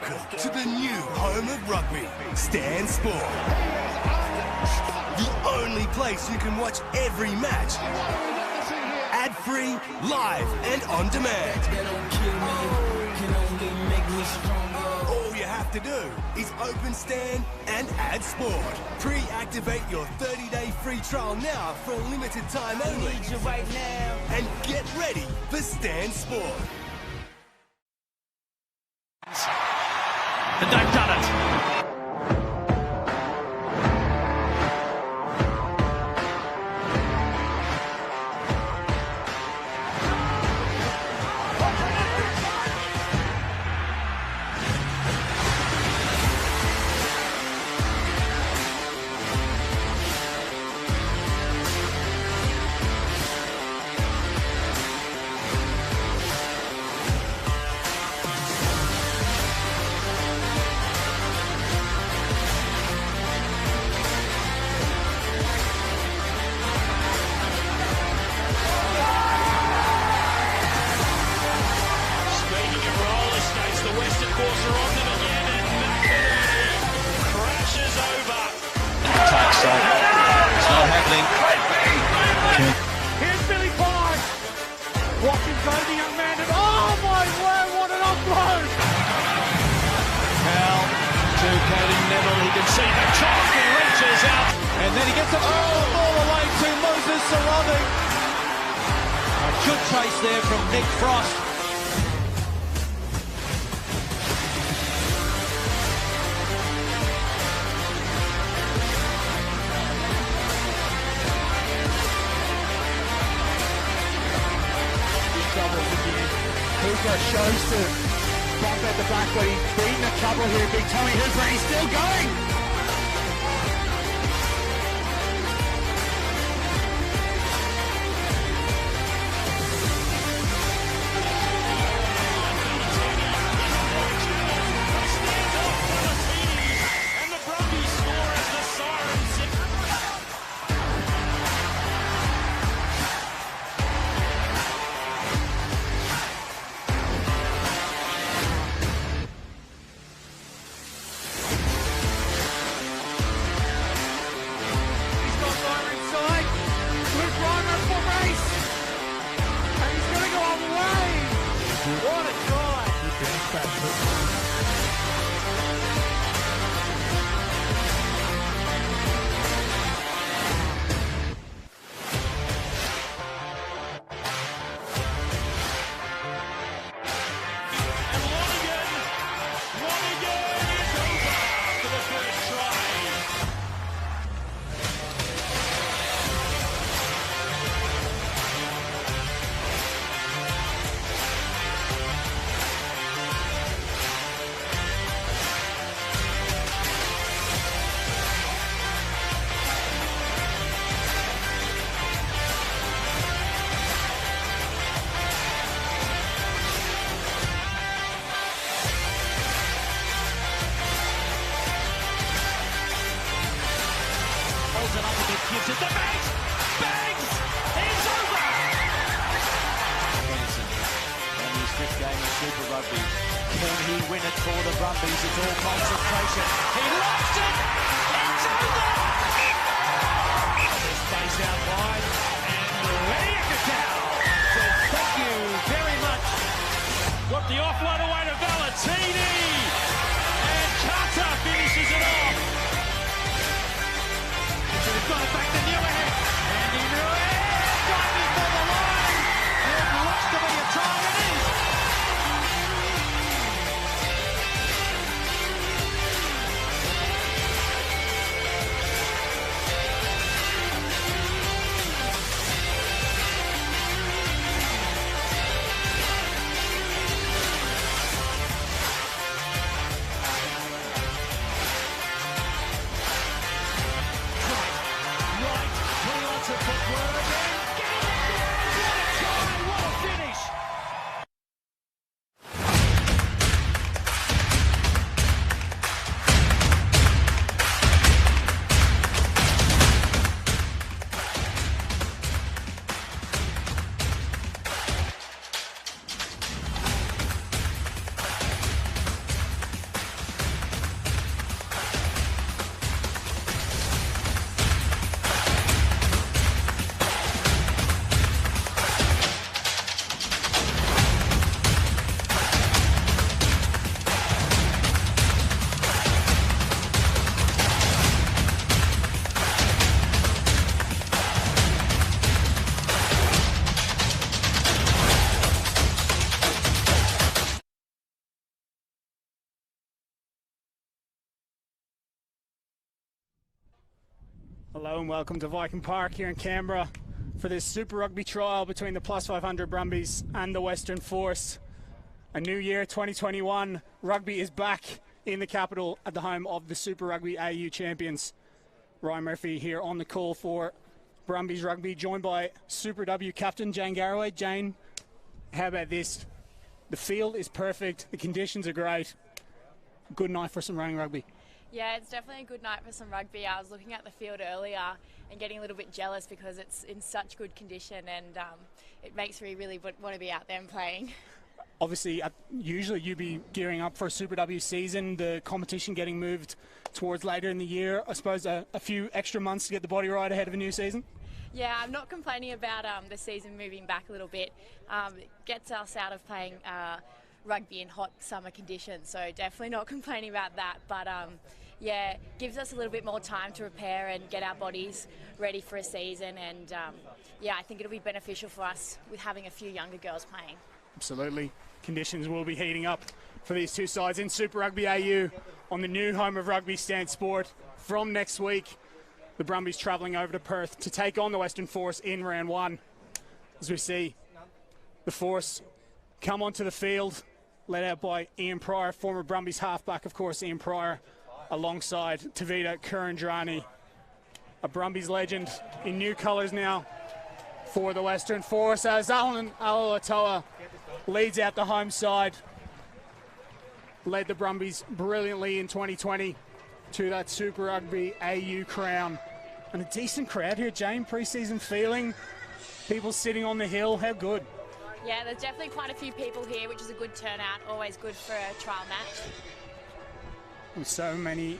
Welcome to the new home of rugby, Stan Sport. The only place you can watch every match, ad-free, live and on demand. All you have to do is open Stan and add Sport. Pre-activate your 30-day free trial now for a limited time only. And get ready for Stan Sport. And they've done it. Here's Billy Pye. Watkins over the young man. And oh my word, what an offload! Cal to Cody Neville. He can see the chop. He reaches out. And then he gets a ball away to Moses Saradu. A good chase there from Nick Frost. Hooper shows to bump at the back, but he's beaten the trouble here. Big Tommy Hooper, and he's still going. And the Brumbies score as the sirens sing. What a try! And Lonigan is over for the first try. Holds it up a bit, gives it to Banks. Banks is over. And his fifth game of Super Rugby. Can he win it for the Brumbies? It's all concentration. He lofts it. It's over. This space out wide. And Leah Cacao says thank you very much. Got the offload away to Valentini. And Carter finishes it off. So he's got it back to Newerhead. And he knew it. Right before the line. It looks to be a try. It is. Hello and welcome to Viking Park here in Canberra for this Super Rugby trial between the Plus500 Brumbies and the Western Force. A new year, 2021. Rugby is back in the capital at the home of the Super Rugby AU champions. Ryan Murphy here on the call for Brumbies Rugby, joined by Super W captain Jane Garraway. Jane, how about this? The field is perfect, the conditions are great. Good night for some running rugby. Yeah, it's definitely a good night for some rugby. I was looking at the field earlier and getting a little bit jealous because it's in such good condition, and it makes me really want to be out there and playing. Obviously, usually you'd be gearing up for a Super W season, the competition getting moved towards later in the year. I suppose a few extra months to get the body right ahead of a new season? Yeah, I'm not complaining about the season moving back a little bit. It gets us out of playing rugby in hot summer conditions, so definitely not complaining about that. But yeah, gives us a little bit more time to prepare and get our bodies ready for a season, and yeah, I think it'll be beneficial for us with having a few younger girls playing. Absolutely. Conditions will be heating up for these two sides in Super Rugby AU on the new home of Rugby Stand Sport. From next week, the Brumbies travelling over to Perth to take on the Western Force in round one. As we see the Force come onto the field, led out by Ian Pryor, former Brumbies halfback, of course, Ian Pryor, alongside Tavita Kurandrani, a Brumbies legend in new colours now for the Western Force, as Alan Alatoa leads out the home side. Led the Brumbies brilliantly in 2020 to that Super Rugby AU crown. And a decent crowd here, Jane, pre-season feeling, people sitting on the hill, how good? Yeah, there's definitely quite a few people here, which is a good turnout, always good for a trial match. And so many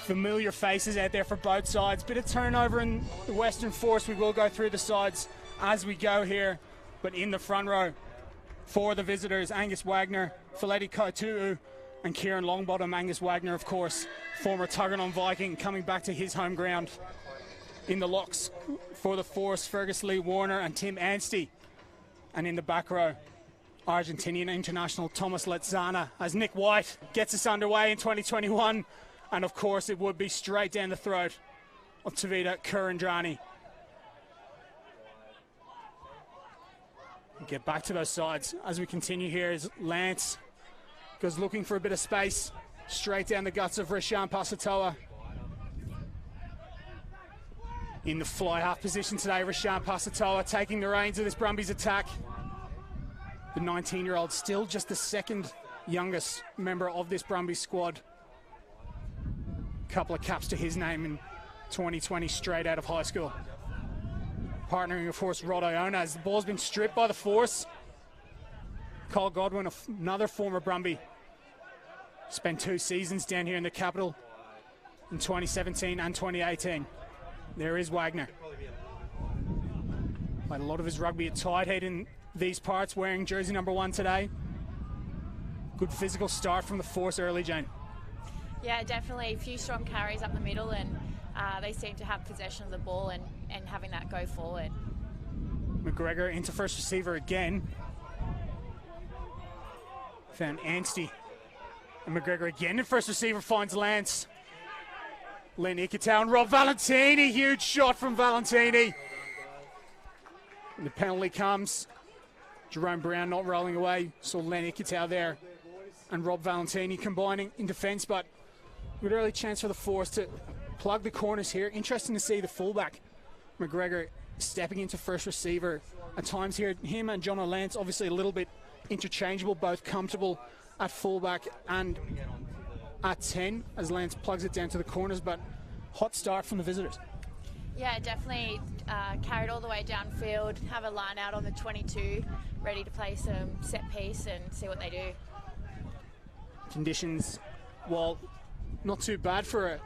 familiar faces out there for both sides. Bit of turnover in the Western Force. We will go through the sides as we go here. But in the front row for the visitors, Angus Wagner, Fileti Kautu'u, and Kieran Longbottom. Angus Wagner, of course, former Tuggeranong Viking, coming back to his home ground. In the locks for the Force, Fergus Lee Warner and Tim Anstey. And in the back row, Argentinian international Thomas Letzana, as Nick White gets us underway in 2021. And of course, it would be straight down the throat of Tavita Kurandrani. Get back to those sides as we continue here as Lance goes looking for a bit of space, straight down the guts of Rishan Pasatoa. In the fly half position today, Rishan Pasatoa taking the reins of this Brumbies attack. The 19-year-old still just the second youngest member of this Brumbies squad. Couple of caps to his name in 2020 straight out of high school. Partnering, of course, Rod Iona as the ball's been stripped by the Force. Kyle Godwin, another former Brumby, spent 2 seasons down here in the capital in 2017 and 2018. There is Wagner. Played a lot of his rugby at Tidehead in these parts, wearing jersey number 1 today. Good physical start from the Force early, Jane. Yeah, definitely a few strong carries up the middle, and they seem to have possession of the ball and having that go forward. McGregor into first receiver again. Found Anstey. And McGregor again in first receiver, finds Lance. Len Ikitau and Rob Valentini. Huge shot from Valentini. And the penalty comes. Jerome Brown not rolling away. Saw Len Ikitau there. And Rob Valentini combining in defence, but good early chance for the Force to plug the corners here. Interesting to see the fullback, McGregor, stepping into first receiver at times here. Him and John O'Lance obviously a little bit interchangeable, both comfortable at fullback and at 10 as Lance plugs it down to the corners, but hot start from the visitors. Yeah, definitely carried all the way downfield, have a line out on the 22, ready to play some set piece and see what they do. Conditions, while not too bad for a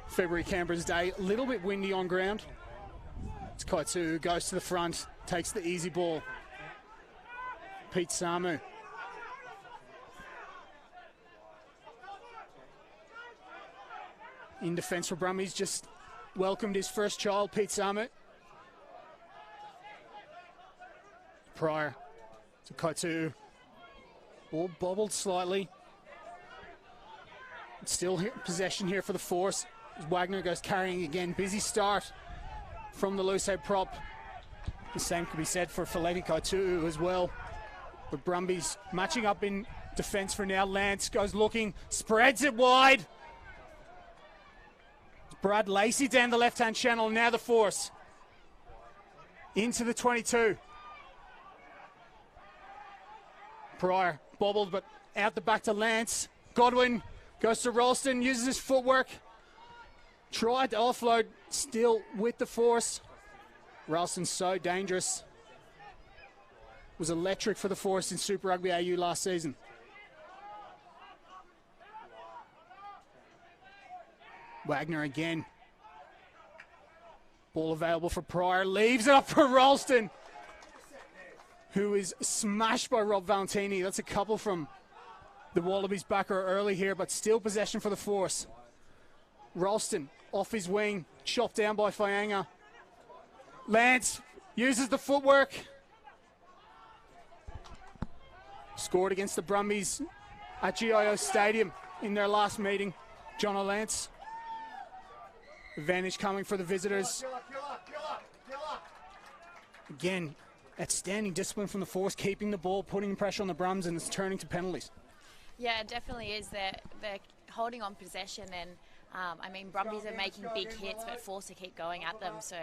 February Canberra's day, a little bit windy on ground. It's Kaitu who goes to the front, takes the easy ball. Pete Samu. In defence for Brumbies, just welcomed his first child, Pete Samu. Pryor to Kaitu. Ball bobbled slightly. Still here, possession here for the Force. As Wagner goes carrying again. Busy start from the loose head prop. The same could be said for Filetico too as well. But Brumbies matching up in defence for now. Lance goes looking, spreads it wide. Brad Lacey down the left-hand channel. Now the force into the 22. Pryor bobbled, but out the back to Lance. Godwin goes to Ralston, uses his footwork. Tried to offload, still with the force. Ralston's so dangerous. Was electric for the force in Super Rugby AU last season. Wagner again. Ball available for Pryor. Leaves it up for Ralston, who is smashed by Rob Valentini. That's a couple from the Wallabies backer early here, but still possession for the force. Ralston off his wing, chopped down by Faianga. Lance uses the footwork. Scored against the Brumbies at GIO Stadium in their last meeting. John O'Lance. Advantage coming for the visitors. Again, outstanding discipline from the force, keeping the ball, putting pressure on the Brums, and it's turning to penalties. Yeah, it definitely is. They're holding on possession, and I mean, Brumbies are making big hits, but forced to keep going at them. So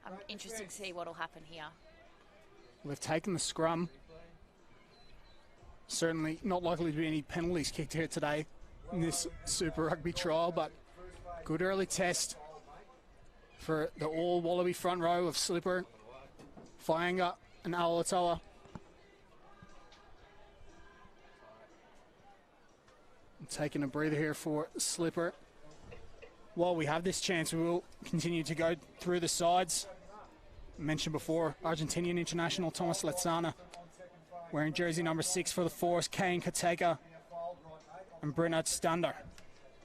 I'm interested to see what will happen here. They've taken the scrum. Certainly not likely to be any penalties kicked here today in this Super Rugby trial, but good early test for the all Wallaby front row of Slipper, Faianga and Aolatoa. Taking a breather here for Slipper. While we have this chance, we will continue to go through the sides. I mentioned before, Argentinian international Thomas Lezana wearing jersey number 6 for the force. Kane Kateka and Bernard Stander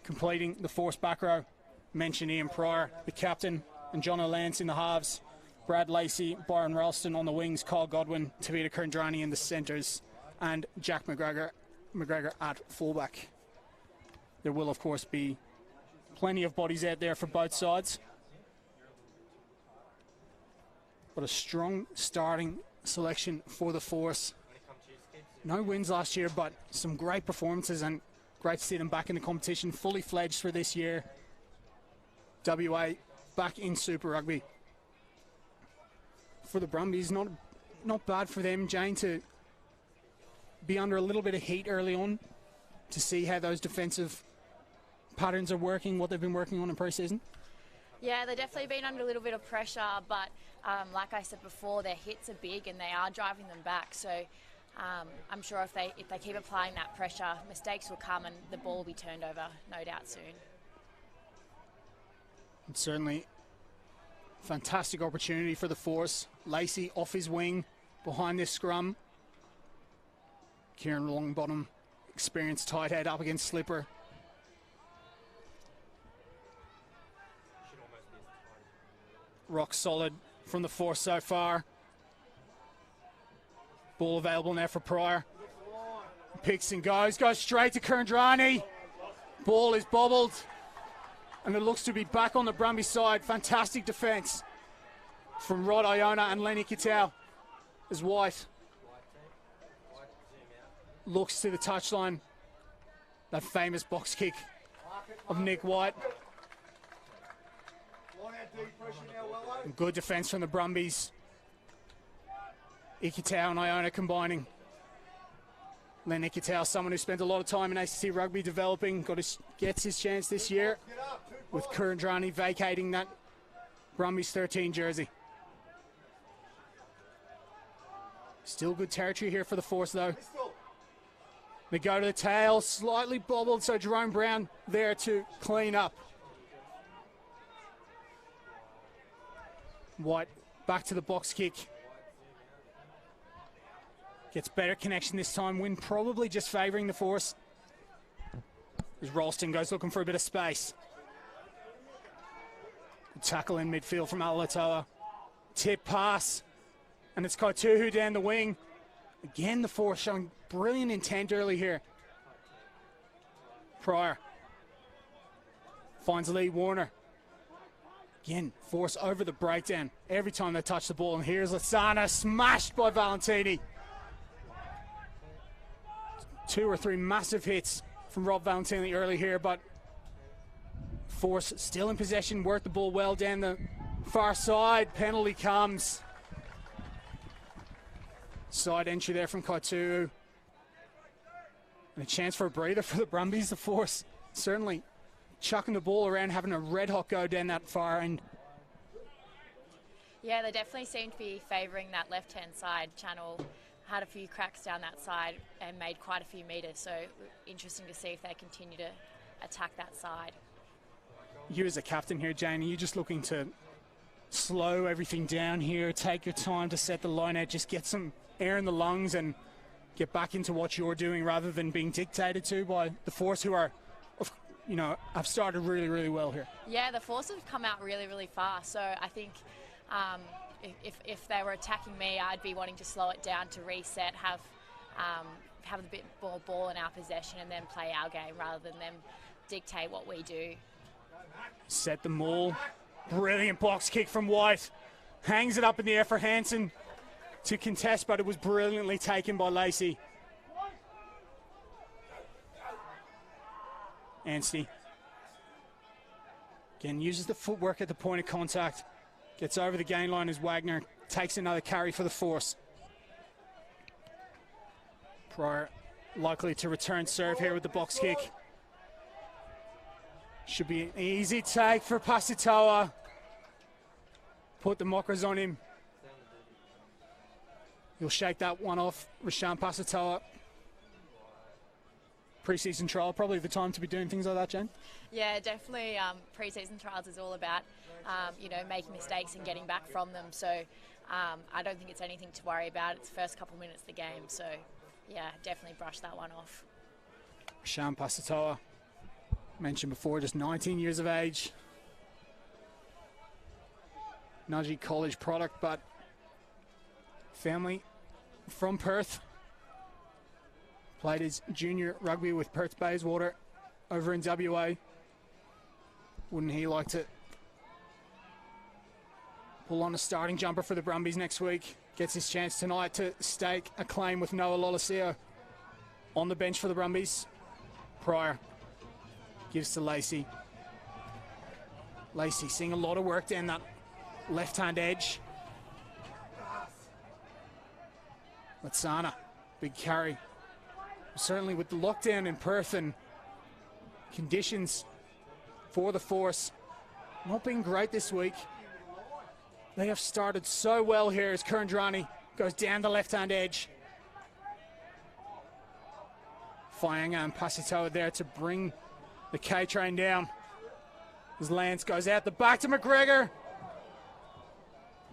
completing the force back row. Mentioned Ian Pryor, the captain, and John O'Lance in the halves. Brad Lacey, Byron Ralston on the wings, Kyle Godwin, Tavita Kurandrani in the centres, and Jack McGregor at fullback. There will, of course, be plenty of bodies out there for both sides. But a strong starting selection for the force. No wins last year, but some great performances, and great to see them back in the competition, fully fledged for this year. WA back in Super Rugby. For the Brumbies, not bad for them, Jane, to be under a little bit of heat early on, to see how those defensive patterns are working, what they've been working on in pre-season. Yeah, they've definitely been under a little bit of pressure, but like I said before, their hits are big and they are driving them back. So I'm sure if they keep applying that pressure, mistakes will come and the ball will be turned over, no doubt, soon. And certainly fantastic opportunity for the force. Lacey off his wing behind this scrum. Kieran Longbottom, experienced tight head up against Slipper. Rock solid from the force so far. Ball available now for Pryor. Picks and goes straight to Kurandrani. Ball is bobbled, and it looks to be back on the Brumby side. Fantastic defence from Rod Iona and Lenny Kitau as White looks to the touchline. That famous box kick of Nick White. And good defence from the Brumbies. Ikitau and Iona combining. Len Ikitau, someone who spent a lot of time in ACC rugby developing, gets his chance this year with Kurandrani vacating that Brumbies 13 jersey. Still good territory here for the force though. They go to the tail, slightly bobbled, so Jerome Brown there to clean up. White back to the box kick. Gets better connection this time. Win probably just favouring the force. As Ralston goes looking for a bit of space. Good tackle in midfield from Aolatoa. Tip pass. And it's Kaituhu down the wing. Again, the force showing brilliant intent early here. Pryor Finds Lee Warner. Again, force over the breakdown every time they touch the ball. And here's Lasana, smashed by Valentini. 2 or 3 massive hits from Rob Valentini early here, but Force still in possession, worked the ball well down the far side. Penalty comes. Side entry there from Kaitu. And a chance for a breather for the Brumbies. The Force certainly chucking the ball around, having a red hot go down that far end. Yeah, they definitely seem to be favouring that left-hand side. Channel had a few cracks down that side and made quite a few metres, so interesting to see if they continue to attack that side. You as a captain here, Jane, are you just looking to slow everything down here, take your time to set the line out, just get some air in the lungs and get back into what you're doing rather than being dictated to by the Force, who are, you know, have started really, really well here? Yeah, the Force have come out really, really fast, so I think if they were attacking me, I'd be wanting to slow it down to reset, have a bit more ball in our possession and then play our game rather than them dictate what we do. Set the maul. Brilliant box kick from White. Hangs it up in the air for Hansen to contest, but it was brilliantly taken by Lacey. Anstey. Again, uses the footwork at the point of contact. Gets over the gain line as Wagner takes another carry for the Force. Pryor likely to return serve here with the box kick. Should be an easy take for Pasitoa. Put the mockers on him. He'll shake that one off. Rashan Pasitoa. Pre-season trial, probably the time to be doing things like that, Jen? Yeah, definitely. Pre-season trials is all about, you know, making mistakes and getting back from them. So I don't think it's anything to worry about. It's the first couple minutes of the game. So, yeah, definitely brush that one off. Rashan Pasitoa, mentioned before, just 19 years of age. Nudgee College product, but family from Perth. Played his junior rugby with Perth Bayswater over in WA. Wouldn't he like to pull on a starting jumper for the Brumbies next week? Gets his chance tonight to stake a claim with Noah Lolosio on the bench for the Brumbies. Pryor gives to Lacey. Lacey seeing a lot of work down that left-hand edge. Latsana, big carry. Certainly with the lockdown in Perth and conditions for the Force not being great this week, they have started so well here as Kurandrani goes down the left-hand edge. Faianga and Pasitoa there to bring the K-train down. As Lance goes out the back to McGregor.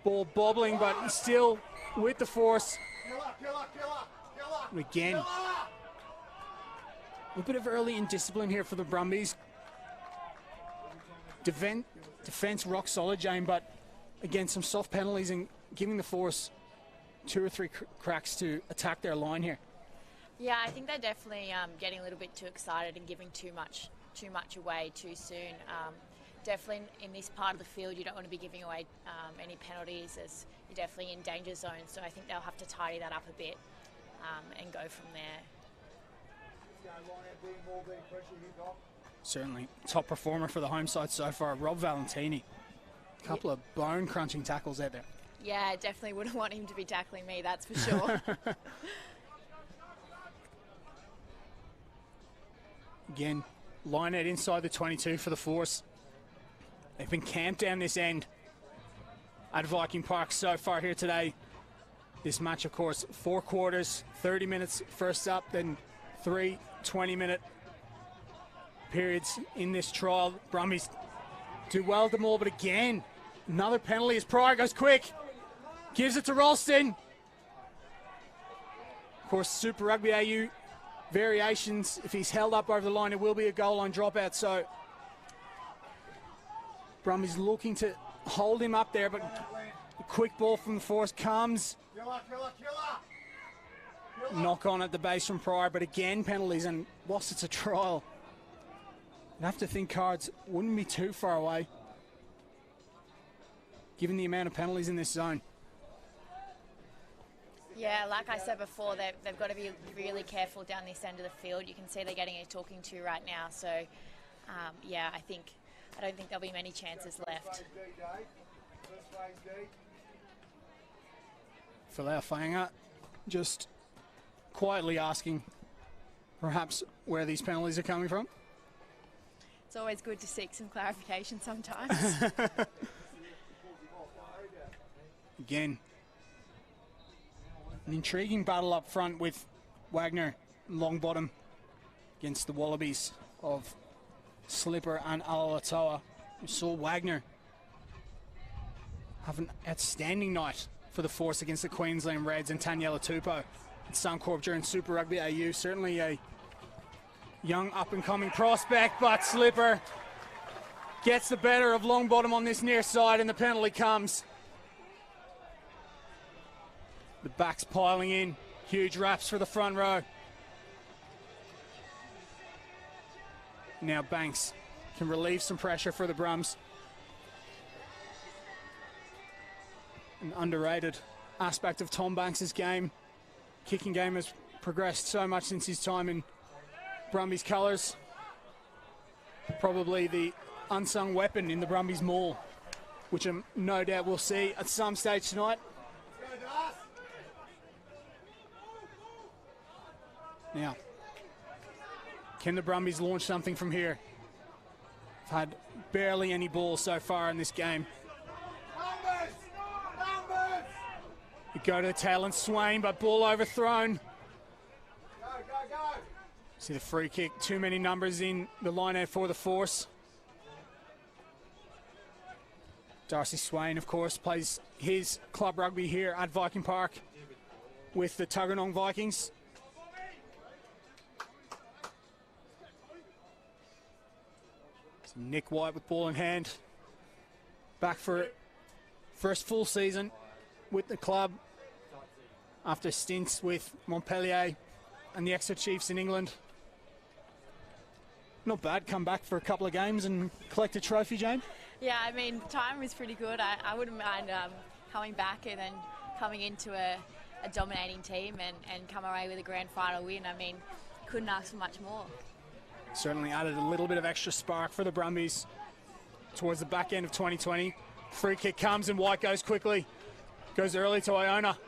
Ball bobbling, but still with the Force. And again, a bit of early indiscipline here for the Brumbies. Defense rock solid, Jane, but again, some soft penalties and giving the Force 2 or 3 cracks to attack their line here. Yeah, I think they're definitely getting a little bit too excited and giving too much away too soon. Definitely in this part of the field, you don't want to be giving away any penalties, as you're definitely in danger zone. So I think they'll have to tidy that up a bit and go from there. Certainly top performer for the home side so far, Rob Valentini. A couple of bone-crunching tackles out there. Yeah, I definitely wouldn't want him to be tackling me, that's for sure. Again, line out inside the 22 for the Force. They've been camped down this end at Viking Park so far here today. This match, of course, 4 quarters, 30 minutes first up, then 3 20-minute periods in this trial. Brumbies do well at them all, but again, another penalty as Pryor goes quick. Gives it to Ralston. Of course, Super Rugby AU variations. If he's held up over the line, it will be a goal line dropout. So Brumbies looking to hold him up there, but a quick ball from the Force comes. Knock on at the base from Pryor, but again penalties, and whilst it's a trial, I'd have to think cards wouldn't be too far away, given the amount of penalties in this zone. Yeah, like I said before, they've got to be really careful down this end of the field. You can see they're getting a talking to right now. So, yeah, I don't think there'll be many chances left. Folau Fainga just quietly asking perhaps where these penalties are coming from. It's always good to seek some clarification sometimes. Again, an intriguing battle up front with Wagner and Longbottom against the Wallabies of Slipper and Alaalatoa. We saw Wagner have an outstanding night for the Force against the Queensland Reds and Taniela Tupou at Suncorp during Super Rugby AU. Certainly a young up-and-coming prospect, but Slipper gets the better of Longbottom on this near side and the penalty comes. The backs piling in. Huge wraps for the front row. Now Banks can relieve some pressure for the Brums. An underrated aspect of Tom Banks' game. Kicking game has progressed so much since his time in Brumbies colours. Probably the unsung weapon in the Brumbies maul, which no doubt we'll see at some stage tonight. Now, can the Brumbies launch something from here? They've had barely any ball so far in this game. We go to the tail and Swain, but ball overthrown. See the free kick, too many numbers in the line out for the Force. Darcy Swain, of course, plays his club rugby here at Viking Park with the Tuggeranong Vikings. Nick White with ball in hand, back for first full season with the club after stints with Montpellier and the Exeter Chiefs in England. Not bad, come back for a couple of games and collect a trophy, Jane. Yeah, I mean, time was pretty good. I wouldn't mind coming back and then coming into a dominating team and come away with a grand final win. I mean, couldn't ask for much more. Certainly added a little bit of extra spark for the Brumbies towards the back end of 2020. Free kick comes and White goes quickly. Goes early to Iona.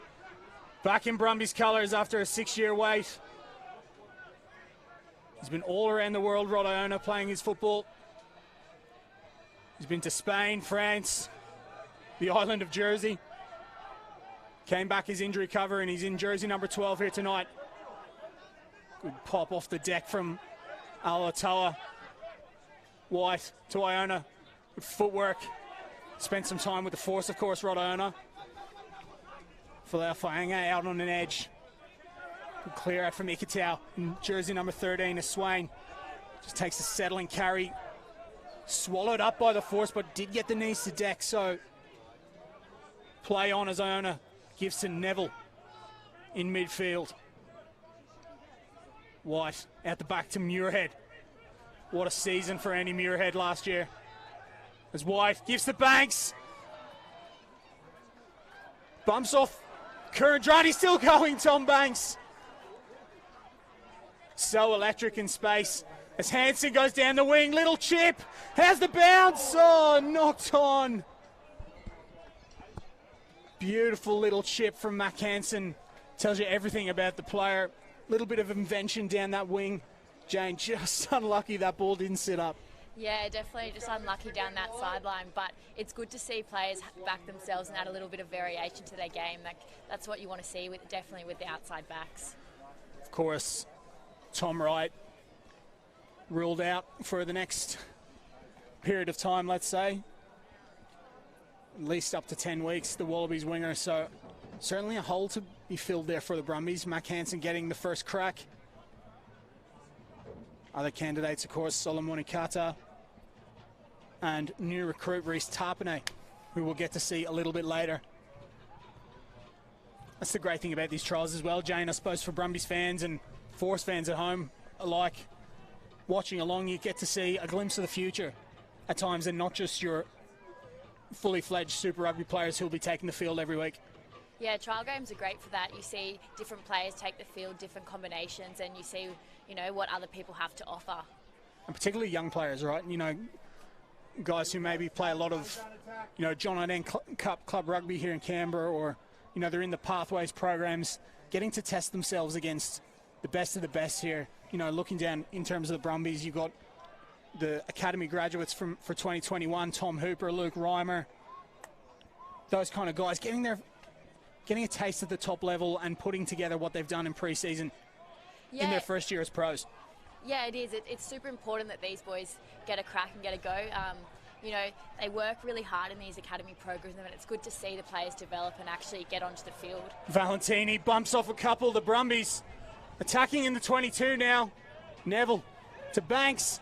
Back in Brumbies colours after a 6-year wait. He's been all around the world, Rod Iona, playing his football. He's been to Spain, France, the island of Jersey. Came back his injury cover and he's in jersey number 12 here tonight. Good pop off the deck from Alaalatoa. White to Iona. Good footwork. Spent some time with the Force, of course, Rod Iona. Folau Fainga out on an edge. Good clear out from Ikitau in jersey number 13 is Swain. Just takes a settling carry. Swallowed up by the Force, but did get the knees to deck, so play on as Iona gives to Neville in midfield. White out the back to Muirhead. What a season for Andy Muirhead last year. As White gives to Banks. Bumps off Kurandrani, still going, Tom Banks. So electric in space. As Hansen goes down the wing, little chip, has the bounce, oh, knocked on. Beautiful little chip from Mac Hansen. Tells you everything about the player. Little bit of invention down that wing. Jane, just unlucky that ball didn't sit up. Yeah, definitely just unlucky down that sideline, but it's good to see players back themselves and add a little bit of variation to their game. That's what you want to see, definitely with the outside backs. Of course, Tom Wright ruled out for the next period of time, let's say. At least up to 10 weeks, the Wallabies winger, so certainly a hole to be filled there for the Brumbies. Mac Hansen getting the first crack. Other candidates, of course, Solomon Ikata and new recruit Reece Tarpanay, who we'll get to see a little bit later. That's the great thing about these trials as well, Jane, I suppose, for Brumbies fans and Force fans at home alike. watching along, you get to see a glimpse of the future at times, and not just your fully fledged Super Rugby players who'll be taking the field every week. Yeah, trial games are great for that. You see different players take the field, different combinations, and you see, what other people have to offer. And particularly young players, right? Guys who maybe play a lot of, John Iden Cup Club Rugby here in Canberra, or, they're in the Pathways programs, getting to test themselves against the best of the best here. Looking down in terms of the Brumbies, you've got the academy graduates for 2021, Tom Hooper, Luke Reimer, those kind of guys getting a taste at the top level and putting together what they've done in pre-season in their first year as pros. Yeah, it is. It's super important that these boys get a crack and get a go. They work really hard in these academy programs, and it's good to see the players develop and actually get onto the field. Valentini bumps off a couple. The Brumbies attacking in the 22 now. Neville to Banks.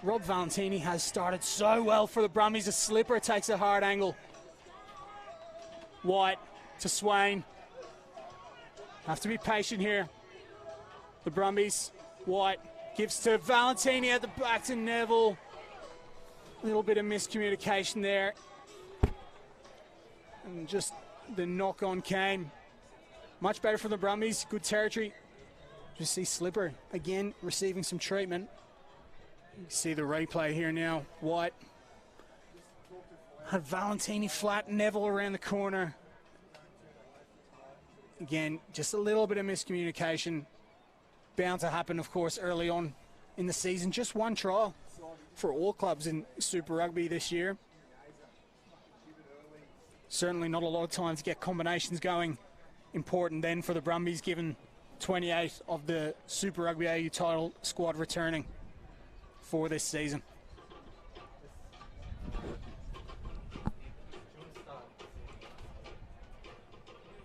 Rob Valentini has started so well for the Brumbies. A slipper takes a hard angle. White to Swain. Have to be patient here. The Brumbies. White gives to Valentini at the back to Neville. A little bit of miscommunication there. And just the knock-on came. Much better for the Brumbies. Good territory. Just see Slipper again receiving some treatment. You see the replay here now. White had Valentini flat, Neville around the corner. Again, just a little bit of miscommunication. Bound to happen, of course, early on in the season. Just one trial for all clubs in Super Rugby this year. Certainly not a lot of time to get combinations going. Important then for the Brumbies, given 28 of the Super Rugby AU title squad returning for this season.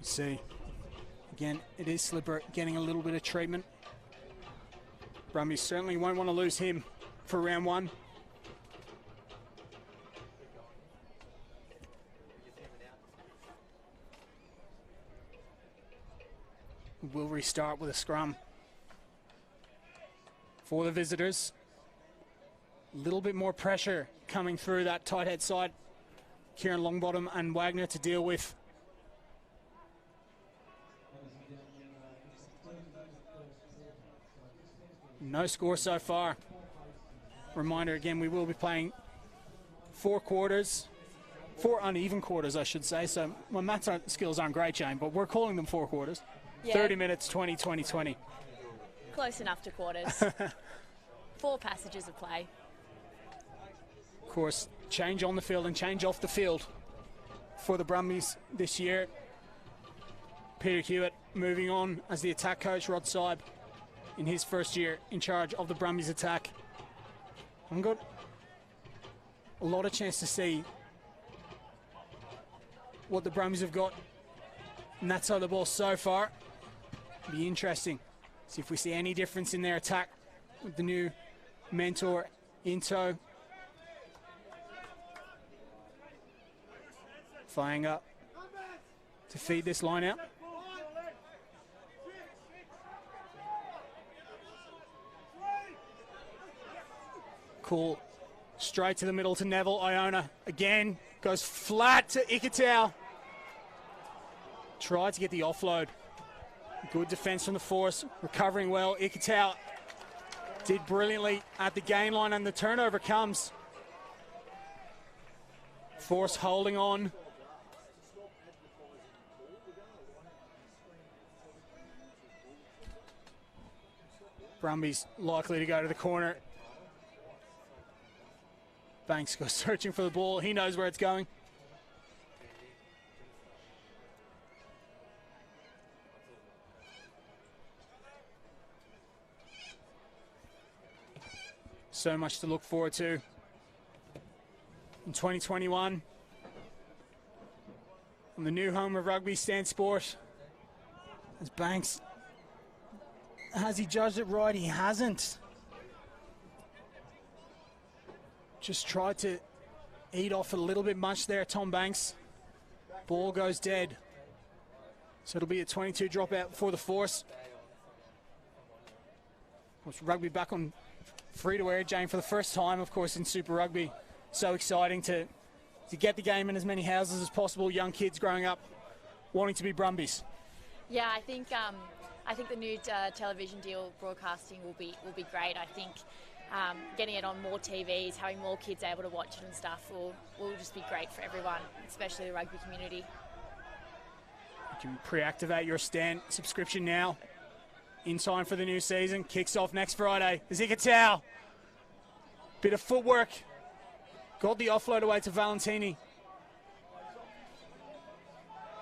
See, again, it is Slipper getting a little bit of treatment. Brumbies certainly won't want to lose him for round one. We'll restart with a scrum for the visitors. A little bit more pressure coming through that tight head side. Kieran Longbottom and Wagner to deal with. No score so far. Reminder again, we will be playing 4 quarters. 4 uneven quarters, I should say. So my maths skills aren't great, Jane, but we're calling them 4 quarters. Yeah. 30 minutes, 20, 20, 20. Close enough to quarters. 4 passages of play. Of course, change on the field and change off the field for the Brumbies this year. Peter Hewitt moving on as the attack coach. Rod Seib in his first year in charge of the Brumbies attack. I've got a lot of chance to see what the Brumbies have got on that side of the ball so far. Be interesting. See if we see any difference in their attack with the new mentor in tow. Flying up to feed this line out. Cool. Straight to the middle to Neville. Iona again goes flat to Ikitau. Tried to get the offload. Good defense from the force. Recovering well. Ikitau did brilliantly at the gain line, and the turnover comes. Force holding on. Brumbies likely to go to the corner. Banks goes searching for the ball. He knows where it's going. So much to look forward to in 2021. On the new home of rugby, Stand Sport. As Banks, has he judged it right? He hasn't. Just tried to eat off a little bit much there, Tom Banks. Ball goes dead. So it'll be a 22 dropout for the force. course, rugby back on free-to-air, Jane, for the first time, of course, in Super Rugby. So exciting to get the game in as many houses as possible. Young kids growing up wanting to be Brumbies. Yeah, I think the new television deal broadcasting will be great. I think getting it on more TVs, having more kids able to watch it and stuff will just be great for everyone, especially the rugby community. You can pre-activate your Stan subscription now in time for the new season. Kicks off next Friday. Zikatau. Bit of footwork. Got the offload away to Valentini.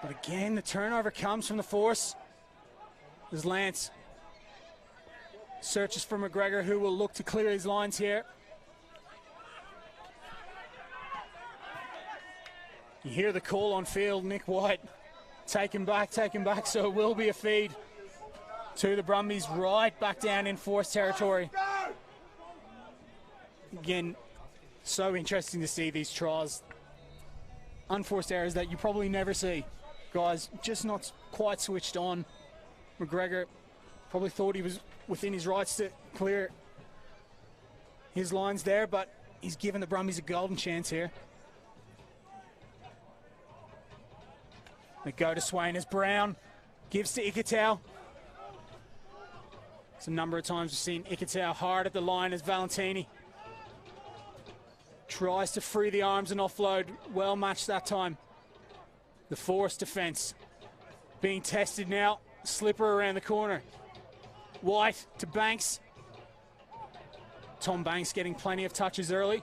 But again, the turnover comes from the force. There's Lance. Searches for McGregor, who will look to clear his lines here. You hear the call on field, Nick White. Take him back, so it will be a feed to the Brumbies right back down in force territory. Again, so interesting to see these trials. Unforced errors that you probably never see. Guys just not quite switched on. McGregor probably thought he was within his rights to clear his lines there, but he's given the Brumbies a golden chance here. They go to Swain as Brown gives to Ikitau. It's a number of times we've seen Ikitau hard at the line as Valentini tries to free the arms and offload. Well matched that time. The force defence being tested now. Slipper around the corner. White to Banks. Tom Banks getting plenty of touches early.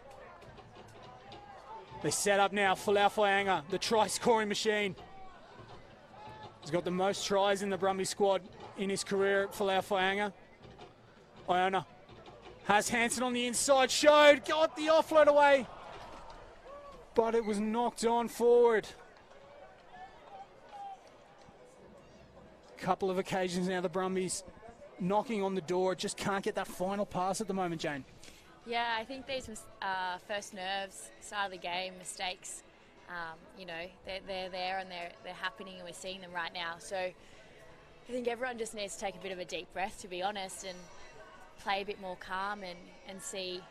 They set up now. Falafaianga, the try-scoring machine. He's got the most tries in the Brumbies squad in his career, Falafaianga. Iona has Hansen on the inside, showed, got the offload away. But it was knocked on forward. Couple of occasions now, the Brumbies knocking on the door, just can't get that final pass at the moment, Jane. Yeah, I think these first nerves, start of the game, mistakes, you know, they're there and they're happening and we're seeing them right now. So I think everyone just needs to take a bit of a deep breath, to be honest, and play a bit more calm and see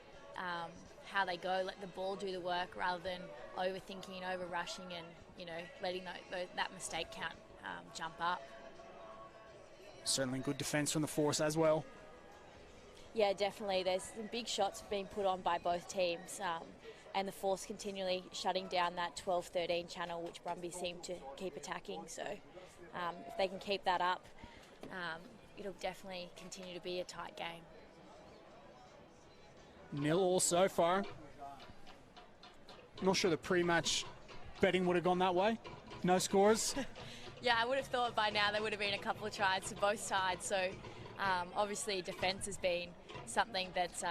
how they go, let the ball do the work rather than overthinking and over-rushing and, you know, letting that mistake count jump up. Certainly good defence from the force as well. Yeah, definitely. There's some big shots being put on by both teams, and the force continually shutting down that 12-13 channel, which Brumbies seem to keep attacking. So if they can keep that up, it'll definitely continue to be a tight game. 0-0 so far. Not sure the pre-match betting would have gone that way. No scores. Yeah, I would have thought by now there would have been a couple of tries to both sides. So obviously defence has been something that's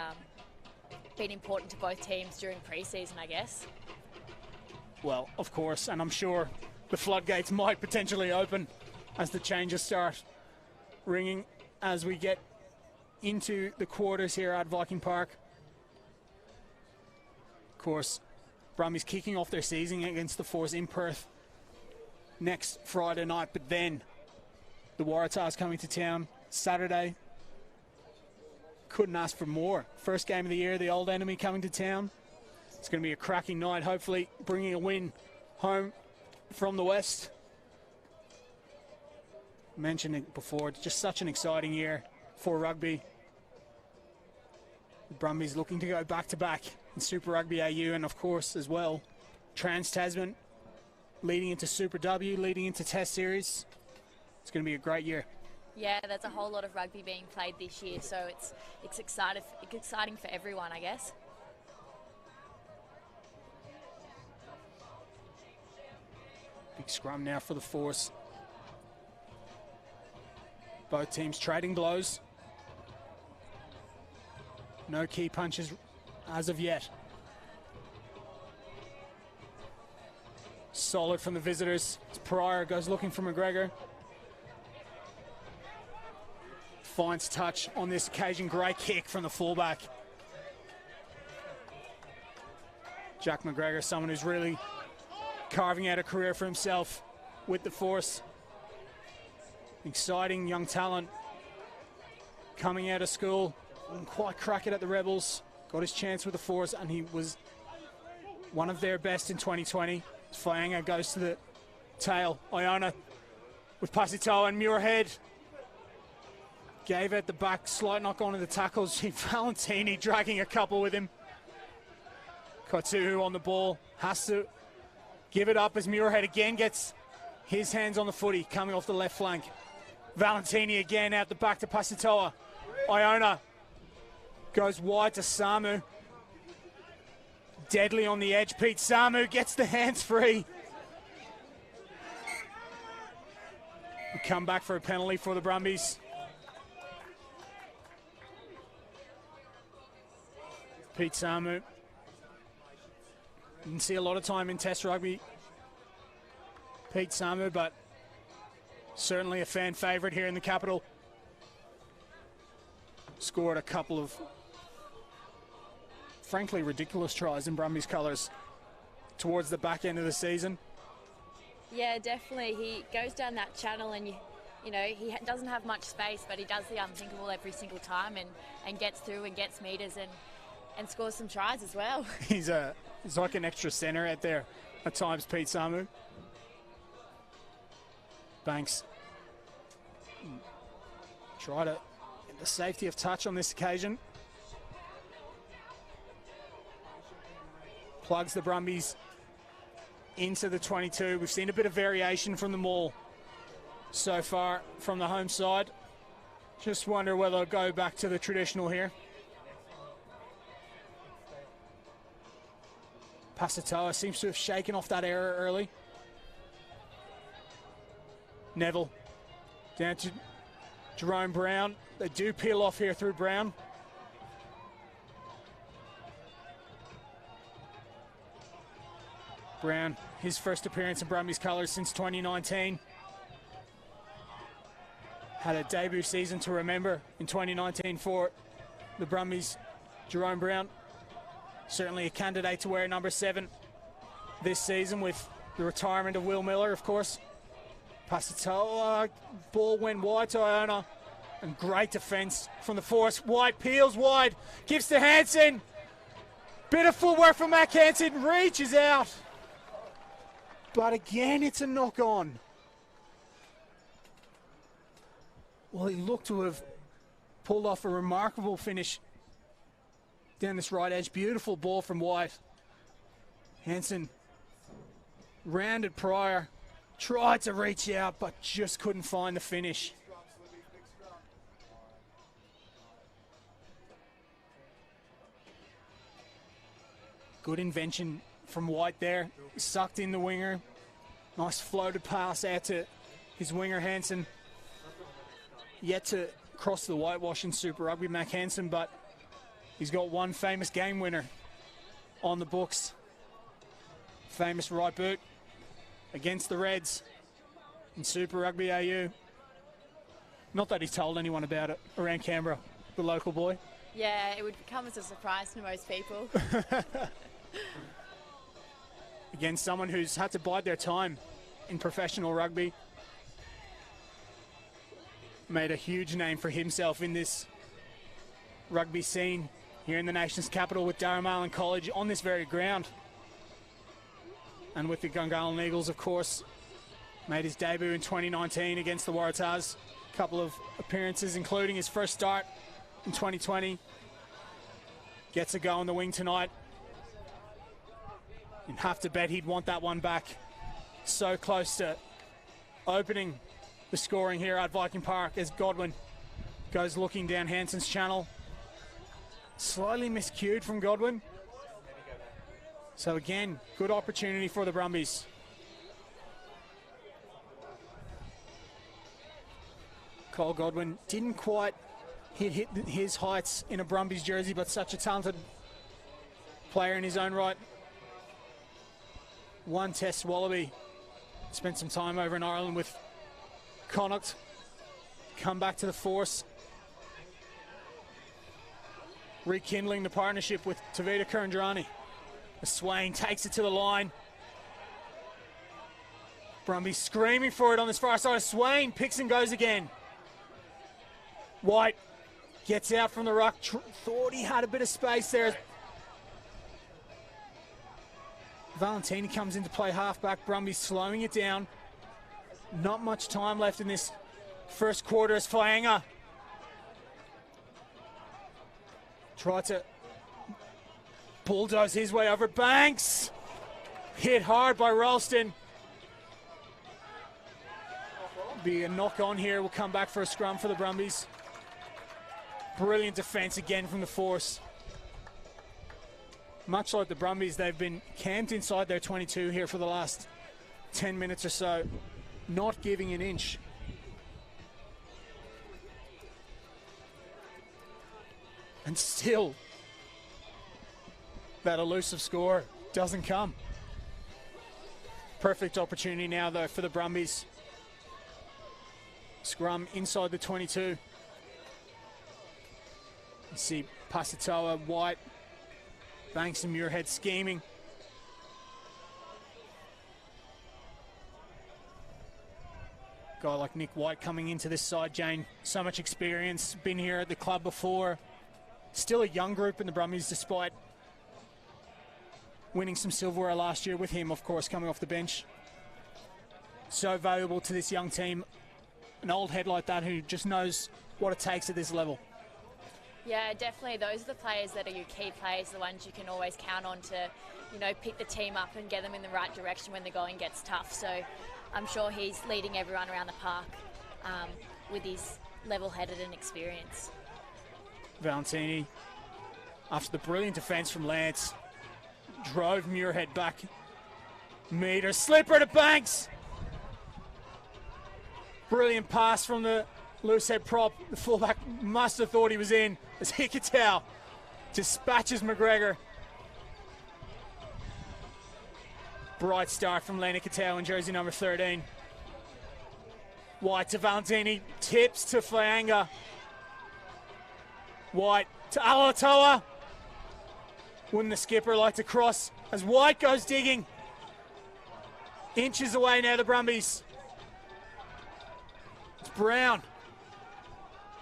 been important to both teams during pre-season, I guess. Well, of course, and I'm sure the floodgates might potentially open as the changes start ringing as we get into the quarters here at Viking Park. Of course, Brumbies kicking off their season against the Force in Perth next Friday night, but then the Waratahs coming to town Saturday. Couldn't ask for more. First game of the year, the old enemy coming to town. It's going to be a cracking night, hopefully bringing a win home from the West. Mentioned it before, it's just such an exciting year for rugby. The Brumbies looking to go back-to-back in Super Rugby AU, and of course as well Trans-Tasman leading into Super W, leading into Test Series. It's going to be a great year. Yeah, there's a whole lot of rugby being played this year, so it's exciting for everyone, I guess. Big scrum now for the Force. Both teams trading blows. No key punches as of yet. Solid from the visitors. Pryor goes looking for McGregor. Finds touch on this occasion. Great kick from the fullback. Jack McGregor, someone who's really carving out a career for himself with the Force. Exciting young talent coming out of school Didn't quite crack it at the Rebels. Got his chance with the Force, and he was one of their best in 2020. Faianga goes to the tail. Iona with Pasitoa and Muirhead. Gave it the back, slight knock on to the tackles. Valentini dragging a couple with him. Kotuhu on the ball, has to give it up as Muirhead again gets his hands on the footy, coming off the left flank. Valentini again out the back to Pasitoa. Iona goes wide to Samu. Deadly on the edge. Pete Samu gets the hands free. We come back for a penalty for the Brumbies. Pete Samu. Didn't see a lot of time in Test rugby. Pete Samu, but certainly a fan favourite here in the capital. Scored a couple of frankly ridiculous tries in Brumbies colours towards the back end of the season. Yeah, definitely. He goes down that channel and you know, he doesn't have much space, but he does the unthinkable every single time and gets through and gets metres and scores some tries as well. He's like an extra centre out there at times, Pete Samu. Banks try to get the safety of touch on this occasion. Plugs the Brumbies into the 22. We've seen a bit of variation from the maul so far from the home side. Just wonder whether they'll go back to the traditional here. Pasitoa seems to have shaken off that error early. Neville down to Jerome Brown. They do peel off here through Brown. Brown, his first appearance in Brumbies colours since 2019. Had a debut season to remember in 2019 for the Brumbies. Jerome Brown, certainly a candidate to wear number 7 this season with the retirement of Will Miller, of course. Pasitoa, ball went wide to Iona, and great defence from the Force. White peels wide, gives to Hansen. Bit of footwork from Mac Hansen, reaches out. But again, it's a knock on. Well, he looked to have pulled off a remarkable finish down this right edge. Beautiful ball from White. Hansen rounded prior, tried to reach out, but just couldn't find the finish. Good invention from White there. Sucked in the winger. Nice floated pass out to his winger, Hansen. Yet to cross the whitewash in Super Rugby, Mac Hansen, but he's got one famous game winner on the books. Famous right boot against the Reds in Super Rugby AU. Not that he's told anyone about it around Canberra, the local boy. Yeah, it would come as a surprise to most people. Against someone who's had to bide their time in professional rugby. Made a huge name for himself in this rugby scene here in the nation's capital with Darren College on this very ground. And with the Gungahlin Eagles, of course, made his debut in 2019 against the Waratahs. A couple of appearances, including his first start in 2020. Gets a go on the wing tonight. You'd have to bet he'd want that one back. So close to opening the scoring here at Viking Park as Godwin goes looking down Hansen's channel. Slightly miscued from Godwin. So again, good opportunity for the Brumbies. Cole Godwin didn't quite hit his heights in a Brumbies jersey, but such a talented player in his own right. One Test Wallaby. Spent some time over in Ireland with Connacht. Come back to the Force. Rekindling the partnership with Tavita Kurandrani. Swain takes it to the line. Brumbies screaming for it on this far side. Swain picks and goes again. White Gets out from the ruck. Thought he had a bit of space there. Valentini comes into play halfback. Brumbies slowing it down. Not much time left in this first quarter as Flanger tried to bulldoze his way over. Banks hit hard by Ralston. Be a knock on here. We'll come back for a scrum for the Brumbies. Brilliant defence again from the Force. Much like the Brumbies, they've been camped inside their 22 here for the last 10 minutes or so, not giving an inch. And still, that elusive score doesn't come. Perfect opportunity now, though, for the Brumbies. Scrum inside the 22. You see Pasatoa, White, Banks and Muirhead scheming. Guy like Nick White coming into this side, Jane. So much experience, been here at the club before. Still a young group in the Brumbies, despite winning some silverware last year with him, of course, coming off the bench. So valuable to this young team. An old head like that who just knows what it takes at this level. Yeah, definitely. Those are the players that are your key players, the ones you can always count on to, you know, pick the team up and get them in the right direction when the going gets tough. So I'm sure he's leading everyone around the park with his level-headed and experience. Valentini, after the brilliant defence from Lance, drove Muirhead back. Meter, slipper to Banks. Brilliant pass from the loose head prop. The fullback must have thought he was in as Hikatau dispatches McGregor. Bright start from Lane Hikatau in jersey number 13. White to Valentini, tips to Fleanga. White to Alatoa. Wouldn't the skipper like to cross as White goes digging. Inches away now, the Brumbies. It's Brown.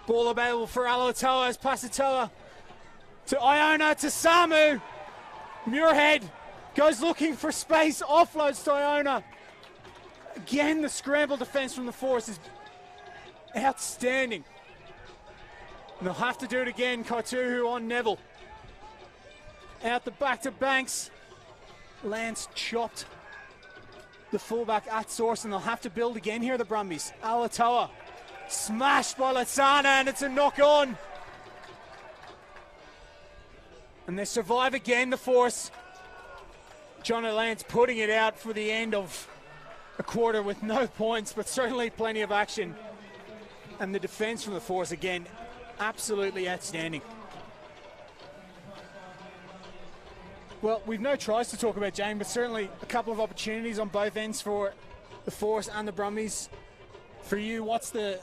Ball available for Alatoa as Pasatoa to Iona to Samu. Muirhead goes looking for space, offloads to Iona. Again, the scramble defence from the Force is outstanding. And they'll have to do it again. Kaituhu on Neville. Out the back to Banks. Lance chopped the fullback at source, and they'll have to build again here, the Brumbies. Alatoa smashed by Latsana, and it's a knock on. And they survive again, the Force. Johnny Lance putting it out for the end of a quarter with no points, but certainly plenty of action. And the defence from the Force, again, absolutely outstanding. Well, we've no tries to talk about, Jane, but certainly a couple of opportunities on both ends for the Force and the Brumbies. For you, what's the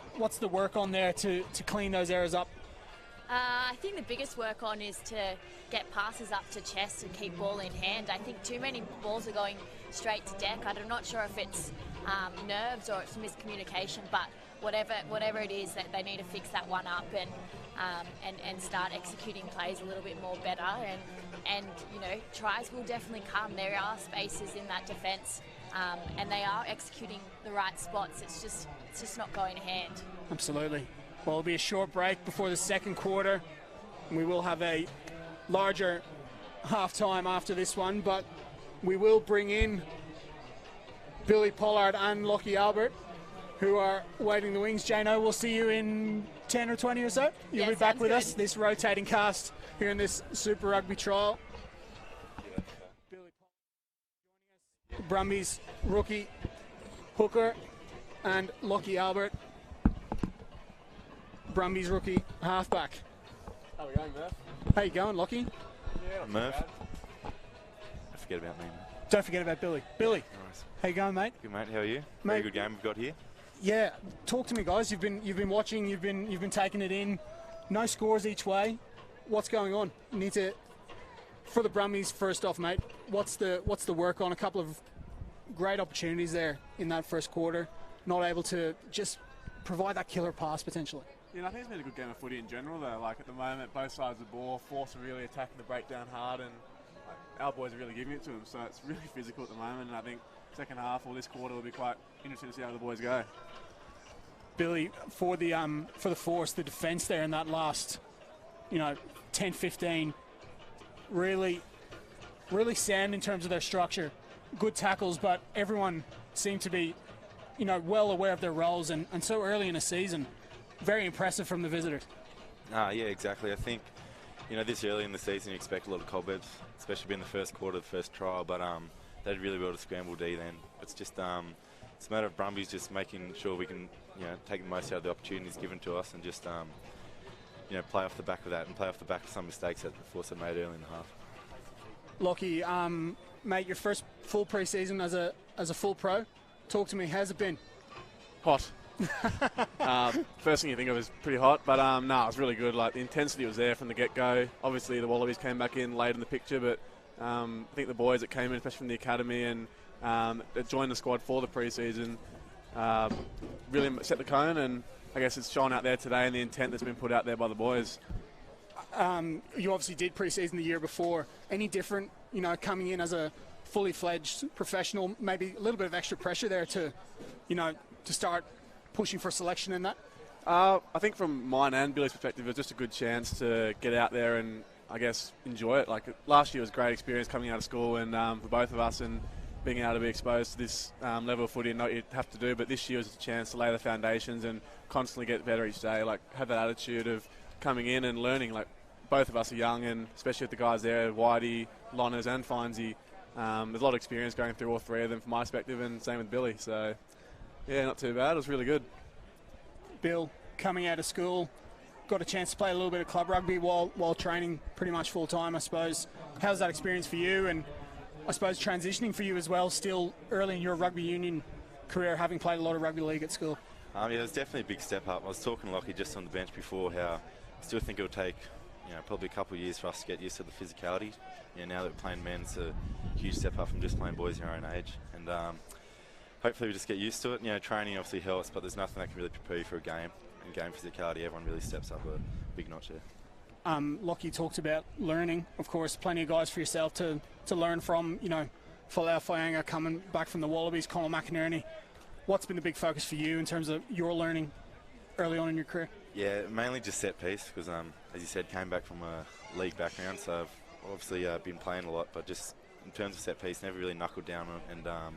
work on there to clean those errors up? I think the biggest work on is to get passes up to chest and keep ball in hand. I think too many balls are going straight to deck. I'm not sure if it's nerves or it's miscommunication, but whatever it is, that they need to fix that one up and start executing plays a little bit more better. And you know, tries will definitely come. There are spaces in that defence, and they are executing the right spots. It's just not going to hand. Absolutely. Well, it'll be a short break before the second quarter. We will have a larger half-time after this one, but we will bring in Billy Pollard and Lockie Albert, who are waiting the wings. Jano, we'll see you in 10 or 20 or so. You'll be back with us, this rotating cast here in this Super Rugby trial. Billy Pollard joining us. Brumbies rookie hooker and Lockie Albert, Brumbies rookie halfback. How are we going, Murph? How you going, Lockie? Yeah, Murph. Don't forget about me, man. Don't forget about Billy. Billy, Nice. how you going, mate? Good, mate. How are you? Mate, Very good game we've got here. Yeah, talk to me, guys. You've been watching. You've been taking it in. No scores each way. What's going on? You need to, for the Brumbies. First off, mate, what's the work on? A couple of great opportunities there in that first quarter. Not able to just provide that killer pass potentially. Yeah, I think it's been a good game of footy in general, though. Like, at the moment, both sides of the ball, Force are really attacking the breakdown hard, and our boys are really giving it to them. So it's really physical at the moment, and I think second half or this quarter will be quite interesting to see how the boys go. Billy, for the Force, the defence there in that last, 10-15, really sound in terms of their structure. Good tackles, but everyone seemed to be, well aware of their roles, and so early in a season, very impressive from the visitors. Yeah, exactly. I think, this early in the season you expect a lot of cobwebs, especially being the first quarter of the first trial, but they did really well to scramble D then. It's just it's a matter of Brumbies just making sure we can, take the most out of the opportunities given to us and just, play off the back of that and play off the back of some mistakes that the Force had made early in the half. Lockie, mate, your first full pre-season as a full pro. Talk to me, how's it been? Hot. First thing you think of is pretty hot, but it was really good. Like, the intensity was there from the get-go. Obviously, the Wallabies came back in late in the picture, but I think the boys that came in, especially from the academy and that joined the squad for the pre-season, really set the cone, and I guess it's shown out there today and the intent that's been put out there by the boys. You obviously did pre-season the year before. Any different, coming in as a fully fledged professional, maybe a little bit of extra pressure there to start pushing for selection in that? I think from mine and Billy's perspective, it was just a good chance to get out there and, I guess, enjoy it. Like, last year was a great experience coming out of school and for both of us, and being able to be exposed to this level of footy and not what you have to do. But this year was a chance to lay the foundations and constantly get better each day. Like, have that attitude of coming in and learning. Like, both of us are young, and especially with the guys there, Whitey, Lonners and Finesy, there's a lot of experience going through all three of them from my perspective, and same with Billy. So, yeah, not too bad. It was really good. Bill, coming out of school, got a chance to play a little bit of club rugby while training pretty much full-time, I suppose. How's that experience for you, and I suppose transitioning for you as well, still early in your rugby union career, having played a lot of rugby league at school? Yeah, it was definitely a big step up. I was talking to Lockie just on the bench before how I still think it'll take probably a couple of years for us to get used to the physicality. Now that we're playing men, it's a huge step up from just playing boys our own age. And hopefully we just get used to it. Training obviously helps, but there's nothing that can really prepare you for a game. And game physicality, everyone really steps up a big notch there. Lockie talked about learning. Of course, plenty of guys for yourself to learn from. Folau Faianga coming back from the Wallabies, Colin McInerney. What's been the big focus for you in terms of your learning early on in your career? Yeah, mainly just set piece because, as you said, came back from a league background, so I've obviously been playing a lot, but just in terms of set piece, never really knuckled down on it and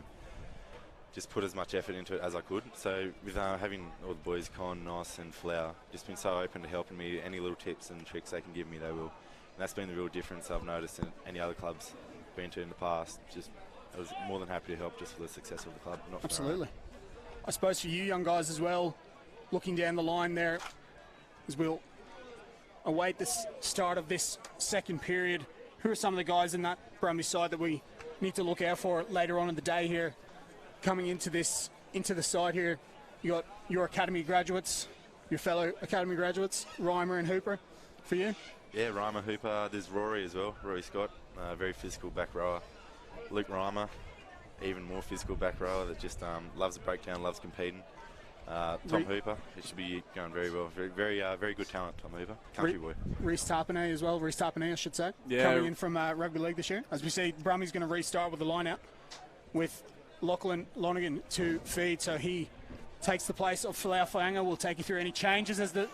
just put as much effort into it as I could. So with having all the boys, Con, Nos and Flower, just been so open to helping me. Any little tips and tricks they can give me, they will. And that's been the real difference I've noticed in any other clubs I've been to in the past. I was more than happy to help just for the success of the club. Not Absolutely. I suppose for you young guys as well, looking down the line there, as we'll await the start of this second period, who are some of the guys in that Brumbies side that we need to look out for later on in the day here? Coming into the side here, you got your academy graduates, your fellow academy graduates, Reimer and Hooper, for you? Yeah, Reimer, Hooper. There's Rory as well, Rory Scott, very physical back rower. Luke Reimer, even more physical back rower that just loves the breakdown, loves competing. Tom Hooper, he should be going very well. Very good talent, Tom Hooper. Country boy. Reece Tarpanay as well, I should say. Yeah. Coming in from Rugby League this year. As we see, Brumby's going to restart with the line out with Lachlan Lonergan to feed, so he takes the place of Folau Faianga. We'll take you through any changes as the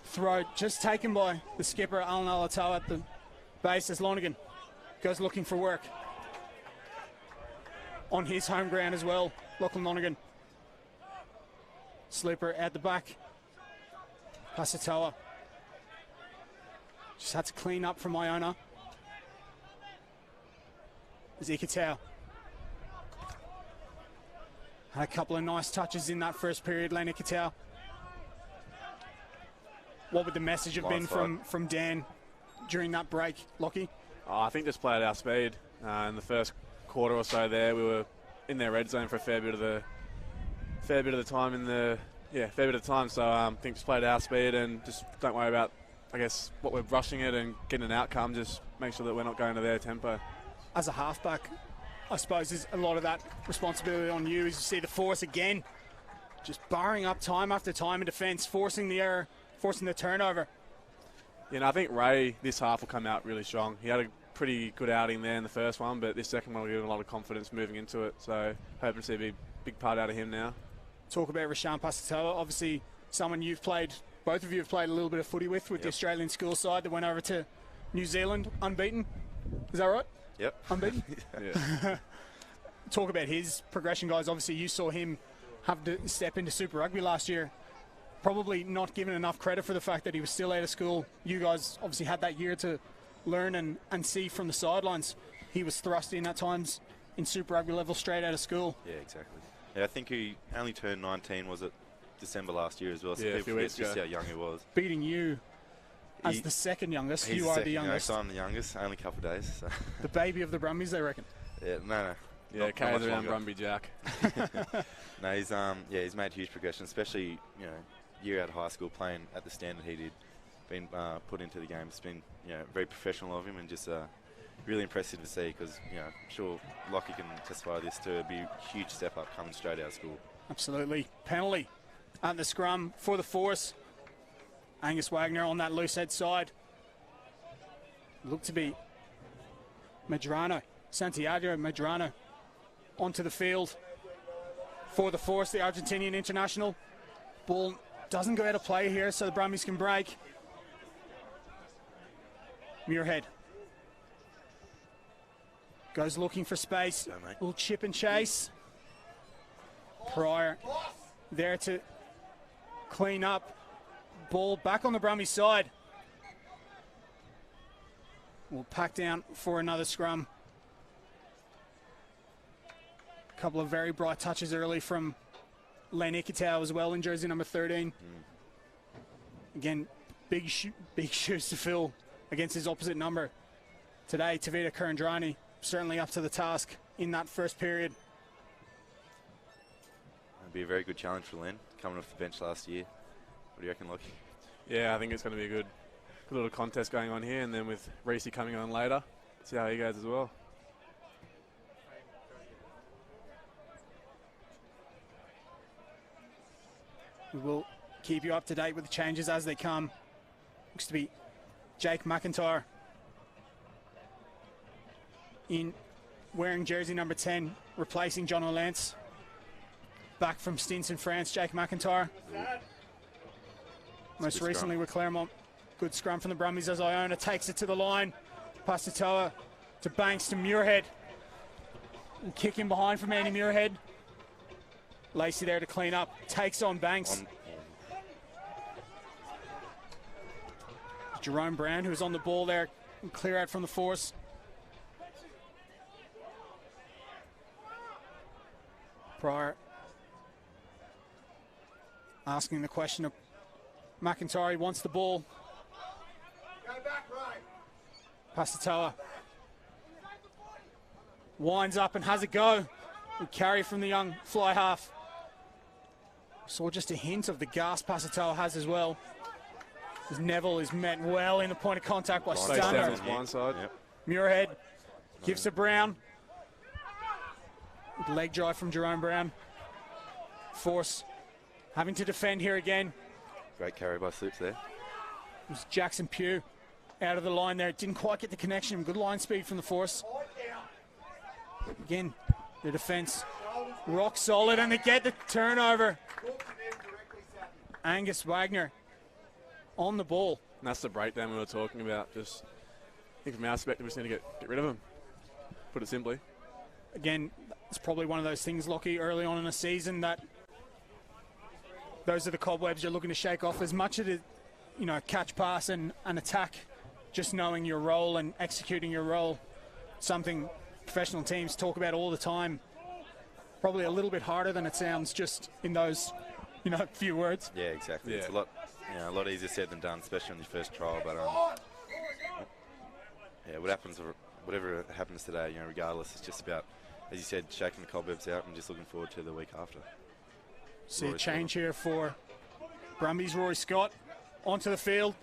throw just taken by the skipper, Alan Alatoa, at the base as Lonergan goes looking for work. On his home ground as well, Lachlan Lonergan. Slipper at the back. Pasatoa. Just had to clean up from Iona. Ikitau. Had a couple of nice touches in that first period, Lane Ikitau. What would the message have been from Dan during that break, Lockie? I think just play at our speed. In the first quarter or so there, we were in their red zone for a fair bit of the time. So I think just play at our speed and just don't worry about, I guess, what we're rushing it and getting an outcome. Just make sure that we're not going to their tempo. As a halfback, I suppose there's a lot of that responsibility on you as you see the Force again just barring up time after time in defence, forcing the error, forcing the turnover. You know, I think Ray this half will come out really strong. He had a pretty good outing there in the first one, but this second one will give him a lot of confidence moving into it. So hoping to see a big part out of him now. Talk about Rashaan Pasatoa, obviously someone you've played, both of you have played a little bit of footy with the Australian school side that went over to New Zealand unbeaten. Is that right? Yep. Unbeaten? Yeah. Talk about his progression, guys. Obviously you saw him have to step into Super Rugby last year. Probably not given enough credit for the fact that he was still out of school. You guys obviously had that year to learn and see from the sidelines. He was thrust in at times in Super Rugby level straight out of school. Yeah, exactly. Yeah, I think he only turned 19, was it December last year as well? So yeah, people forget just how young he was. Beating you as the second youngest. You are the youngest. So I'm the youngest, only a couple of days. So. The baby of the Brumbies, they reckon. Yeah, no. Yeah, carries around Brumby Jack. No, he's made huge progression, especially, you know, year out of high school playing at the standard he did, been put into the game. It's been, you know, very professional of him and just really impressive to see because, you know, I'm sure Lockie can testify to this too. It'd be a huge step up coming straight out of school. Absolutely. Penalty at the scrum for the Force. Angus Wagner on that loose head side. Looked to be Medrano, Santiago Medrano onto the field for the Force, the Argentinian international. Ball doesn't go out of play here, so the Brumbies can break. Muirhead goes looking for space. Little chip and chase. Pryor there to clean up. Ball back on the Brumbies side. We'll pack down for another scrum. A couple of very bright touches early from Len Ikitau as well in jersey number 13. Again, big shoes to fill against his opposite number today. Tavita Kurandrani certainly up to the task in that first period. It'll be a very good challenge for Len, coming off the bench last year. What do you reckon, Lockie? Yeah, I think it's going to be a good little contest going on here, and then with Reese coming on later, see how he goes as well. We will keep you up to date with the changes as they come. Looks to be Jake McIntyre in wearing jersey number 10, replacing John O'Lance. Back from stints in France, Jake McIntyre. Most recently with Claremont. Good scrum from the Brumbies as Iona takes it to the line. Pasatoa to Banks to Muirhead. And kick in behind from Andy Muirhead. Lacey there to clean up. Takes on Banks. Jerome Brown, who's on the ball there. Clear out from the Force. Pryor asking the question of McIntyre. He wants the ball. Pasatoa winds up and has a go. We carry from the young fly half. Saw just a hint of the gas Pasatoa has as well. As Neville is met well in the point of contact by Stunner. Yep. Muirhead gives to Brown. Leg drive from Jerome Brown. Force having to defend here again. Great carry by Sloops there. It was Jackson Pugh out of the line there. Didn't quite get the connection. Good line speed from the Force. Again, the defence rock solid, and they get the turnover. Angus Wagner on the ball. And that's the breakdown we were talking about. Just, I think from our perspective, we just need to get rid of him. Put it simply. Again, it's probably one of those things, Lockie, early on in a season that those are the cobwebs you're looking to shake off. As much as it, you know, catch, pass and attack, just knowing your role and executing your role, something professional teams talk about all the time. Probably a little bit harder than it sounds just in those, you know, few words. Yeah, exactly. Yeah. It's a lot easier said than done, especially on your first trial. But yeah, whatever happens today, you know, regardless, it's just about, as you said, shaking the cobwebs out and just looking forward to the week after. See a change here for Brumbies. Rory Scott onto the field.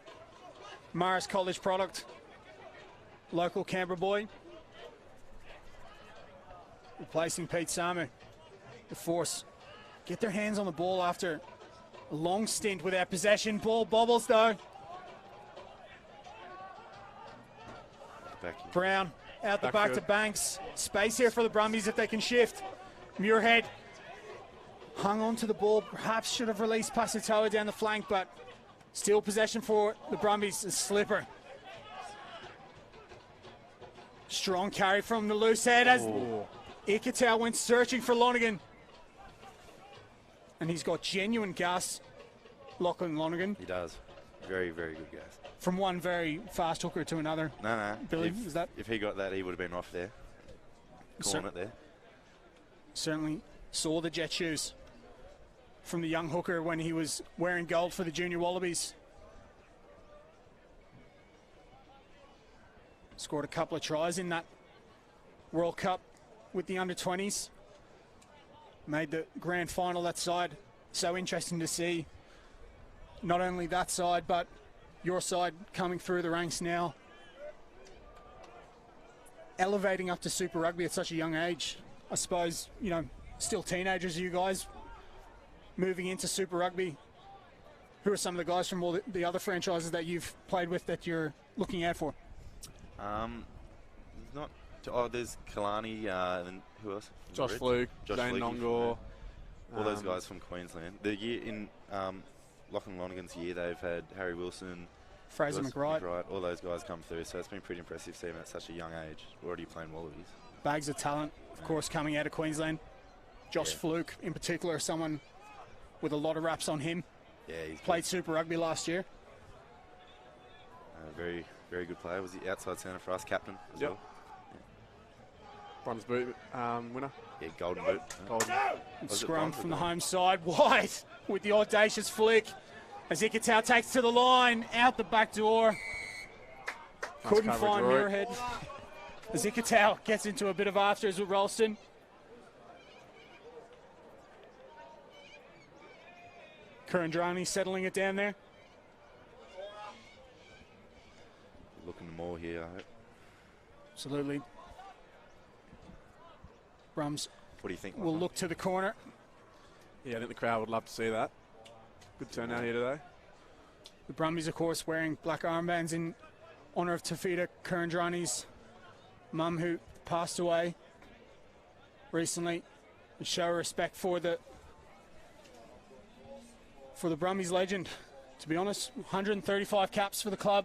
Morris College product, local Canberra boy, replacing Pete Samu. The Force get their hands on the ball after a long stint without possession. Ball bobbles though. Brown out the back to Banks. Space here for the Brumbies if they can shift. Muirhead hung on to the ball. Perhaps should have released Pasatoa down the flank, but still possession for the Brumbies. A slipper. Strong carry from the loose head as Ikitau went searching for Lonergan. And he's got genuine gas, Lachlan Lonergan. He does. Very, very good gas. From one very fast hooker to another. No. Billy, is that? If he got that, he would have been off there. Calling it there. Certainly saw the jet shoes from the young hooker when he was wearing gold for the Junior Wallabies. Scored a couple of tries in that World Cup with the under-20s. Made the grand final, that side. So interesting to see not only that side, but your side coming through the ranks now. Elevating up to Super Rugby at such a young age. I suppose, you know, still teenagers, you guys, moving into Super Rugby. Who are some of the guys from all the other franchises that you've played with that you're looking out for? There's Kalani, and who else? Josh Fluke, Dane Nongor. All those guys from Queensland. The year in Lachlan Lonergan's year, they've had Harry Wilson, Fraser McWright, all those guys come through. So it's been pretty impressive seeing them at such a young age, already playing Wallabies. Bags of talent, of course, coming out of Queensland. Josh Fluke, in particular, someone with a lot of raps on him. Yeah, he's played Super Rugby last year. Very, very good player. Was the outside centre for us, captain as well. Bronze boot winner. Yeah, golden boot. Scrum from the home side. White with the audacious flick. As Ikitau takes to the line, out the back door. Couldn't find Muirhead. As Ikitau gets into a bit of afters with Ralston. Kurandrani settling it down there. Looking more here, I hope. Absolutely. Brums. What do you think? We'll look to the corner. Yeah, I think the crowd would love to see that. Good turnout here today. The Brumbies, of course, wearing black armbands in honour of Tafita Kurandrani's mum, who passed away recently. And show respect for the Brumbies legend. To be honest, 135 caps for the club.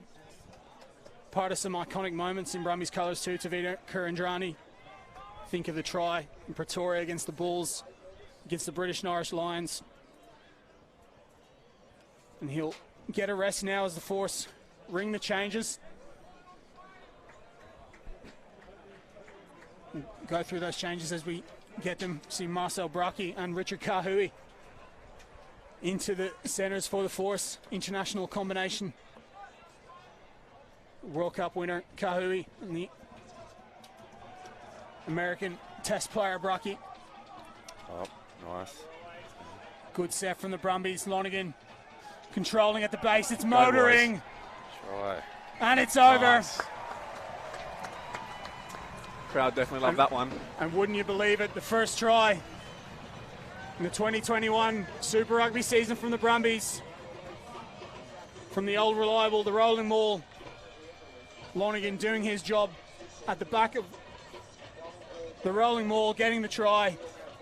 Part of some iconic moments in Brumbies colours too. Tafita Kurandrani. Think of the try in Pretoria against the Bulls, against the British and Irish Lions. And he'll get a rest now as the Force ring the changes. We'll go through those changes as we get them. See Marcel Bracchi and Richard Kahui into the centres for the Force. International combination. World Cup winner Kahui and the American Test player Bracchi. Oh, nice. Good set from the Brumbies. Lonergan controlling at the base. It's motoring. Try. And it's over. Nice. Crowd definitely loved that one. And wouldn't you believe it, the first try in the 2021 Super Rugby season from the Brumbies. From the old reliable, the rolling maul. Lonergan doing his job at the back of the rolling maul, getting the try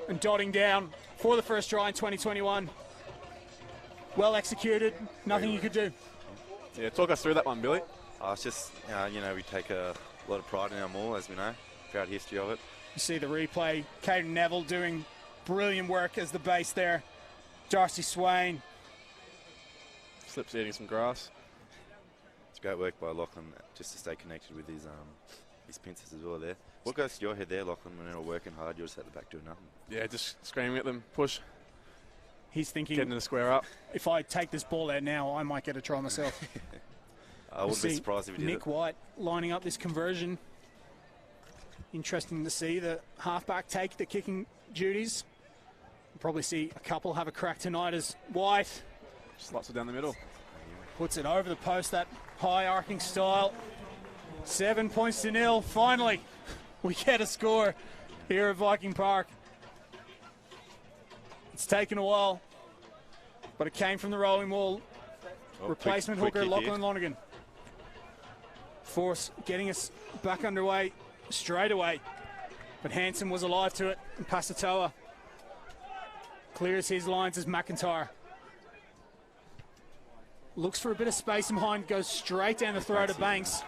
and dotting down for the first try in 2021. Well executed, nothing you could do. Yeah, talk us through that one, Billy. It's just, we take a lot of pride in our maul, as we know. Proud history of it. You see the replay, Caden Neville doing brilliant work as the base there. Darcy Swain. Slips eating some grass. It's great work by Lachlan just to stay connected with his pincers as well there. What goes to your head there, Lachlan, when you're working hard, you're just at the back doing nothing? Yeah, just screaming at them, push. He's thinking, getting the square up. If I take this ball out now, I might get a try myself. I wouldn't be surprised if he did Nick White lining up this conversion. Interesting to see the halfback take the kicking duties. We'll probably see a couple have a crack tonight as White slots it down the middle. Puts it over the post, that high arcing style. 7 points to 0. Finally, we get a score here at Viking Park. It's taken a while, but it came from the rolling wall. Replacement quick hooker kick Lachlan here. Lonergan. Force getting us back underway straight away. But Hansen was alive to it, and Pasatoa clears his lines as McIntyre. Looks for a bit of space in behind, goes straight down the throat of Banks.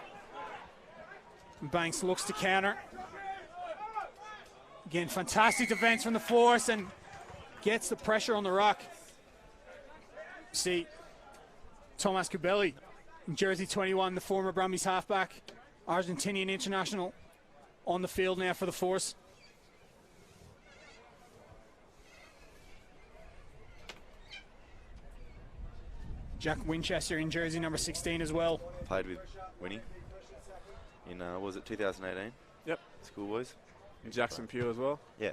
And Banks looks to counter. Again, fantastic defense from the Force and gets the pressure on the ruck. See, Thomas Kubeli, in jersey 21, the former Brumbies halfback, Argentinian international, on the field now for the Force. Jack Winchester in jersey number 16 as well. Played with Winnie in, was it 2018? Yep. Schoolboys. And Jackson Pugh as well. Yeah.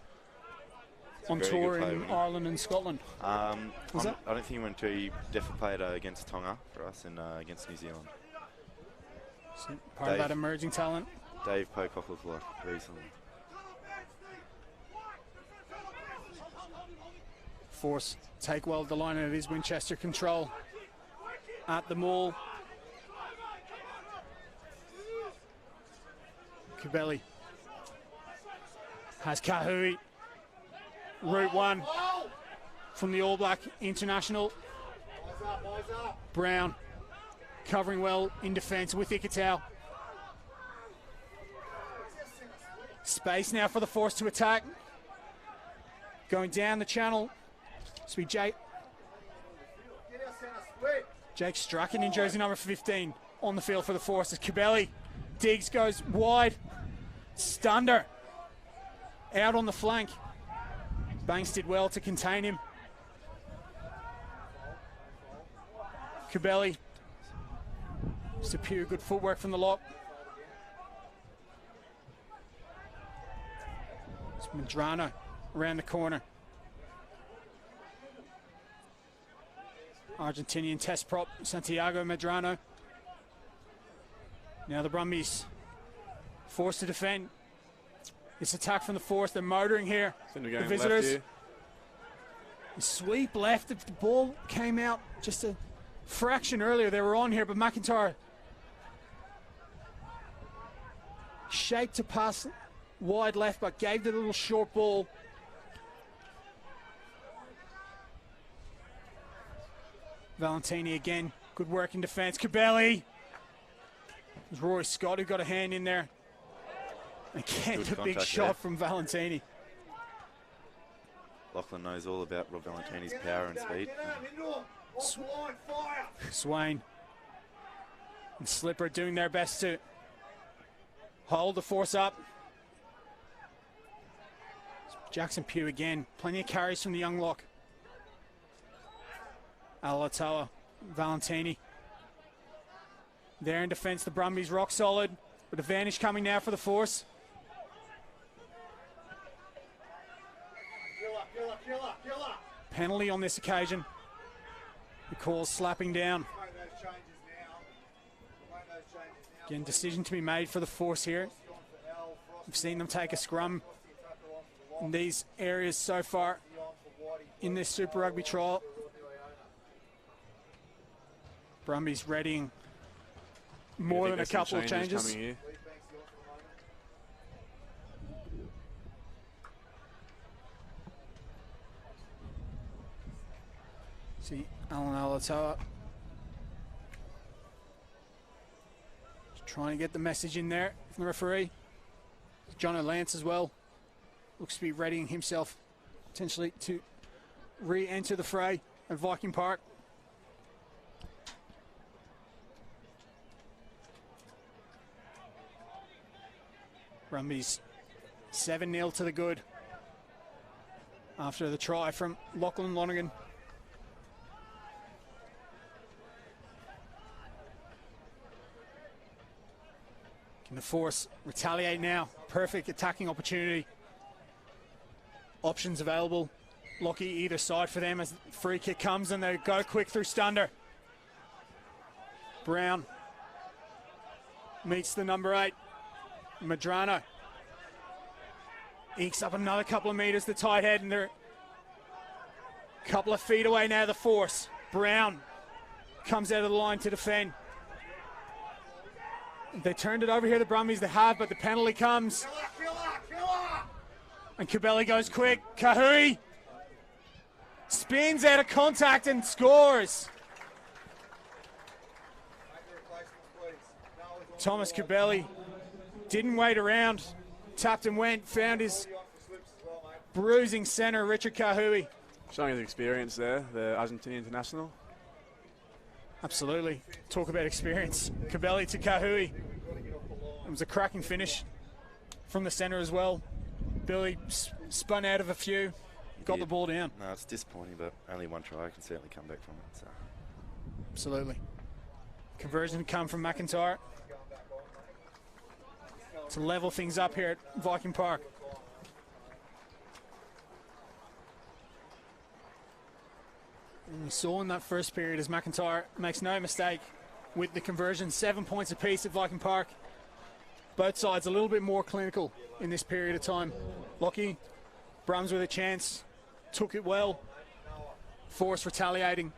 On very tour good player, in Winnie. Ireland and Scotland. I Was that? don't think he went to. He definitely played against Tonga for us and against New Zealand. So part of Dave. that emerging talent. Dave Pocock looked like recently. Force take well the line, and it is Winchester control at the maul. Kubeli has Kahui. Route 1 from the All Black International. Brown covering well in defence with Ikitau. Space now for the Force to attack. Going down the channel. This will be Jake Strachan in jersey number 15 on the field for the Force as Kubeli. Diggs goes wide. Stunder out on the flank. Banks did well to contain him. Kubeli. Just a pure good footwork from the lock. It's Medrano around the corner. Argentinian test prop, Santiago Medrano. Now the Brumbies forced to defend. This attack from the Force, they're motoring here. The visitors. The sweep left, if the ball came out just a fraction earlier, they were on here, but McIntyre shaped to pass wide left, but gave the little short ball. Valentini again, good work in defence. Kubeli. It was Roy Scott who got a hand in there. Again, Good the big contact shot there. from Valentini. Lachlan knows all about Rob Valentini's power and speed. Swain and Slipper doing their best to hold the Force up. Jackson Pugh again, plenty of carries from the young lock. Alatoa, Valentini. There in defence, the Brumbies rock solid. With advantage coming now for the Force. Penalty on this occasion. The call slapping down. Again, decision to be made for the Force here. We've seen them take a scrum in these areas so far in this Super Rugby trial. Brumbies readying more than a couple of changes. See Alan Alatoa trying to get the message in there from the referee. John O'Lance as well looks to be readying himself potentially to re-enter the fray at Viking Park. Brumbies 7-0 to the good after the try from Lachlan Lonergan. Can the Force retaliate now? Perfect attacking opportunity. Options available. Lockie either side for them as the free kick comes and they go quick through Stunder. Brown meets the number 8. Medrano ekes up another couple of metres, the tight head, and they're Couple of feet away now, the force. Brown comes out of the line to defend. They turned it over here, the Brumbies, they have, but the penalty comes. And Cabelli goes quick. Kahui spins out of contact and scores. Thomas Cabelli didn't wait around. Tapped and went, found his bruising centre, Richard Kahui. Showing his experience there, the Argentinian international. Absolutely. Talk about experience. Cabelli to Kahui. It was a cracking finish from the centre as well. Billy spun out of a few, got the ball down. No, it's disappointing, but only one try. I can certainly come back from it. So. Absolutely. Conversion come from McIntyre to level things up here at Viking Park. And we saw in that first period as McIntyre makes no mistake with the conversion, 7 points apiece at Viking Park. Both sides a little bit more clinical in this period of time. Lockie, Brums with a chance, took it well, Force retaliating.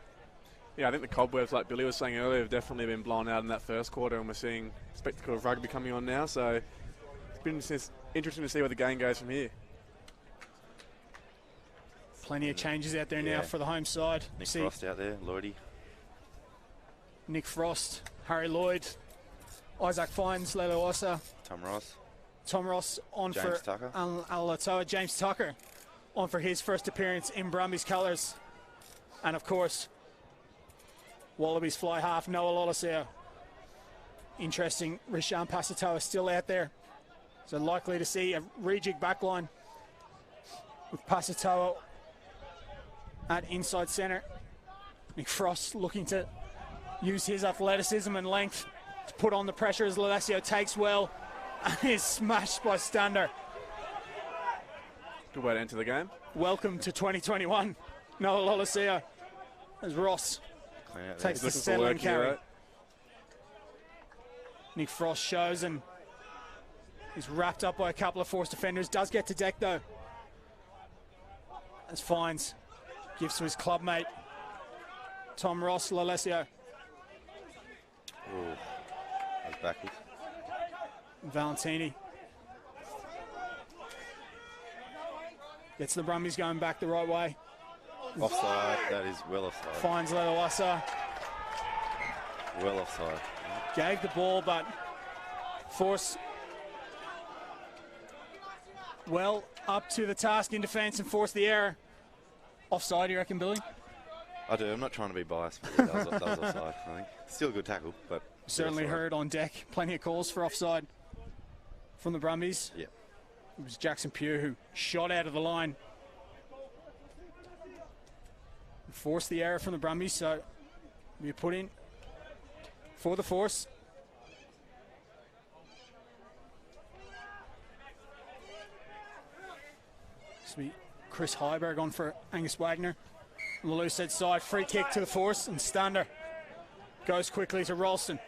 Yeah, I think the cobwebs, like Billy was saying earlier, have definitely been blown out in that first quarter, and we're seeing spectacle of rugby coming on now, so it's been interesting to see where the game goes from here. Plenty of changes out there now for the home side. Nick Frost out there, Lloydie. Nick Frost, Harry Lloyd, Isaac Fines, Lelo Ossa. Tom Ross on James for Tucker. Alatoa. James Tucker on for his first appearance in Brumbies colours. And of course, Wallabies fly half, Noah Lolaseo. Interesting, Rishan Pasatoa still out there. So likely to see a rejig backline with Pasatoa at inside centre. Nick Frost looking to use his athleticism and length to put on the pressure as Lolaseo takes well and is smashed by Stander. Good way to enter the game. Welcome to 2021, Noah Lolaseo, as Ross takes the settling carry. Right? Nick Frost shows and is wrapped up by a couple of Force defenders. Does get to deck though. As Fines gives to his clubmate, Tom Ross, Lolaseo. Oh, that was backwards. Valentini gets the Brumbies going back the right way. Offside, that is well offside. Finds Leloasa. Well offside. Gave the ball, but Force well up to the task in defence and forced the error. Offside, you reckon, Billy? I do. I'm not trying to be biased, but that was offside, I think. Still a good tackle, but certainly heard on deck plenty of calls for offside from the Brumbies. Yeah. It was Jackson Pugh who shot out of the line. Forced the error from the Brumbies, so we put in for the Force. This will be Chris Heiberg on for Angus Wagner. On the loose head side, free kick to the Force, and Stander goes quickly to Ralston.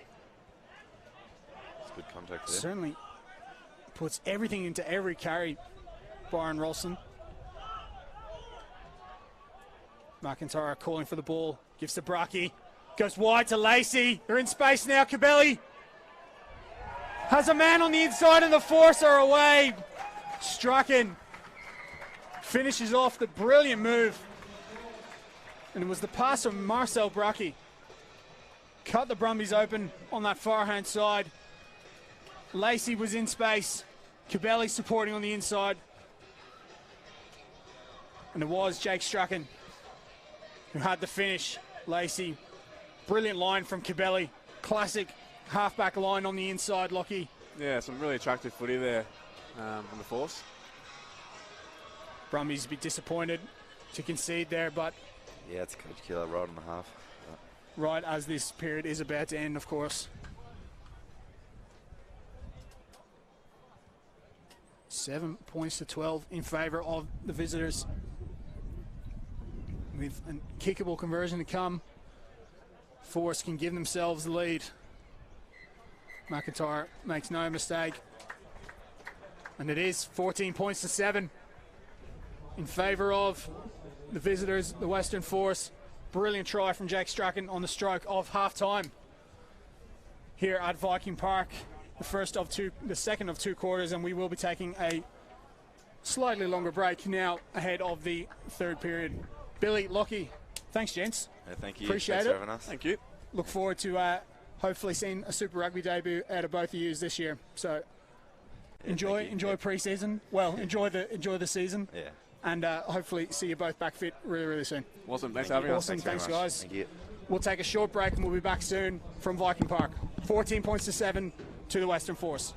It's good contact there. Certainly puts everything into every carry, Byron Ralston. McIntyre calling for the ball, gives to Braki, goes wide to Lacey. They're in space now. Cabelli has a man on the inside and the Force are away. Strachan finishes off the brilliant move. And it was the pass from Marcel Braki. Cut the Brumbies open on that far hand side. Lacey was in space. Cabelli supporting on the inside. And it was Jake Strachan who had the finish. Lacey, brilliant line from Cabelli. Classic halfback line on the inside, Lockie. Yeah, some really attractive footy there from the Force. Brumbies a bit disappointed to concede there, but yeah, it's Coach Killer right on the half. Right as this period is about to end, of course. 7 points to 12 in favour of the visitors. With a kickable conversion to come, Force can give themselves the lead. McIntyre makes no mistake. And it is 14 points to 7 in favour of the visitors, the Western Force. Brilliant try from Jake Strachan on the stroke of half-time here at Viking Park. The second of two quarters, and we will be taking a slightly longer break now ahead of the third period. Billy, Lockie, thanks, gents. Yeah, thank you. Appreciate Thanks it. for having us. Thank you. Look forward to hopefully seeing a Super Rugby debut out of both of you this year. So enjoy pre-season. Well, enjoy the season. Yeah. And hopefully see you both back fit really, really soon. Awesome. Thanks for having us. Awesome. Thanks guys. Thank you. We'll take a short break and we'll be back soon from Viking Park. 14 points to 7 to the Western Force.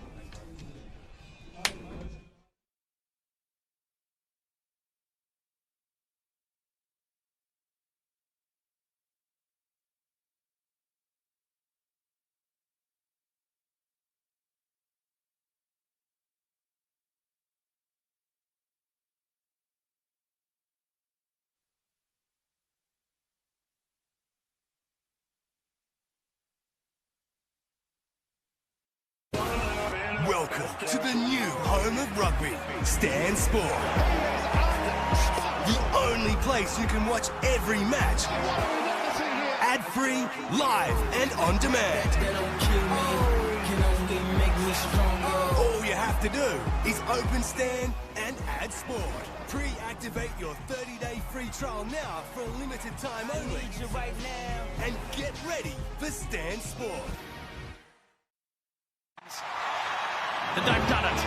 Welcome to the new home of rugby, Stan Sport. The only place you can watch every match, ad-free, live and on demand. All you have to do is open Stan and add Sport. Pre-activate your 30-day free trial now for a limited time only. And get ready for Stan Sport. And they've done it.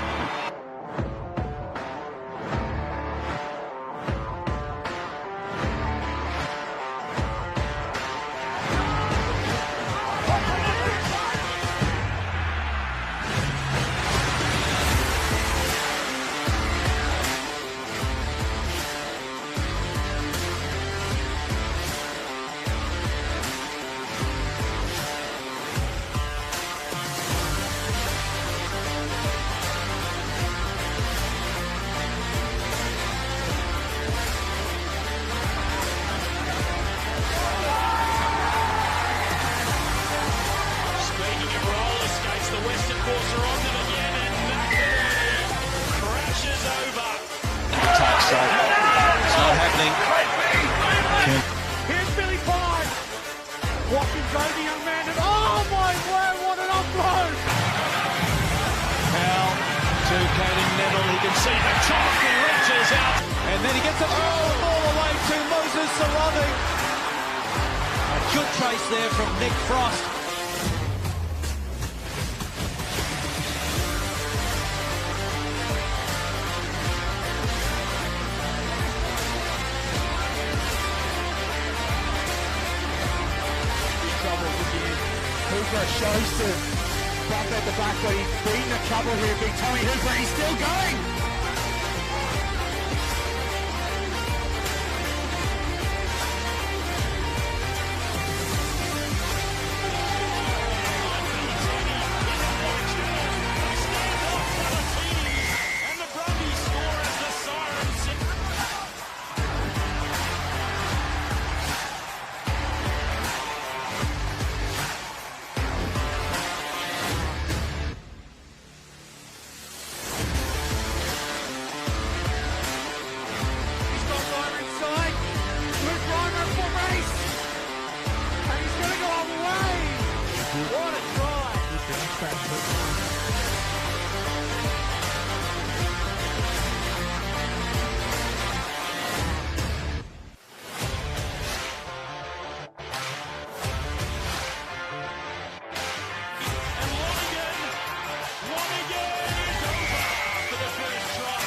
Here's Billy Park. Walking, driving the young man. And oh my word, what an offload. Now to Caden Nettle. He can see the top. He reaches out. And then he gets the ball away to Moses Saradi. A good trace there from Nick Frost. Hooper shows to bump at the back, but he's beaten the trouble here. Big Tommy Hooper, he's still going. And the Brumbies score as the siren sings. He's got Reimer inside. Luke Reimer for race. And he's going to go all the way. What a try. And Lonergan is over for the first try.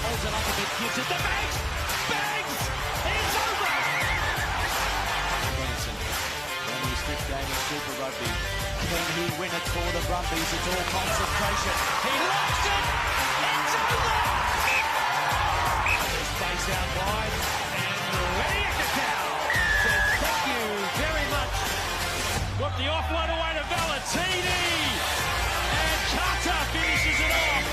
Holds it up a bit, gives it to Banks. Banks is over. Benson, only his fifth game in Super Rugby. Can he win it for the Brumbies? It's all concentration. He locks it. It's over. Space out Got the offload away to Valentini. And Carter finishes it off.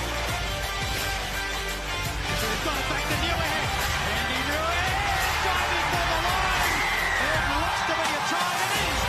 So he's got it back to Nieuwenhuis. Andy Nieuwenhuis driving for the line. It looks to be a try. It is.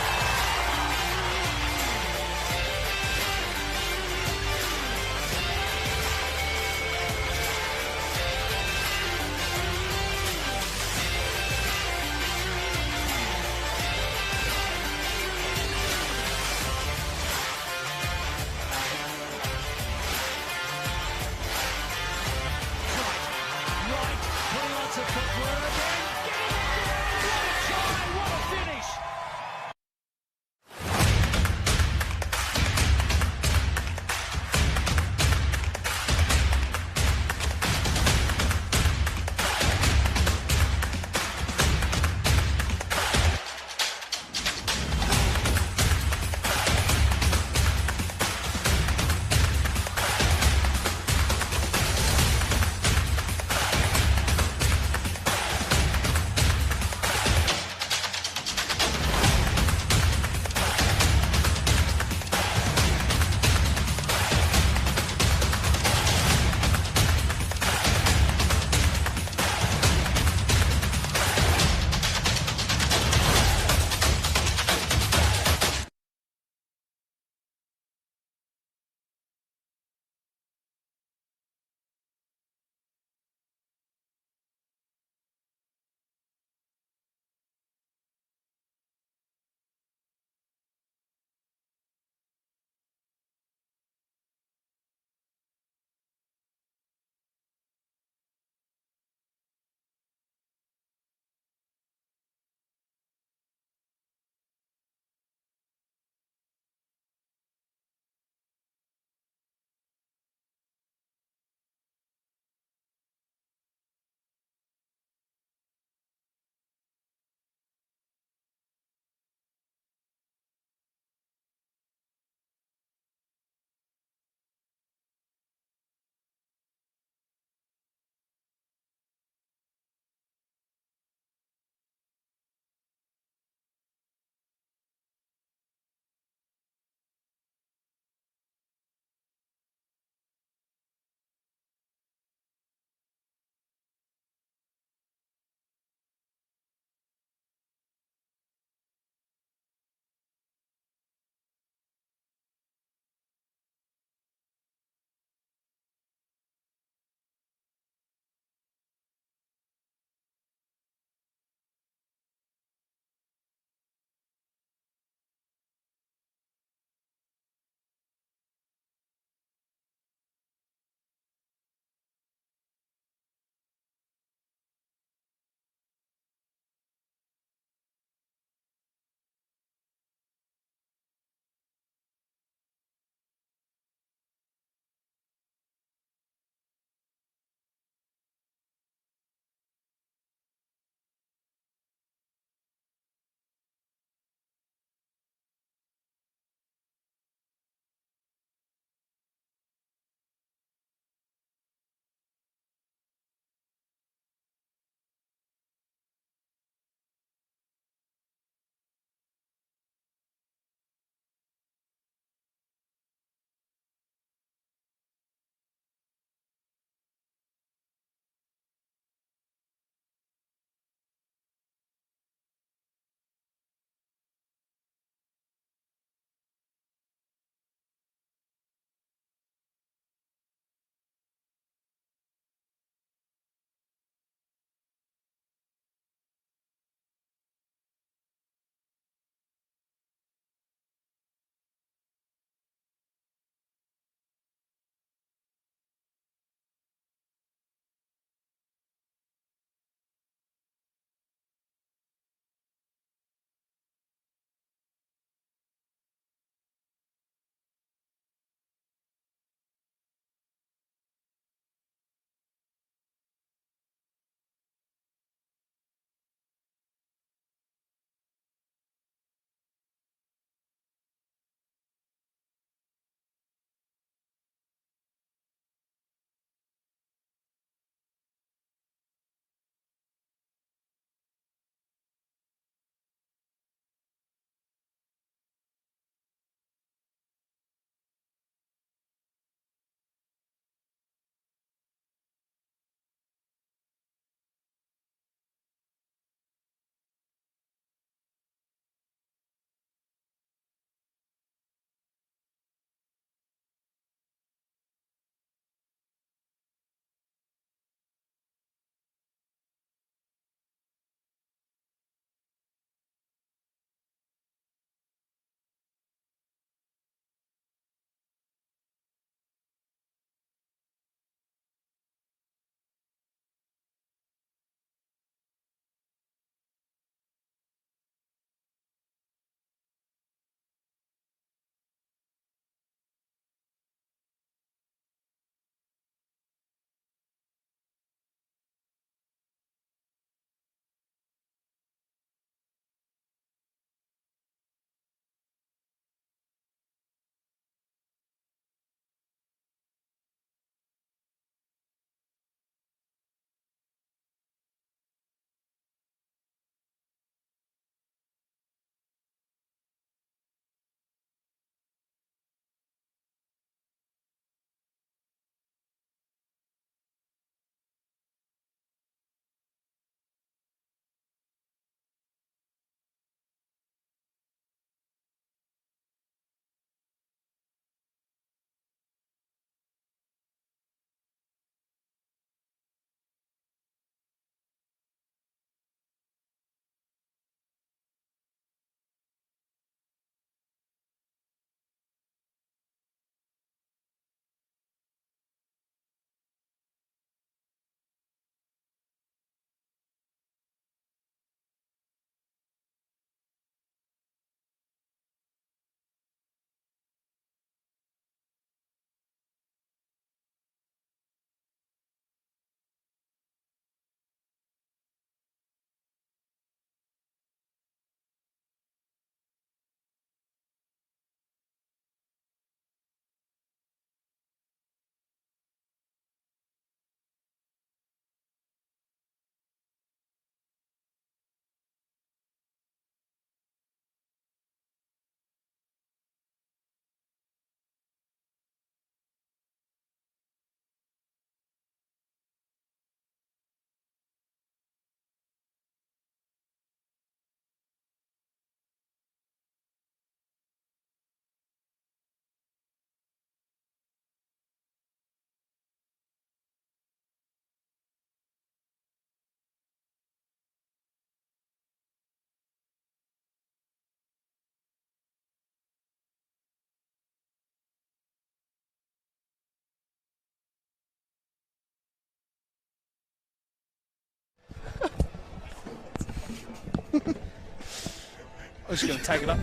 I'm just going to take it up.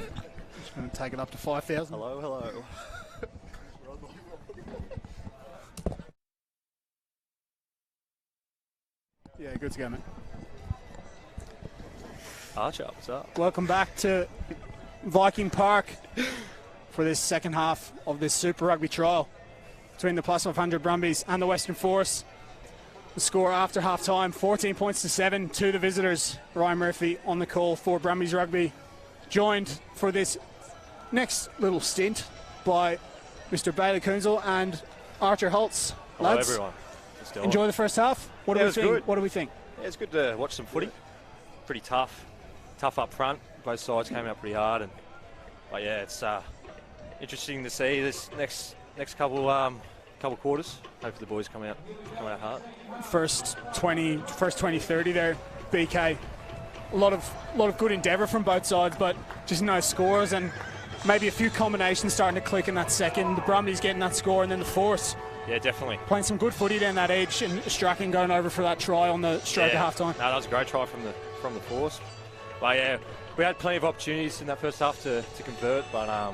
Just going to take it up to 5,000. Hello, hello. Yeah, good to go, mate. Archer, what's up? Welcome back to Viking Park for this second half of this Super Rugby trial between the Plus500 Brumbies and the Western Force. The score after half-time, 14 points to 7 to the visitors. Ryan Murphy on the call for Brumbies Rugby, joined for this next little stint by Mr. Bailey Kunzel and Archer Holtz. Hello, Lads, everyone. enjoy the first half. What do we think? Good. What do we think? Yeah, it's good to watch some footy. Pretty tough up front. Both sides came out pretty hard, but yeah, it's interesting to see this next couple quarters. Hopefully the boys come out hard. First 20-30 there, BK. A lot of good endeavour from both sides, but just no scores and maybe a few combinations starting to click in that second. The Brumbies getting that score, and then the Force. Yeah, definitely. Playing some good footy down that edge, and Strachan going over for that try on the straight to half-time. No, that was a great try from the Force. But yeah, we had plenty of opportunities in that first half to convert, but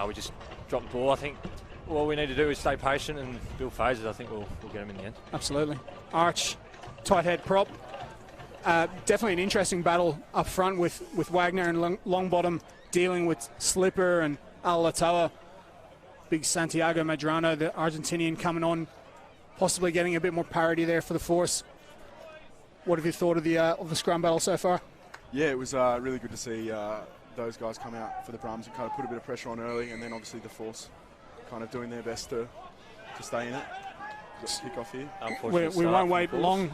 we just dropped the ball. I think what we need to do is stay patient and build phases. I think we'll get them in the end. Absolutely. Arch, tight head prop. Definitely an interesting battle up front with Wagner and Longbottom dealing with Slipper and Alatoa. Big Santiago Medrano, the Argentinian, coming on, possibly getting a bit more parity there for the Force. What have you thought of the scrum battle so far? Yeah, it was really good to see those guys come out for the Brums and kind of put a bit of pressure on early, and then obviously the Force kind of doing their best to stay in it. Kick off here. We won't wait long.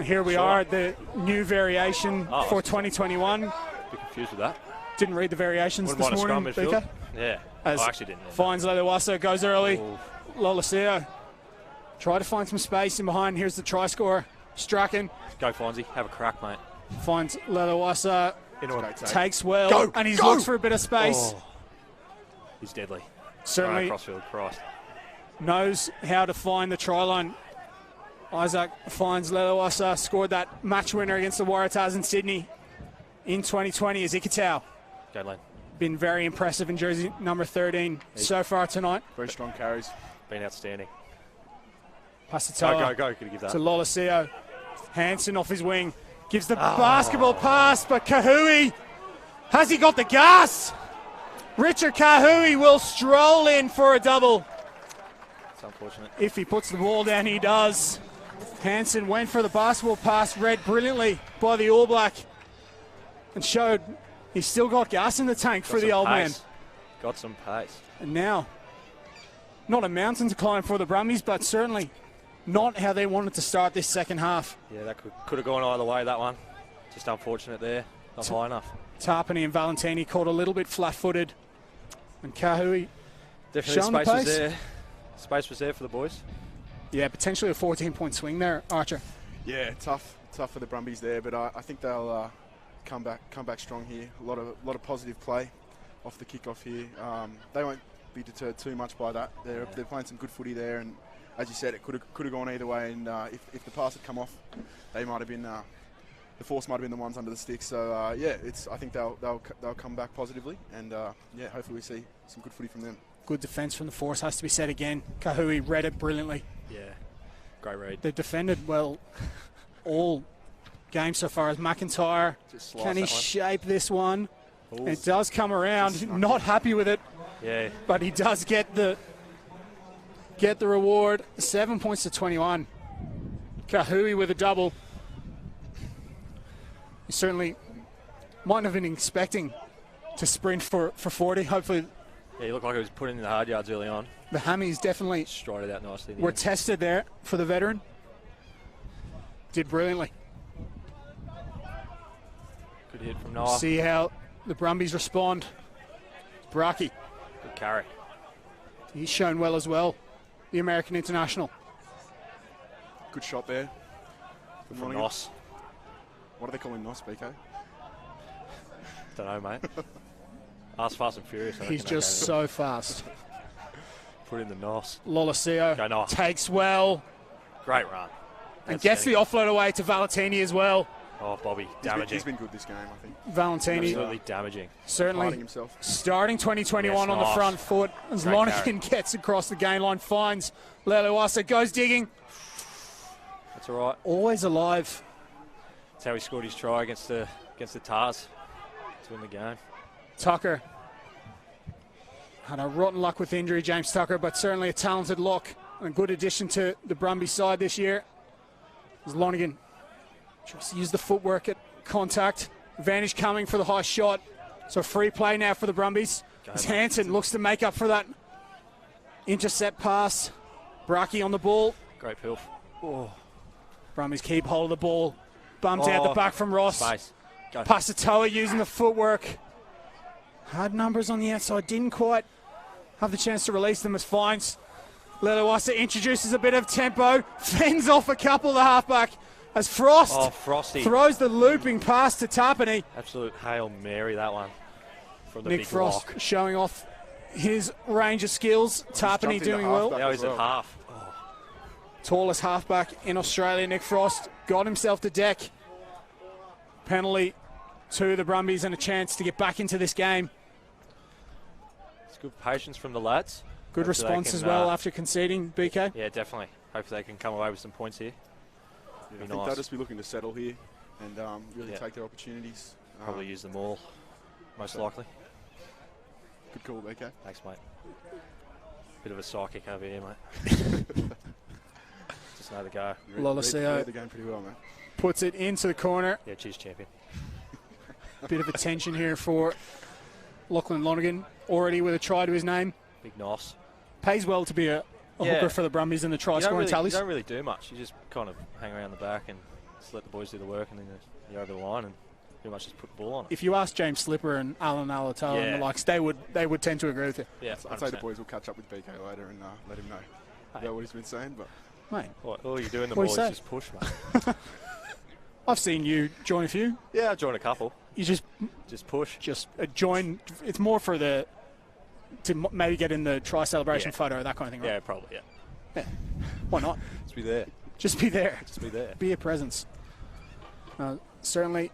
Here we are at the new variation for 2021. Bit confused with that. Didn't read the variations this morning, Bika. Yeah, I actually didn't. Finds Leluasa, goes early. Lolaseo try to find some space in behind. Here's the try scorer, Strachan. Go Fonzie, have a crack, mate. Finds Leluasa, takes well, go, and he's go. looks for a bit of space. Oh. He's deadly. Certainly right, crossfield, Christ. Knows how to find the try line. Isaac finds Leluasa, scored that match winner against the Waratahs in Sydney in 2020 as Ikitau. Go, Len. Been very impressive in jersey number 13 so far tonight. Very strong carries. Been outstanding. Pasatoa go. Could give that. to Lolaseo. Hansen off his wing. Gives the basketball pass, but Kahui, has he got the gas? Richard Kahui will stroll in for a double. It's unfortunate. If he puts the ball down, he does. Hansen went for the basketball pass, read brilliantly by the All Black, and showed he's still got gas in the tank for the old man. Got some pace. And now, not a mountain to climb for the Brumbies, but certainly not how they wanted to start this second half. Yeah, that could have gone either way, that one. Just unfortunate there. Not high enough. Tarpany and Valentini caught a little bit flat-footed. And Kahui definitely showing the space pace. was there. Space was there for the boys. Yeah, potentially a 14-point swing there, Archer. Yeah, tough for the Brumbies there, but I think they'll come back strong here. A lot of positive play off the kickoff here. They won't be deterred too much by that. They're playing some good footy there, and as you said, it could have gone either way. And if the pass had come off, they might have been the Force might have been the ones under the stick. So I think they'll come back positively, and hopefully we see some good footy from them. Good defence from the Force, has to be said again. Kahui read it brilliantly. Yeah, great read. They've defended well all game so far as McIntyre. Can he shape this one? Ooh. It does come around. Not happy with it. Yeah. But he does get the reward. 7 points to 21. Kahui with a double. He certainly might have been expecting to sprint for 40. Hopefully. Yeah, he looked like he was putting in the hard yards early on. The hammies definitely strided out nicely. Were tested there for the veteran. Did brilliantly. Good hit from Noah. See how the Brumbies respond. Braki. Good carry. He's shown well as well. The American international. Good shot there. From Nos. What do they call him, Nos, BK? Don't know, mate. Ask Fast and Furious. He's just so fast. Put in the Nos. Lolaseo takes well. Great run. And gets the offload away to Valentini as well. Oh, Bobby, damaging. He's been good this game, I think. Valentini. Absolutely damaging. Certainly himself. starting 2021 Yes, on the nice. front foot as Great Lonergan gets across the game line, finds Leluasa, goes digging. That's all right. Always alive. That's how he scored his try against the Tars to win the game. Tucker had a rotten luck with injury, James Tucker, but certainly a talented lock and a good addition to the Brumbies side this year. As Lonergan tries to use the footwork at contact. Advantage coming for the high shot. So free play now for the Brumbies. As Hansen looks to make up for that intercept pass. Braki on the ball. Great pilf. Oh. Brumbies keep hold of the ball. Bumped out the back from Ross. Space. Go. Pasatoa using the footwork. Had numbers on the outside. Didn't quite have the chance to release them as Fines. Leluasa introduces a bit of tempo. Fends off a couple of the halfback as Frost throws the looping pass to Tapani. Absolute Hail Mary, that one. From the Nick big Frost block. showing off his range of skills. Tapani doing well. Now he's at half. Tallest halfback in Australia, Nick Frost, got himself to deck. Penalty to the Brumbies and a chance to get back into this game. It's good patience from the lads. Good Hopefully response they can, as well after conceding, BK. Yeah, definitely. Hopefully they can come away with some points here. I think they'll just be looking to settle here and really take their opportunities. Probably use them all, most likely. Good call, BK. Thanks, mate. Bit of a psychic over here, mate. Just know the go. Lolaseo the game pretty well, mate. Puts it into the corner. Yeah, cheers, champion. Bit of attention here for Lachlan Lonergan, already with a try to his name. Big nos. Pays well to be a hooker for the Brumbies in the try scoring tallies. You don't really do much. You just kind of hang around the back and just let the boys do the work, and then you're over the line and pretty much just put the ball on it. If you ask James Slipper and Alan Alatoa and the likes, they would tend to agree with you. Yeah, I'd say the boys will catch up with BK later and let him know about what he's been saying. But mate, all you do in the ball is just push, mate. I've seen you join a few. Yeah, I joined a couple. You just push. Just join. It's more for to maybe get in the try celebration photo, that kind of thing, right? Yeah, probably, yeah. Why not? Just be there. Just be there. Just be there. Be a presence. Certainly,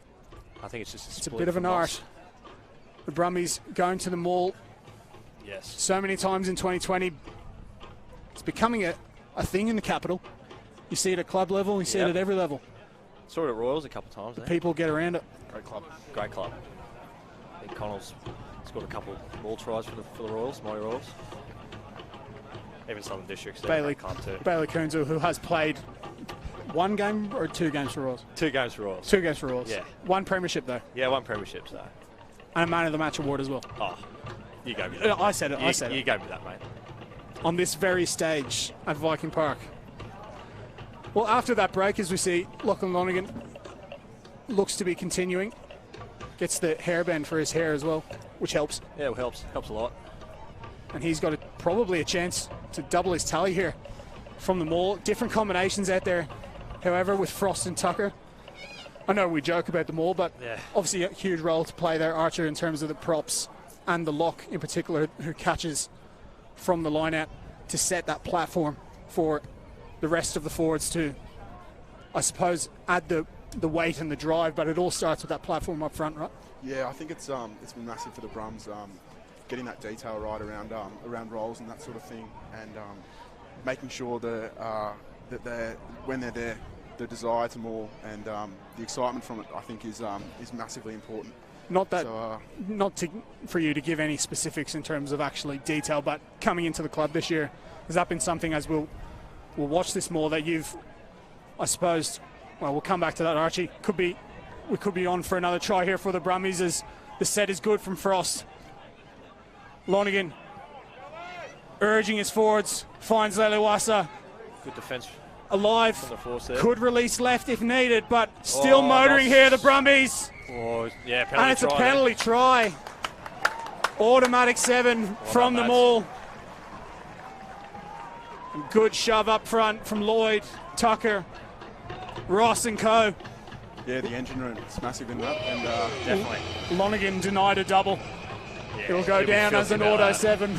I think it's just it's a bit of an art. The Brumbies going to the maul. Yes. So many times in 2020. It's becoming a thing in the capital. You see it at club level. You see it at every level. Saw it at Royals a couple of times. People get around it. Great club. Great club. I think Connell's scored a couple maul tries for the Royals, Mighty Royals. Even Southern Districts. Bailey Kunzel, who has played one game or 2 games for Royals? 2 games for Royals. 2 games for Royals. Yeah. 1 premiership, though. Yeah, 1 premiership, so. And a man of the match award as well. Oh, you gave me that. I said it. You gave me that, mate. On this very stage at Viking Park. Well, after that break, as we see, Lachlan Lonergan looks to be continuing. Gets the hairband for his hair as well, which helps. Yeah, it helps. Helps a lot. And he's got probably a chance to double his tally here from the maul. Different combinations out there, however, with Frost and Tucker. I know we joke about the maul, but obviously a huge role to play there, Archer, in terms of the props and the lock in particular, who catches from the line out to set that platform for the rest of the forwards to, I suppose, add the weight and the drive, but it all starts with that platform up front, right? Yeah, I think it's been massive for the Brums, getting that detail right around rolls and that sort of thing, and making sure that when they're there, the desire to maul and the excitement from it, I think, is massively important. Not for you to give any specifics in terms of actually detail, but coming into the club this year, has that been something, as we'll watch this more, that you've, I suppose, well, we'll come back to that, Archie. We could be on for another try here for the Brumbies as the set is good from Frost. Lonergan urging his forwards, finds Leluasa. Good defence. Alive. From the force there. Could release left if needed, but still motoring here, the Brumbies. Oh, yeah, penalty and it's try, a penalty try. Automatic 7 from the maul. Good shove up front from Lloyd, Tucker, Ross and co. Yeah, the engine room is massive in that. And definitely. Lonergan denied a double. Yeah, it'll go down as an auto 7.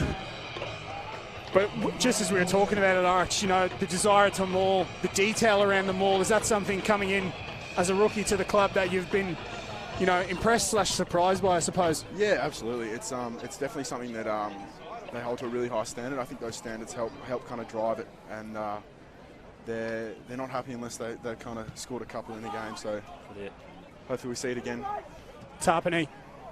But just as we were talking about at Arch, the desire to maul, the detail around the maul, is that something coming in as a rookie to the club that you've been, you know, impressed / surprised by, I suppose? Yeah, absolutely. It's definitely something that they hold to a really high standard. I think those standards help kind of drive it, and they're not happy unless they kind of scored a couple in the game. So hopefully we see it again. Tarpany.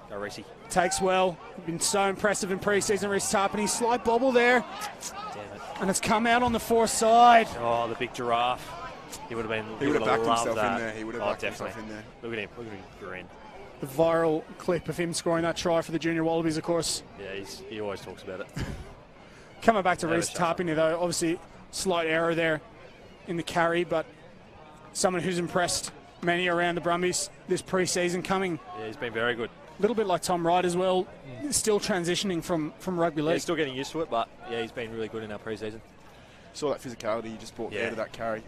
Go Reese. Takes well. Been so impressive in pre-season. Reese Tarpany, slight bobble there. Damn it. And it's come out on the fore side. Oh, the big giraffe. He would have been. He would have backed himself that. in there. He would have backed himself in there. Look at him. Look at him grin. The viral clip of him scoring that try for the Junior Wallabies, of course. Yeah, he always talks about it. Coming back to Reese Tarpany, though, obviously slight error there in the carry, but someone who's impressed many around the Brumbies this pre-season coming. Yeah, he's been very good. A little bit like Tom Wright as well, still transitioning from rugby league. Yeah, he's still getting used to it, but yeah, he's been really good in our pre-season. Saw that physicality he just brought there to that carry.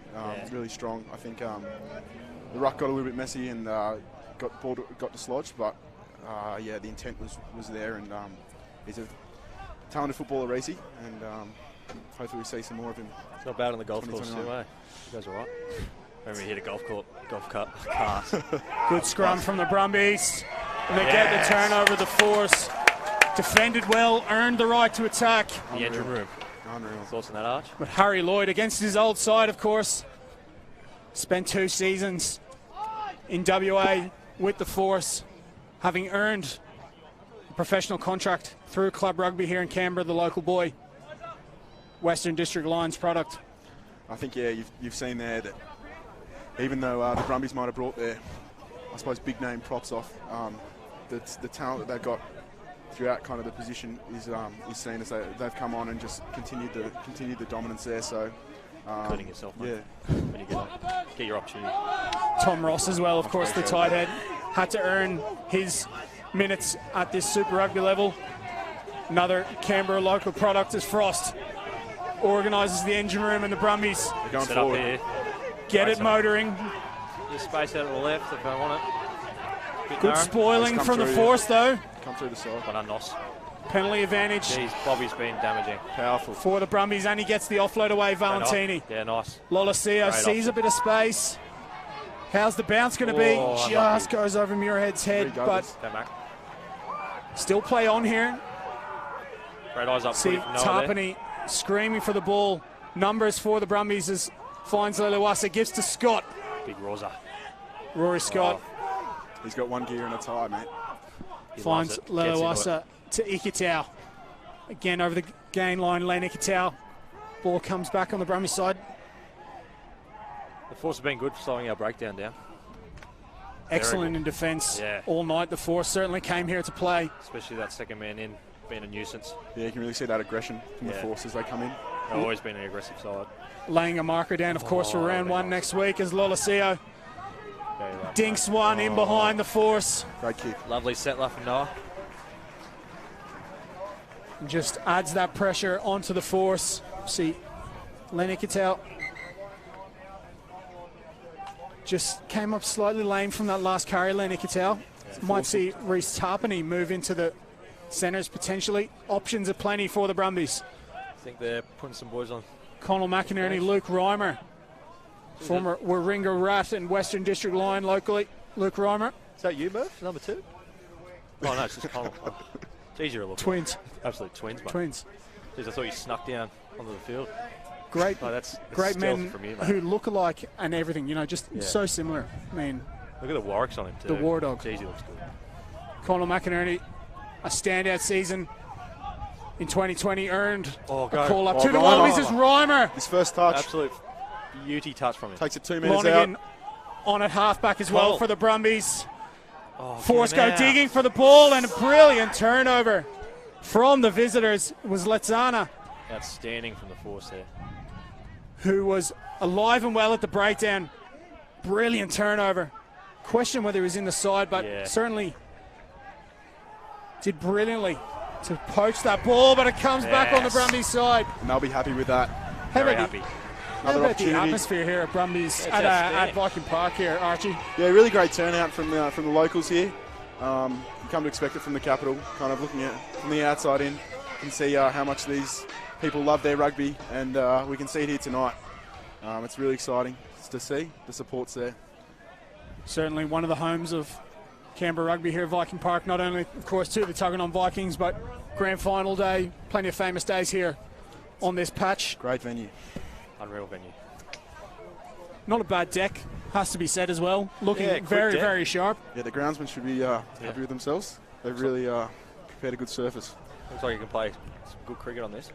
Really strong. I think the ruck got a little bit messy and got dislodged, but yeah, the intent was there, and he's a talented footballer, Reese, and hopefully we see some more of him. It's not bad on the golf course too, eh? You guys all right? When we hit a golf cart. Good scrum from the Brumbies. And they get the turnover, the force. Defended well, earned the right to attack. The engine room. Unreal. Thoughts on that, Arch? But Harry Lloyd, against his old side, of course, spent 2 seasons in WA with the Force, having earned a professional contract through Club Rugby here in Canberra, the local boy. Western District Lions product. I think, yeah, you've seen there that even though the Brumbies might have brought their, I suppose, big name props off, the talent that they've got throughout kind of the position is seen as they've come on and just continued the dominance there. So, including yourself, mate. Yeah. When you get your opportunity. Tom Ross as well, of course, the tight head, had to earn his minutes at this Super Rugby level. Another Canberra local product as Frost organises the engine room, and the Brumbies They're going Set forward. up here. get it motoring. There's space out to the left if I want it. Bit Good narrow. spoiling Come from the through, Force, though. Come through the side. But on Nos. Penalty advantage Jeez, Bobby's been damaging. Powerful. for the Brumbies, and he gets the offload away, Valentini. Yeah, nice. Lolosio Great sees option. a bit of space. How's the bounce going to be? Oh, Just unlucky. goes over Muirhead's head, Very but good. Go back. still play on here. Great eyes up. See Tarpany screaming for the ball. Numbers for the Brumbies as finds Leluasa, gives to Scott. Big Rosa. Rory Scott He's got one gear and a tie, mate. He finds loves it. Gets into Leluasa to Ikitau. Again over the gain line, Len Ikitau. Ball comes back on the Brumbies side. The Force have been good for slowing our breakdown down. Excellent good. in defence Yeah. all night. The Force certainly came here to play. Especially that second man in, being a nuisance. Yeah, you can really see that aggression from the Yeah. Force as they come in. They've always been an aggressive side. Laying a marker down, of course, for round one next week as Lolosio Very well. dinks one in behind the Force. Great kick. Lovely settler from Noah. And just adds that pressure onto the Force. See, Len Ikitau just came up slightly lame from that last carry, Len Ikitau. Might see Reese Tarpany move into the centres potentially. Options are plenty for the Brumbies. I think they're putting some boys on. Connell McInerney, Luke Reimer, former Warringah Rat and Western District Lion locally. Luke Reimer, Is that you, Murph? Number 2? Oh, no, it's just Connell. It's easier to look. twins, Absolute twins, mate. twins. Jeez, I thought you snuck down onto the field. Great, Oh, that's great stealthy men from you, mate. who look alike and everything. You know, just Yeah. so similar. I mean, Look at the Warwicks on him, too. The War Dog. Jeez, he looks good. Connell McInerney, a standout season in 2020, earned Oh, a go. call up Oh, to the Reimer. Wallabies as Reimer. His first touch Absolute beauty touch from him. takes it 2 minutes Lonergan out. on at halfback as well Cole. for the Brumbies. Oh, Force get him go out. digging for the ball, and a brilliant turnover from the visitors. It was Letsana, Outstanding from the Force there. who was alive and well at the breakdown. Brilliant turnover. Question whether he was in the side, but Yeah. certainly did brilliantly to poach that ball, but it comes back on the Yes. Brumbies side. And they'll be happy with that. How Very about, the, happy. how Another about the opportunity. atmosphere here at Brumbies, It's at outstanding. Viking Park here, Archie? Yeah, really great turnout from the locals here. You come to expect it from the capital. Kind of looking at from the outside in, you can see how much these people love their rugby, and we can see it here tonight. It's really exciting to see. The support's there. Certainly one of the homes of Canberra Rugby here at Viking Park. Not only, of course, to the Tuggeranong Vikings, but grand final day. Plenty of famous days here on this patch. Great venue. Unreal venue. Not a bad deck, has to be said as well. Looking very, deck. very sharp. Yeah, the groundsmen should be happy with themselves. They've really prepared a good surface. Looks like you can play some good cricket on this.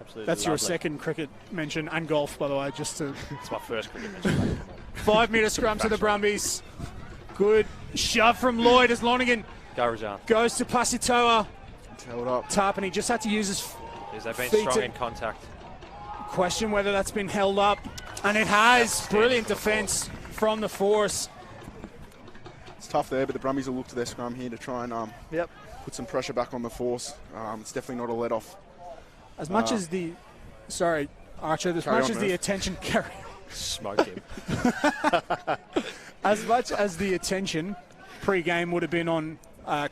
Absolutely. That's your lovely. second cricket mention, and golf, by the way, just to... It's my first cricket mention. 5 metre scrum to the Brumbies. Good shove from Lloyd as Lonergan Go, Rajan. goes to Pasitoa. It's held up. Tarpany he just had to use his They've been feet strong to in contact. question whether that's been held up. And it has. Brilliant defence from the force. It's tough there, but the Brumbies will look to their scrum here to try and put some pressure back on the force. It's definitely not a let-off. As much as the... Sorry, Archer. As much as the attention... Smoke him. As much as the attention pre-game would have been on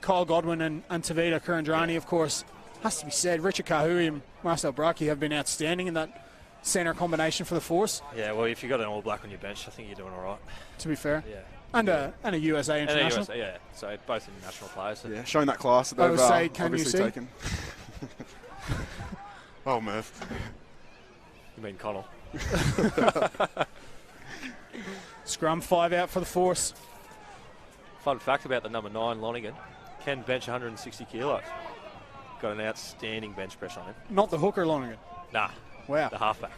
Kyle Godwin and Tavita Kurandrani, of course, has to be said, Richard Kahui and Marcel Braki have been outstanding in that centre combination for the force. Yeah, well, if you've got an All Black on your bench, I think you're doing all right. To be fair. Yeah. And a USA international. And a USA, so both international players. So. Yeah, showing that class that they've obviously taken. Oh, Murph. You mean Connell. Scrum 5 out for the force. Fun fact about the number 9, Lonergan, can bench 160 kilos. Got an outstanding bench press on him. Not the hooker, Lonergan. Nah. Wow. The halfback.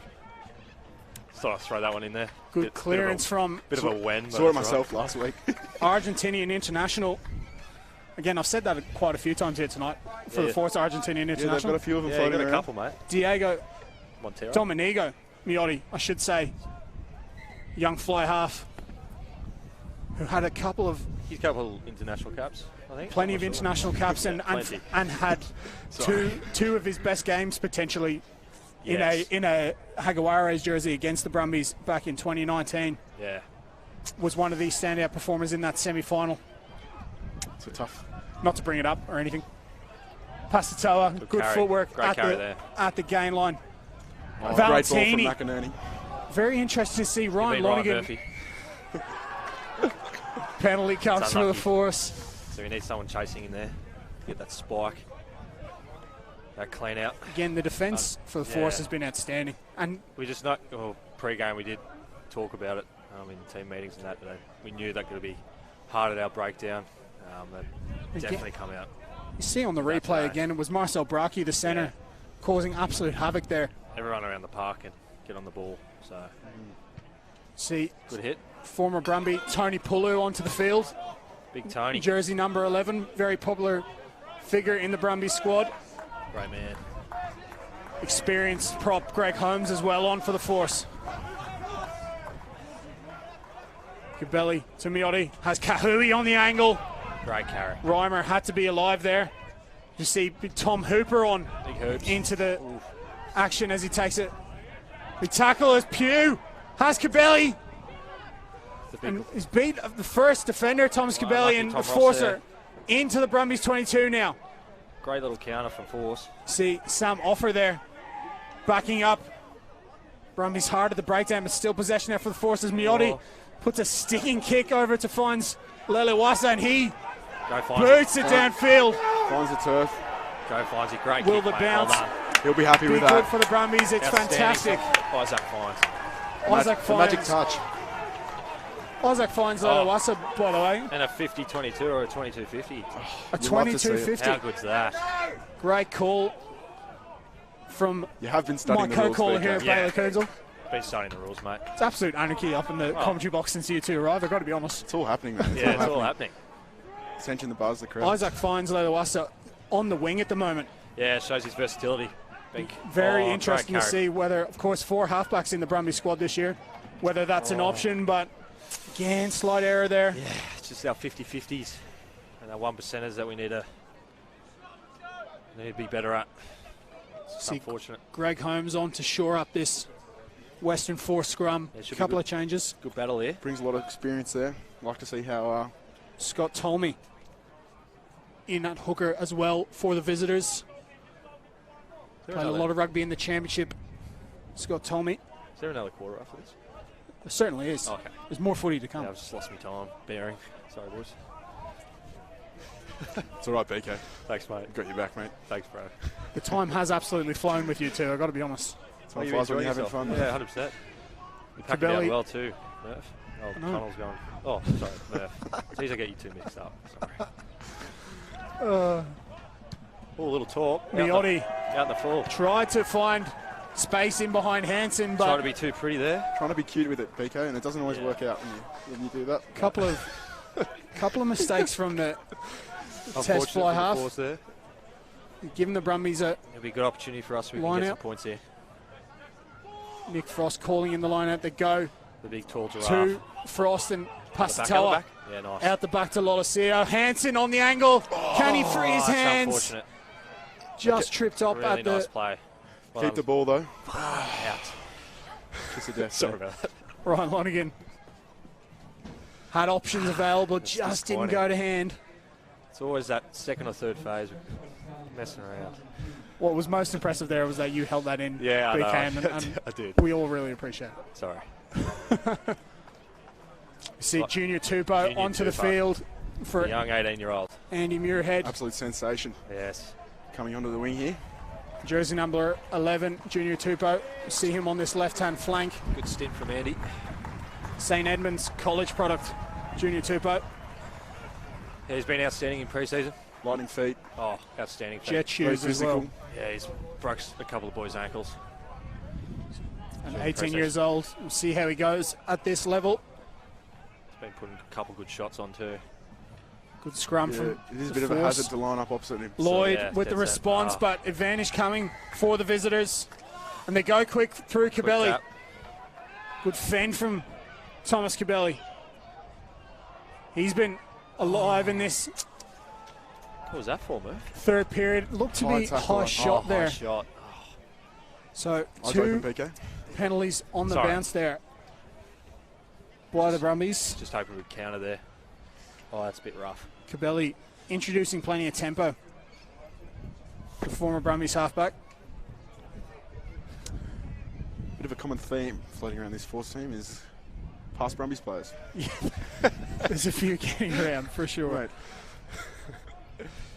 Thought I'd throw that one in there. Good clearance from... Bit of a wen. Saw it myself last week. Argentinian international. Again, I've said that quite a few times here tonight for the force Argentinian international. Yeah, they've got a few of them floating got a around. couple, mate. Diego Montero. Domenico Miotti, I should say. Young fly half who had a couple of... He's a couple of international caps, I think. Plenty of international caps and had two of his best games potentially in a Jaguares jersey against the Brumbies back in 2019. Yeah. Was one of these standout performers in that semi-final. So tough. Not to bring it up or anything. Pasitoa, good footwork at the gain line. Oh, great ball from McInerney. Very interesting to see Ryan Lonergan. Penalty comes for the force. So we need someone chasing in there. Get that spike. That clean out. Again, the defence for the force has been outstanding. And we just pre-game we did talk about it in team meetings and that. But we knew that could be hard at our breakdown. That definitely come out. You see on the replay again, it was Marcel Braki, the centre, causing absolute havoc there. Everyone around the park and get on the ball. So see, good hit. Former Brumby Tony Pulu onto the field. Big Tony. Jersey number 11, very popular figure in the Brumby squad. Great man. Experienced prop Greg Holmes as well on for the force. Cabelli to Miotti, has Kahui on the angle. Great carry. Reimer had to be alive there. You see Tom Hooper on into the action as he takes it. The tackle is Pugh, has Cabelli. And he's beat the first defender, Thomas Cabelli, and the forcer into the Brumbies 22 now. Great little counter from force. See Sam Offer there, backing up. Brumbies hard at the breakdown, but still possession there for the forces. Miotti puts a sticking kick over to finds Lelewasa, and he boots it downfield. Finds the turf. Go finds it. Great Will kick, the bounce. Well He'll be happy with that. Good for the Brumbies. It's fantastic. Isaac finds. Isaac finds. Magic touch. Isaac finds Lelewasa, by the way. And a 50-22 or a 22-50. A 22-50. How good's that? Great call from my co-caller here, Bailey Kurzel. Been studying the rules, mate. It's absolute anarchy up in the commentary box since you two arrived, I've got to be honest. It's all happening, man. It's all happening. Tension the buzz, the crowd. Isaac finds Lelewasa on the wing at the moment. Yeah, it shows his versatility. Very interesting to see whether, of course, 4 halfbacks in the Brumbies squad this year, whether that's an option, but again, slight error there. Yeah, it's just our 50-50s and our 1%ers that we need to be better at. It's unfortunate. Greg Holmes on to shore up this Western Force scrum. A couple of changes. Good battle here. Brings a lot of experience there. Like to see how Scott Tolmie in at hooker as well for the visitors. Played a lot of rugby in the championship. Scott Tolmie. Is there another quarter after this? It certainly is. Okay. There's more footy to come. Yeah, I've just lost my time bearing. Sorry, boys. It's all right, BK. Thanks, mate. Got your back, mate. Thanks, bro. The time has absolutely flown with you two, I've got to be honest. Time flies when you're having fun, mate. Yeah, 100%. You packed it Cabelli. out well too, Murph. Oh, Connell's going. Oh, sorry, Murph. Jeez, I get you two mixed up. Sorry. Oh, a little talk. Miotti Out in the full. tried to find space in behind Hansen, but Trying to be too pretty there. Trying to be cute with it, BK, and it doesn't always work out when you do that. couple of mistakes from the test fly half. There. Giving the Brumbies a It'll be a good opportunity for us. We can Line get out. some points here. Nick Frost calling in the line out. They go The big tall giraffe. to Frost and Out the back, Pasatoa. Yeah, nice. Out the back to Lolosio. Hansen on the angle. Can he free his That's hands? unfortunate. Just tripped up Really at the nice play. Well Keep the ball, though. out. Kiss of death. Sorry about that. Ryan Lonigan. Had options available, just didn't disappointing. go to hand. It's always that second or third phase messing around. What was most impressive there was that you held that in, Yeah, I BK, know. and I did. we all really appreciate it. Sorry. You see Junior Tupou Junior onto the Tupou. field for The young 18-year-old. Andy Muirhead. Absolute sensation Yes. coming onto the wing here. Jersey number 11, Junior Tupou. You see him on this left-hand flank. Good stint from Andy. St Edmunds College product, Junior Tupou. Yeah, he's been outstanding in pre-season. Lightning feet, Oh, outstanding. Jet very shoes as well. physical. Yeah, he's broke a couple of boys' ankles. And Very 18 impressive. years old. We'll see how he goes at this level. He's been putting a couple good shots on too. Good scrum Yeah, from it is a the bit of a force. hazard to line up opposite him. Lloyd yeah, with the that's it. response, Ah. but advantage coming for the visitors. And they go quick through Quick Cabelli. tap. Good fend from Thomas Cabelli. He's been alive in this What was that for, Murph? third period. Looked to High be tackle. high shot High there. shot. So Eyes two open, PK. penalties on the Sorry. bounce there by the Brumbies. Just hoping we'd counter there. Oh, that's a bit rough. Cabelli introducing plenty of tempo. The former Brumbies halfback. Bit of a common theme floating around this Force team is past Brumbies players. There's a few getting around for sure. Right.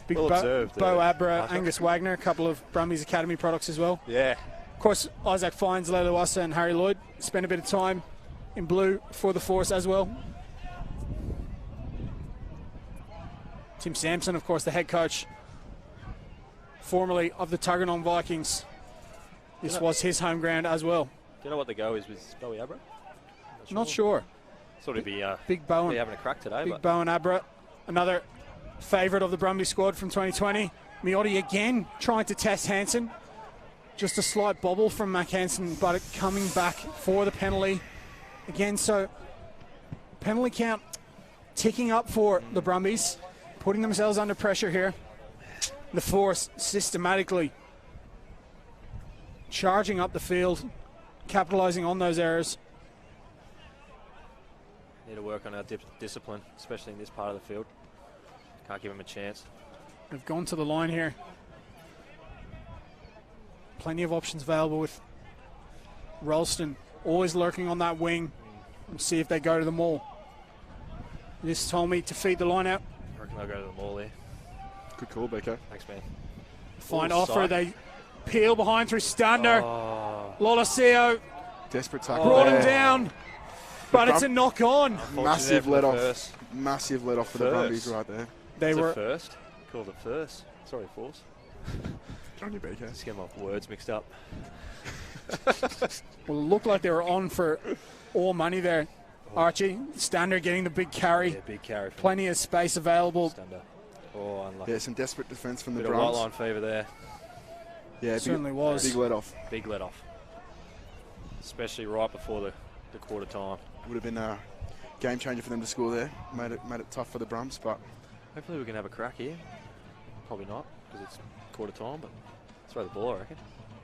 Big Well Bo, observed, Bo Marshall. Abra, Angus Wagner, a couple of Brumbies Academy products as well. Yeah. Of course, Isaac Fines, Leluasa and Harry Lloyd spent a bit of time in blue for the Force as well. Tim Sampson, of course, the head coach, formerly of the Tuggeranong Vikings. This was his home ground as well. Do you know what the go is with Bowie Abra? Not sure. Thought he'd be, Big Bowen. be having a crack today, Big but Bowen Abra, another favourite of the Brumbies squad from 2020. Miotti again trying to test Hansen. Just a slight bobble from Mac Hansen, but it coming back for the penalty again. So penalty count ticking up for the Brumbies, putting themselves under pressure here. The Force systematically charging up the field, capitalising on those errors. need to work on our discipline, especially in this part of the field. Can't give him a chance. They've gone to the line here. Plenty of options available with Ralston always lurking on that wing. And see if they go to the maul. This told me to feed the line out. I reckon they'll go to the maul there. Good call, BK. Thanks, man. Fine Ooh, offer. side. They peel behind through Stander. Oh, Lolosio Desperate tackle. brought there. him down. But it's a knock on. Massive let let off. Massive let off for the First. Brumbies right there. They It's a were first. Called it first. Sorry, Force. Good on you, BK. Just get my words mixed up. well, it looked like they were on for all money there. Archie, Stander getting the big carry. Yeah, big carry. From Plenty of space available. Stander. Oh, unlucky. Yeah, some desperate defence from the Bit of white Brums. line fever there. Yeah, Certainly was. Big let off. Big let off. Especially right before the quarter time. Would have been a game changer for them to score there. Made it tough for the Brums, but Hopefully we can have a crack here. Probably not, because it's quarter time, but throw the ball, I reckon.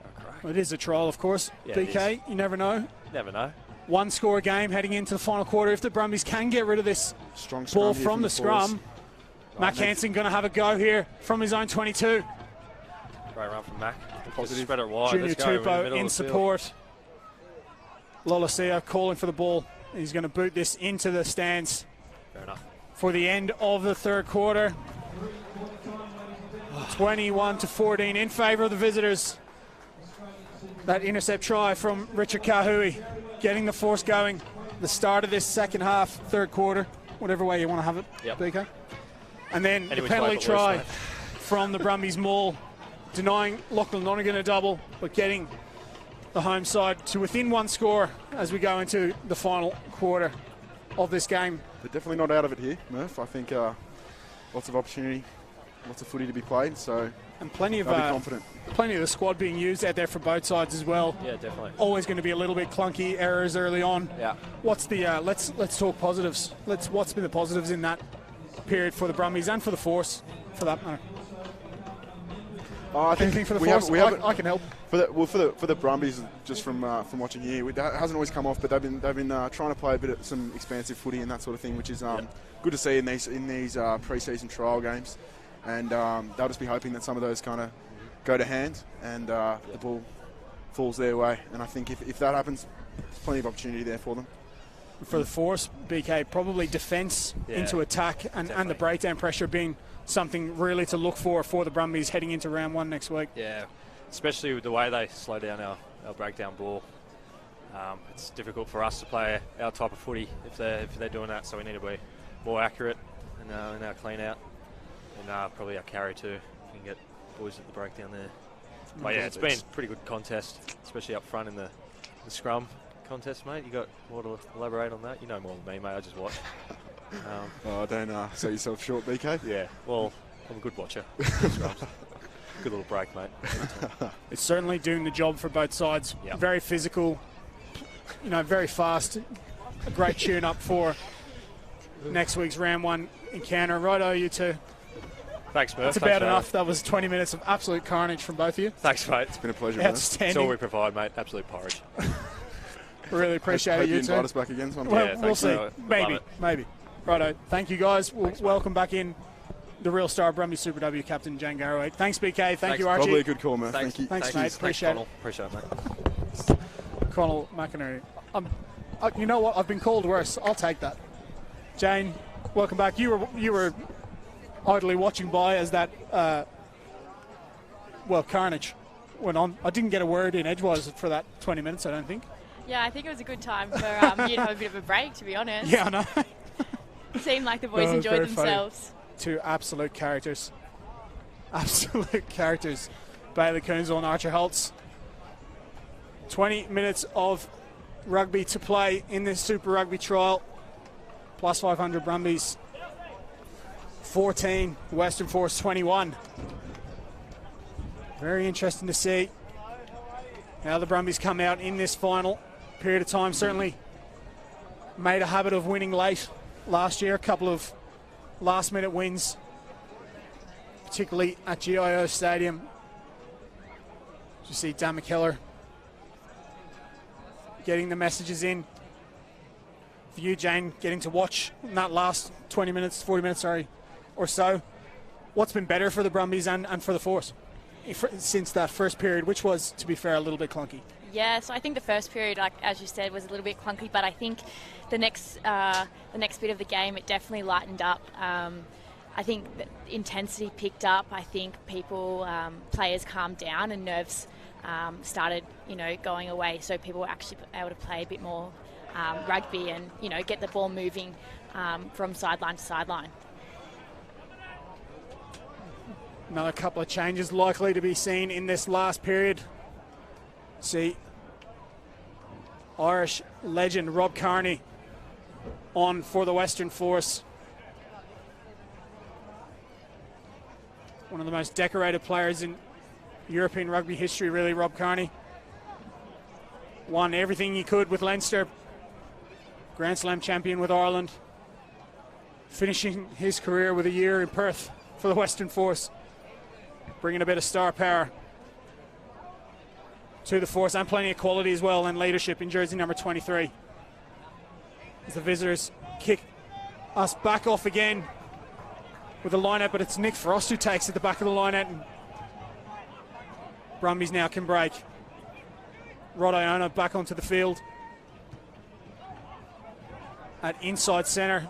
Have a crack. It is a trial, of course. Yeah, it BK, you never know. Never know. One score game heading into the final quarter. If the Brumbies can get rid of this strong ball scrum here from the Force. scrum, Mac Hansen going to have a go here from his own 22. Great run from Mac. Positive. Spread it wide. Junior Let's go. We're in the Tupou middle in of the field. support. Lolosio calling for the ball. He's going to boot this into the stands. Fair enough. For the end of the third quarter. 21-14 in favour of the visitors. That intercept try from Richard Kahui, getting the force going. The start of this second half, third quarter, whatever way you want to have it, BK. And then the penalty try from the Brumbies maul, denying Lachlan Lonergan a double, but getting the home side to within one score as we go into the final quarter of this game. They're definitely not out of it here, Murph. I think lots of opportunity, lots of footy to be played, so and plenty of confident. Plenty of the squad being used out there for both sides as well. Yeah, definitely. Always going to be a little bit clunky, errors early on. Yeah. What's the let's talk positives. What's been the positives in that period for the Brumbies and for the Force, for that matter? I think anything for the Force? I can help. For the Brumbies, just from watching here, that hasn't always come off, but they've been trying to play a bit of some expansive footy and that sort of thing, which is good to see in these pre-season trial games. And they'll just be hoping that some of those kind of go to hand and the ball falls their way. And I think if that happens, there's plenty of opportunity there for them. For the Force, BK, probably defence into attack and the breakdown pressure being something really to look for the Brumbies heading into round one next week. Yeah, especially with the way they slow down our breakdown ball. It's difficult for us to play our type of footy if they're doing that, so we need to be more accurate in our clean out and probably our carry too. We can get boys at the breakdown there. But yeah, it's been a pretty good contest, especially up front in the scrum contest, mate. You got more to elaborate on that? You know more than me, mate. I just watch. Don't sell yourself short, BK. Yeah, well, I'm a good watcher. Good little break, mate. It's certainly doing the job for both sides. Yep. Very physical, very fast. A great tune-up for next week's round one encounter. Righto, you two. Thanks, Murph. That's about enough. That was 20 minutes of absolute carnage from both of you. Thanks, mate. It's been a pleasure. Outstanding. That's all we provide, mate. Absolute porridge. Really appreciate it, you two. Invite us back again sometime. Well, we'll see. Maybe. Righto. Thank you, guys. We'll welcome back in the real star Brumbies Super W captain, Jane Garraway. Thanks, BK. Thank you, Archie. Probably a good call, man. Thanks. Thank you. Thanks, mate. Appreciate it. Appreciate it, mate. Connell McInerney. You know what? I've been called worse. I'll take that. Jane, welcome back. You were idly watching by as that carnage went on. I didn't get a word in edgewise for that 20 minutes, I don't think. Yeah, I think it was a good time for you to have a bit of a break, to be honest. Yeah, I know. It seemed like the boys enjoyed themselves. Funny. Two absolute characters. Absolute characters. Bailey Coonsall and Archer Holtz. 20 minutes of rugby to play in this Super Rugby trial. +500 Brumbies 14, Western Force 21. Very interesting to see how the Brumbies come out in this final period of time. Certainly made a habit of winning late last year. A couple of last-minute wins, particularly at GIO Stadium. You see Dan McKellar getting the messages in. For you, Jane, getting to watch in that last 40 minutes, or so. What's been better for the Brumbies and for the Force since that first period, which was, to be fair, a little bit clunky? Yeah, so I think the first period, like as you said, was a little bit clunky, but I think the next bit of the game, it definitely lightened up. I think the intensity picked up. I think players calmed down and nerves started, going away. So people were actually able to play a bit more rugby and, get the ball moving from sideline to sideline. Another couple of changes likely to be seen in this last period. See Irish legend Rob Kearney on for the Western Force. One of the most decorated players in European rugby history, really, Rob Kearney. Won everything he could with Leinster. Grand Slam champion with Ireland. Finishing his career with a year in Perth for the Western Force. Bringing a bit of star power to the Force and plenty of quality as well and leadership in jersey number 23. As the visitors kick us back off again with the line-out, but it's Nick Frost who takes at the back of the line-out, and Brumbies now can break. Rod Iona back onto the field. at inside centre.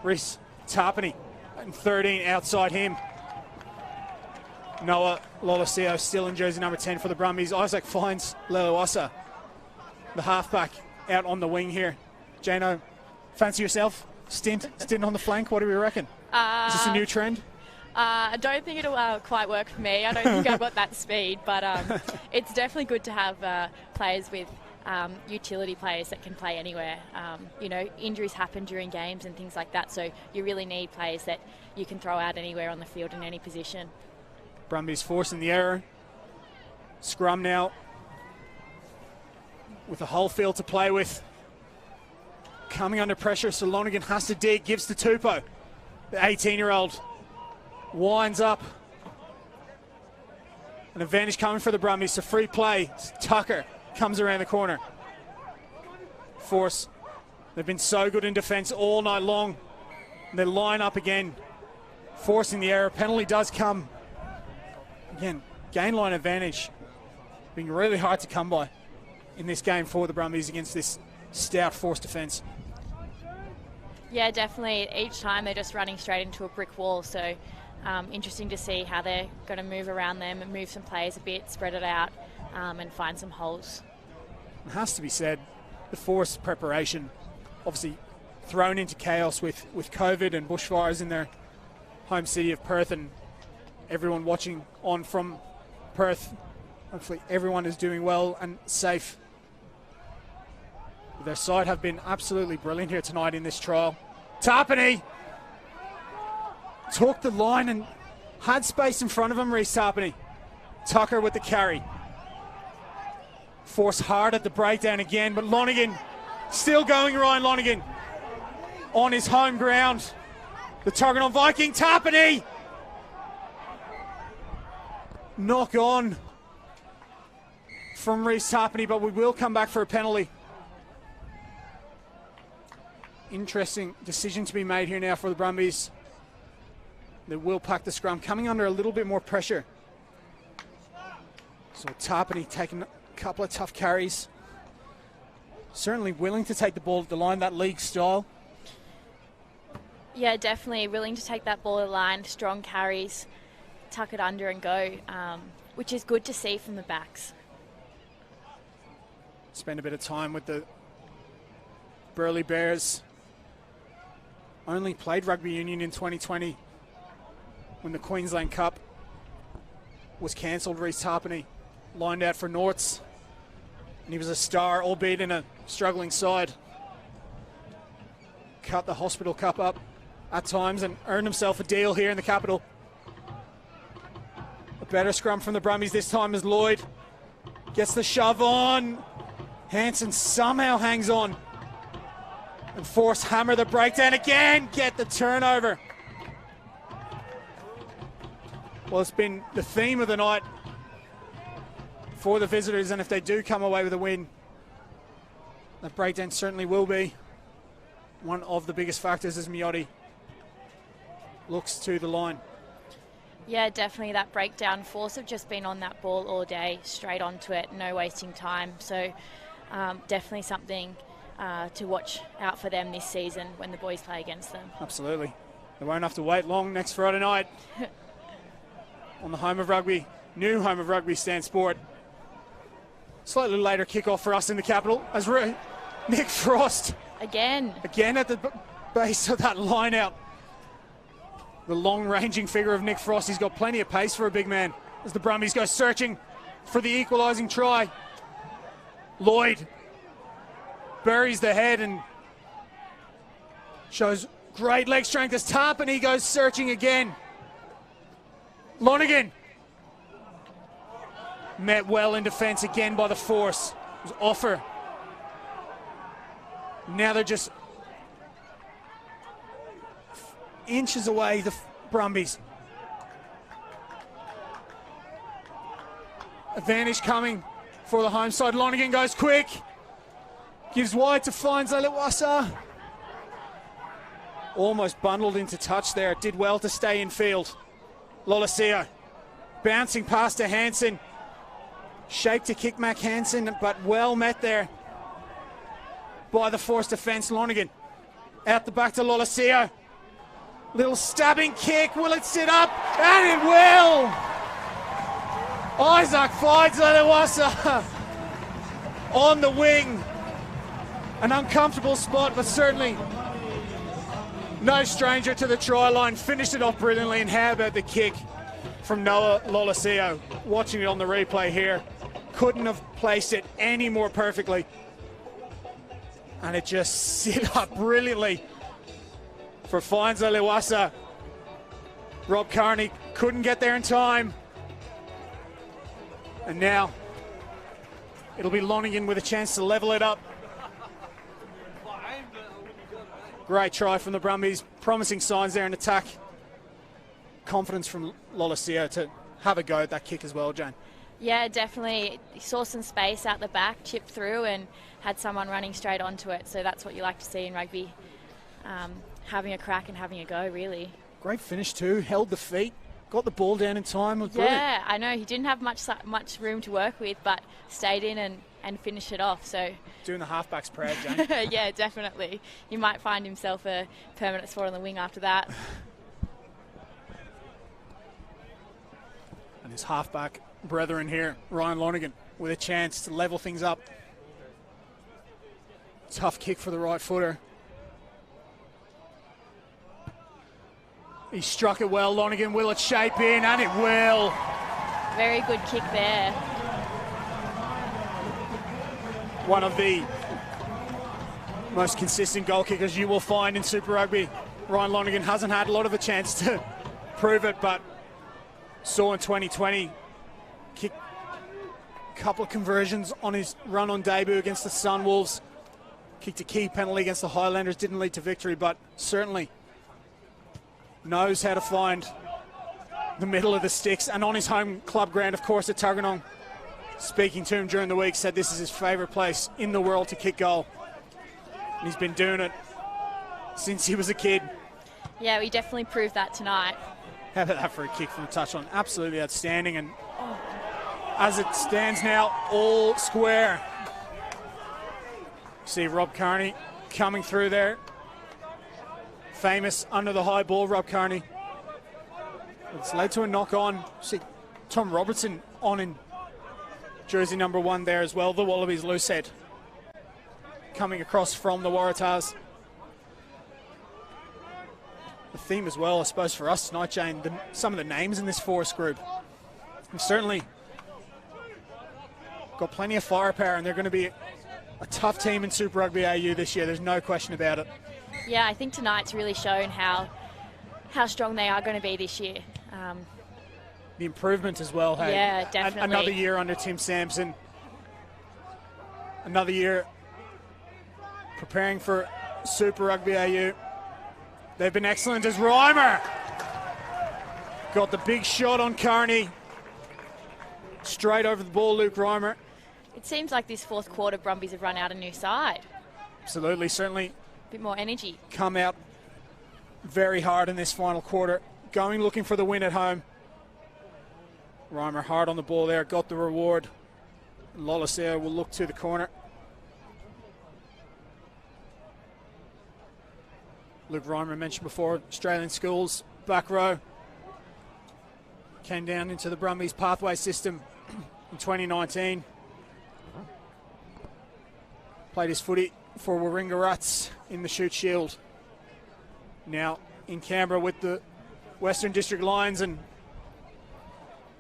Reece Tarpany and 13 outside him. Noah Loloseo still in jersey number 10 for the Brumbies. Isaac finds Leluasa, the halfback, out on the wing here. Jano, fancy yourself? Stint on the flank. What do we reckon? Is this a new trend? I don't think it'll quite work for me. I don't think I've got that speed, but it's definitely good to have players with utility players that can play anywhere. You know, injuries happen during games and things like that, so you really need players that you can throw out anywhere on the field in any position. Brumbies forcing the error. Scrum now with the whole field to play with. Coming under pressure, so Lonergan has to dig, gives to Tupou. The 18-year-old winds up. An advantage coming for the Brumbies. A free play. Tucker comes around the corner. Force. They've been so good in defence all night long. They line up again, forcing the error. Penalty does come. Again, gain line advantage being really hard to come by in this game for the Brumbies against this stout force defence. Yeah, definitely. Each time they're just running straight into a brick wall, so interesting to see how they're going to move around them and move some players a bit, spread it out, and find some holes. It has to be said, the force preparation obviously thrown into chaos with COVID and bushfires in their home city of Perth, and everyone watching on from Perth. Hopefully everyone is doing well and safe. Their side have been absolutely brilliant here tonight in this trial. Tarpany took the line and had space in front of him, Reece Tarpany. Tucker with the carry. Force hard at the breakdown again, but Lonergan still going. Ryan Lonergan on his home ground. The target on Viking. Tarpany! Knock on from Reece Tarpany, but we will come back for a penalty. Interesting decision to be made here now for the Brumbies. They will pack the scrum, coming under a little bit more pressure. So Tarpany taking a couple of tough carries. Certainly willing to take the ball at the line, that league style. Yeah, definitely willing to take that ball at the line, strong carries, tuck it under and go, which is good to see from the backs. Spend a bit of time with the Burleigh Bears. Only played rugby union in 2020 when the Queensland Cup was cancelled. Reece Tarpany lined out for Norts, and he was a star, albeit in a struggling side. Cut the Hospital Cup up at times and earned himself a deal here in the capital. A better scrum from the Brumbies this time as Lloyd gets the shove on. Hansen somehow hangs on. And Force hammer the breakdown again, get the turnover. Well, it's been the theme of the night for the visitors, and if they do come away with a win, that breakdown certainly will be one of the biggest factors as Miotti looks to the line. Yeah, definitely that breakdown. Force have just been on that ball all day, straight onto it, no wasting time. So definitely something to watch out for them this season when the boys play against them. Absolutely. They won't have to wait long next Friday night on the home of rugby, new home of rugby, Stan Sport. Slightly later kickoff for us in the capital as Nick Frost. Again at the base of that line out. The long-ranging figure of Nick Frost. He's got plenty of pace for a big man as the Brumbies go searching for the equalising try. Lloyd buries the head and shows great leg strength as Tarpany goes searching again. Lonergan met well in defence again by the Force. It was Offer. Now they're just inches away, the Brumbies. Advantage coming for the home side. Lonergan goes quick. Gives wide to find Leluasa. Almost bundled into touch there. Did well to stay in field. Loloseo bouncing past to Hansen. Shape to kick Mac Hansen, but well met there by the Force defence. Lonergan Out the back to Lolosio. Little stabbing kick. Will it sit up? And it will! Isaac finds Lewasa on the wing. An uncomfortable spot, but certainly no stranger to the try line. Finished it off brilliantly, and how about the kick from Noah Lolosio? Watching it on the replay here, couldn't have placed it any more perfectly. And it just sit up brilliantly for Finza Lewasa. Rob Carney couldn't get there in time. And now it'll be Lonergan with a chance to level it up. Great try from the Brumbies. Promising signs there in attack. Confidence from Lolosio to have a go at that kick as well, Jane. Yeah, definitely. He saw some space out the back, chipped through, and had someone running straight onto it. So that's what you like to see in rugby. Having a crack and having a go, really. Great finish too. Held the feet. Got the ball down in time. Was brilliant. Yeah, I know. He didn't have much room to work with, but stayed in and finished it off. So doing the halfbacks proud, Jane. Yeah, definitely. He might find himself a permanent spot on the wing after that. And his halfback brethren here, Ryan Lonergan, with a chance to level things up. Tough kick for the right footer. He struck it well. Lonergan, will it shape in? And it will. Very good kick there. One of the most consistent goal kickers you will find in Super Rugby. Ryan Lonergan hasn't had a lot of a chance to prove it, but saw in 2020 kick a couple of conversions on his run on debut against the Sunwolves. Kicked a key penalty against the Highlanders, didn't lead to victory, but certainly knows how to find the middle of the sticks. And on his home club ground, of course, at Tuggeranong, speaking to him during the week, said this is his favourite place in the world to kick goal. And he's been doing it since he was a kid. Yeah, we definitely proved that tonight. How about that for a kick from the touchline? Absolutely outstanding. And as it stands now, all square. See Rob Carney coming through there. Famous under the high ball, Rob Carney. It's led to a knock on. See Tom Robertson on in jersey number 1 there as well. The Wallabies loose head coming across from the Waratahs. The theme as well, I suppose, for us tonight, Jane, some of the names in this Forest group. We've certainly got plenty of firepower, and they're going to be a tough team in Super Rugby AU this year. There's no question about it. Yeah, I think tonight's really shown how strong they are going to be this year. The improvement as well. Hey? Yeah, definitely. Another year under Tim Sampson. Another year preparing for Super Rugby AU. They've been excellent as Reimer got the big shot on Carney. Straight over the ball, Luke Reimer. It seems like this fourth quarter, Brumbies have run out a new side. Absolutely, certainly. A bit more energy. Come out very hard in this final quarter. Going looking for the win at home. Reimer hard on the ball there, got the reward. Lolosio will look to the corner. Luke Reimer mentioned before, Australian schools, back row. Came down into the Brumbies pathway system in 2019. Played his footy for Warringah Rats in the Shute Shield. Now in Canberra with the Western District Lions, and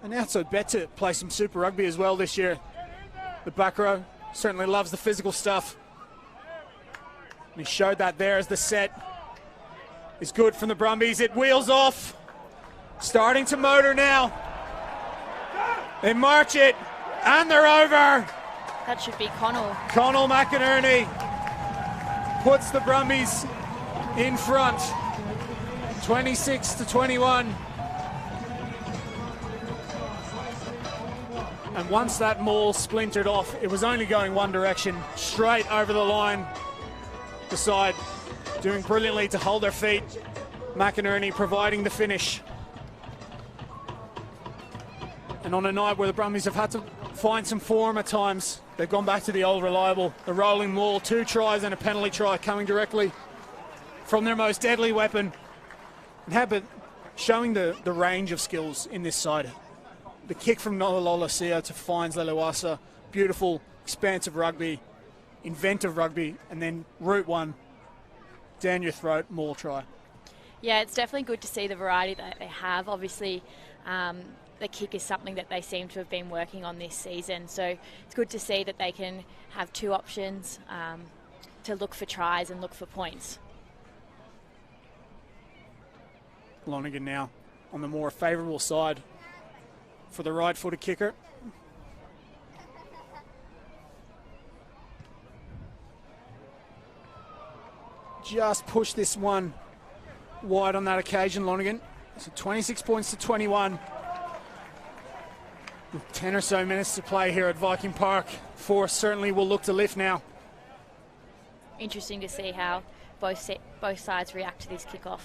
an outside bet to play some Super Rugby as well this year. The back row certainly loves the physical stuff. And he showed that there as the set is good from the Brumbies. It wheels off. Starting to motor now. They march it, and they're over. That should be Connell. Connell McInerney puts the Brumbies in front, 26-21. And once that maul splintered off, it was only going one direction, straight over the line. The side doing brilliantly to hold their feet. McInerney providing the finish. And on a night where the Brumbies have had to find some form at times, they've gone back to the old reliable, the rolling maul, 2 tries and a penalty try coming directly from their most deadly weapon. And how about showing the range of skills in this side. The kick from Nololasia to finds Leluasa. Beautiful, expansive rugby, inventive rugby, and then route one, down your throat, maul try. Yeah, it's definitely good to see the variety that they have. Obviously, the kick is something that they seem to have been working on this season. So it's good to see that they can have two options to look for tries and look for points. Lonergan now on the more favourable side for the right-footed kicker. Just push this one wide on that occasion, Lonergan. So 26 points to 21. With 10 or so minutes to play here at Viking Park. Force certainly will look to lift now. Interesting to see how both sides react to this kickoff.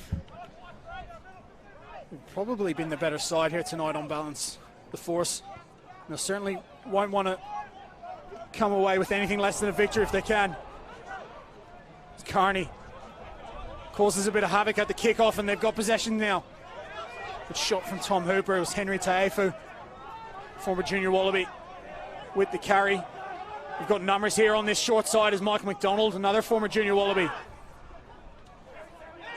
We've probably been the better side here tonight on balance. The Force. They certainly won't want to come away with anything less than a victory if they can. It's Carney. Causes a bit of havoc at the kickoff, and they've got possession now. Good shot from Tom Hooper. It was Henry Taefu, former junior Wallaby, with the carry. We've got numbers here on this short side as Michael McDonald, another former junior Wallaby.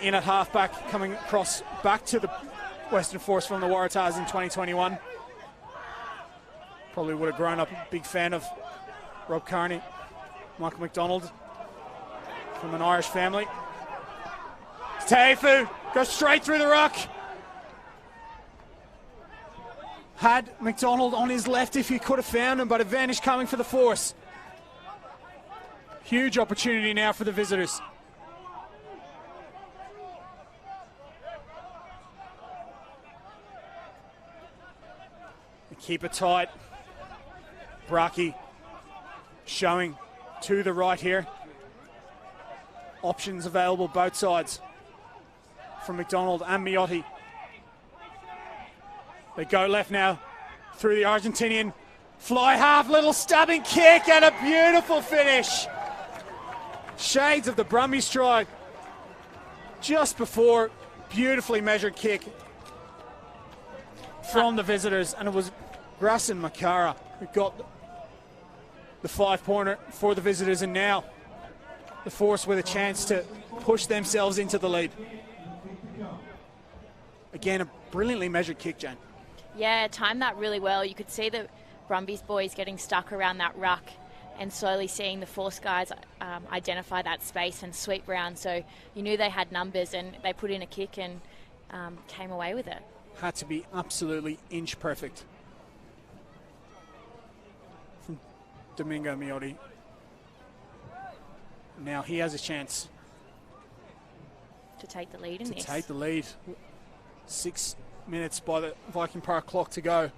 In at halfback, coming across back to the Western Force from the Waratahs in 2021. Probably would have grown up a big fan of Rob Carney. Michael McDonald from an Irish family. Taefu goes straight through the ruck. Had McDonald on his left if he could have found him, but advantage coming for the Force. Huge opportunity now for the visitors. They keep it tight. Braki showing to the right here. Options available both sides from McDonald and Miotti. They go left now through the Argentinian. Fly half, little stabbing kick and a beautiful finish. Shades of the Brumbies try just before. Beautifully measured kick from the visitors, and it was Grasson Makara who got the 5-pointer for the visitors, and now the Force with a chance to push themselves into the lead. Again, a brilliantly measured kick, Jane. Yeah, timed that really well. You could see the Brumbies boys getting stuck around that ruck and slowly seeing the Force guys identify that space and sweep round. So you knew they had numbers, and they put in a kick and came away with it. Had to be absolutely inch perfect from Domingo Miotti. Now he has a chance to take the lead in this. To take the lead. 6 minutes by the Viking Park clock to go.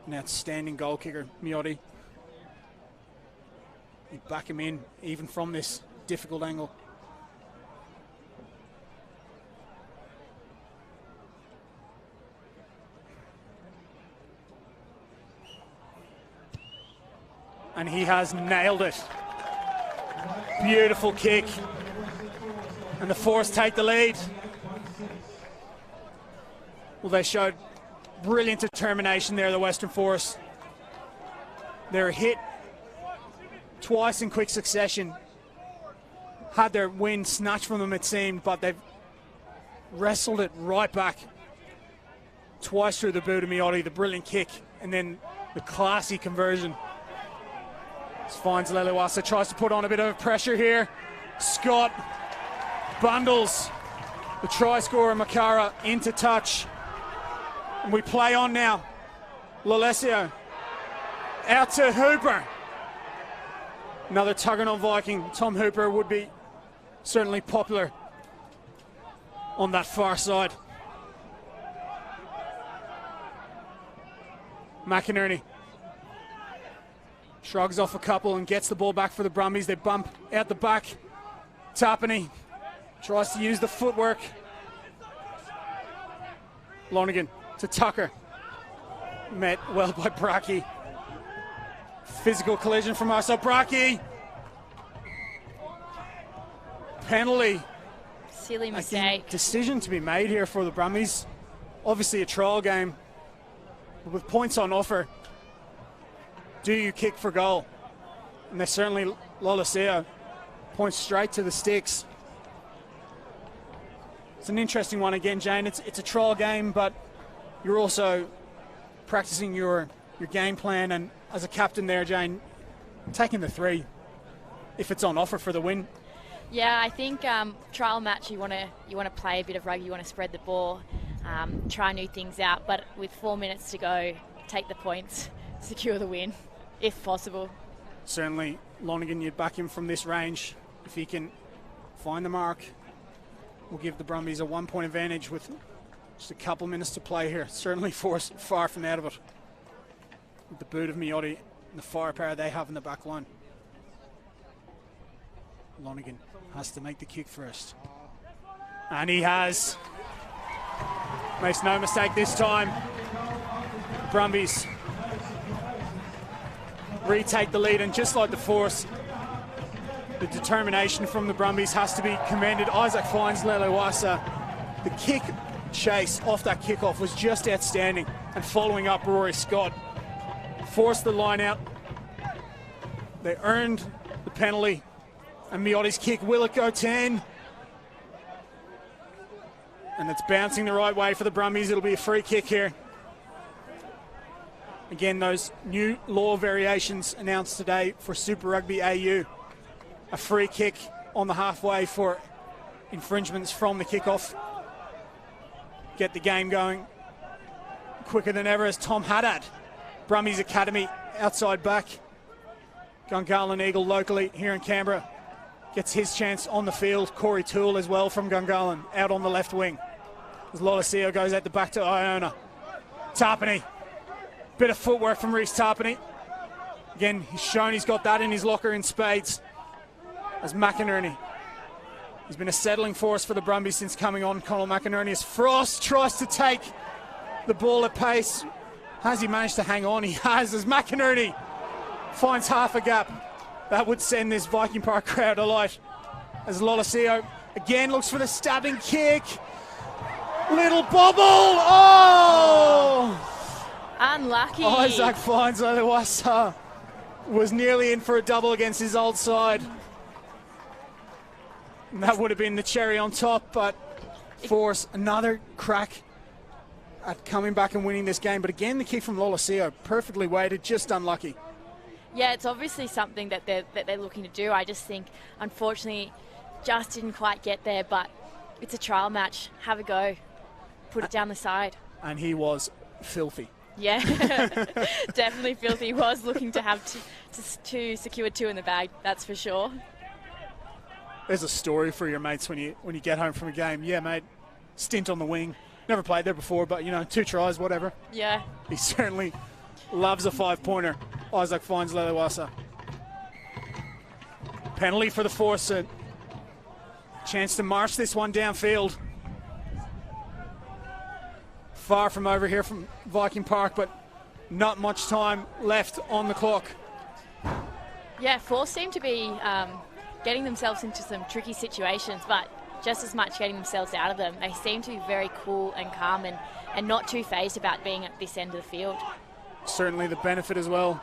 An outstanding goal kicker, Miotti. You back him in, even from this difficult angle. And he has nailed it. Beautiful kick. And the Force take the lead. Well, they showed brilliant determination there, the Western Force. They're hit twice in quick succession. Had their win snatched from them, it seemed, but they've wrestled it right back. Twice through the boot of Miotti, the brilliant kick, and then the classy conversion. Finds Leluasa, tries to put on a bit of pressure here. Scott bundles the try scorer Makara into touch. And we play on now. Lolesio out to Hooper. Another Tuggeranong Viking. Tom Hooper would be certainly popular on that far side. McInerney shrugs off a couple and gets the ball back for the Brumbies. They bump out the back. Tapani tries to use the footwork. Lonergan to Tucker. Met well by Braki. Physical collision from Marcel Braki. penalty. Silly mistake. Decision to be made here for the Brumbies. Obviously a trial game, but with points on offer, do you kick for goal? And there's certainly Lolaseo points straight to the sticks. It's an interesting one again, Jane. It's a trial game, but you're also practicing your game plan, and as a captain there, Jane, taking the 3 if it's on offer for the win. Yeah, I think trial match, you want to play a bit of rugby, you want to spread the ball, try new things out, but with 4 minutes to go, take the points, secure the win, if possible. Certainly, Lonergan, you'd back him from this range. If he can find the mark, we'll give the Brumbies a 1-point advantage with just a couple minutes to play here. Certainly Force far from out of it, with the boot of Miotti and the firepower they have in the back line. Lonergan has to make the kick first. And he has. Makes no mistake this time. Brumbies retake the lead, and just like the Force, the determination from the Brumbies has to be commended. Isaac finds Lelewasa. The kick chase off that kickoff was just outstanding, and following up, Rory Scott forced the line out. They earned the penalty, and Miotti's kick, will it go 10? And it's bouncing the right way for the Brumbies. It'll be a free kick here. Again, those new law variations announced today for Super Rugby AU. A free kick on the halfway for infringements from the kickoff. Get the game going quicker than ever as Tom Haddad, Brumbies Academy outside back. Gungahlin Eagle locally here in Canberra gets his chance on the field. Corey Toole as well from Gungahlin out on the left wing. As Lolaseo goes out the back to Iona. Tarpany. Bit of footwork from Reece Tarpany. Again, he's shown he's got that in his locker in spades. As McInerney. He's been a settling force for the Brumbies since coming on. Conal McInerney as Frost tries to take the ball at pace. Has he managed to hang on? He has, as McInerney finds half a gap. That would send this Viking Park crowd alight. As Lolaseo again looks for the stabbing kick. Little bobble! Oh! Unlucky. Isaac finds Lelewasa. Was nearly in for a double against his old side. And that would have been the cherry on top, but Force another crack at coming back and winning this game. But again, the kick from Lolaseo, perfectly weighted, just unlucky. Yeah, it's obviously something that they're looking to do. I just think, unfortunately, just didn't quite get there, but it's a trial match. Have a go. Put it down the side. And he was filthy. Yeah, definitely filthy. He was looking to have to secure 2 in the bag, that's for sure. There's a story for your mates when you get home from a game. Yeah, mate, stint on the wing. Never played there before, but, 2 tries, whatever. Yeah. He certainly loves a 5-pointer. Isaac finds Lelewasa. Penalty for the Force. A chance to march this one downfield. Far from over here from Viking Park, but not much time left on the clock. Yeah, Force seem to be getting themselves into some tricky situations, but just as much getting themselves out of them. They seem to be very cool and calm and not too phased about being at this end of the field. Certainly the benefit as well,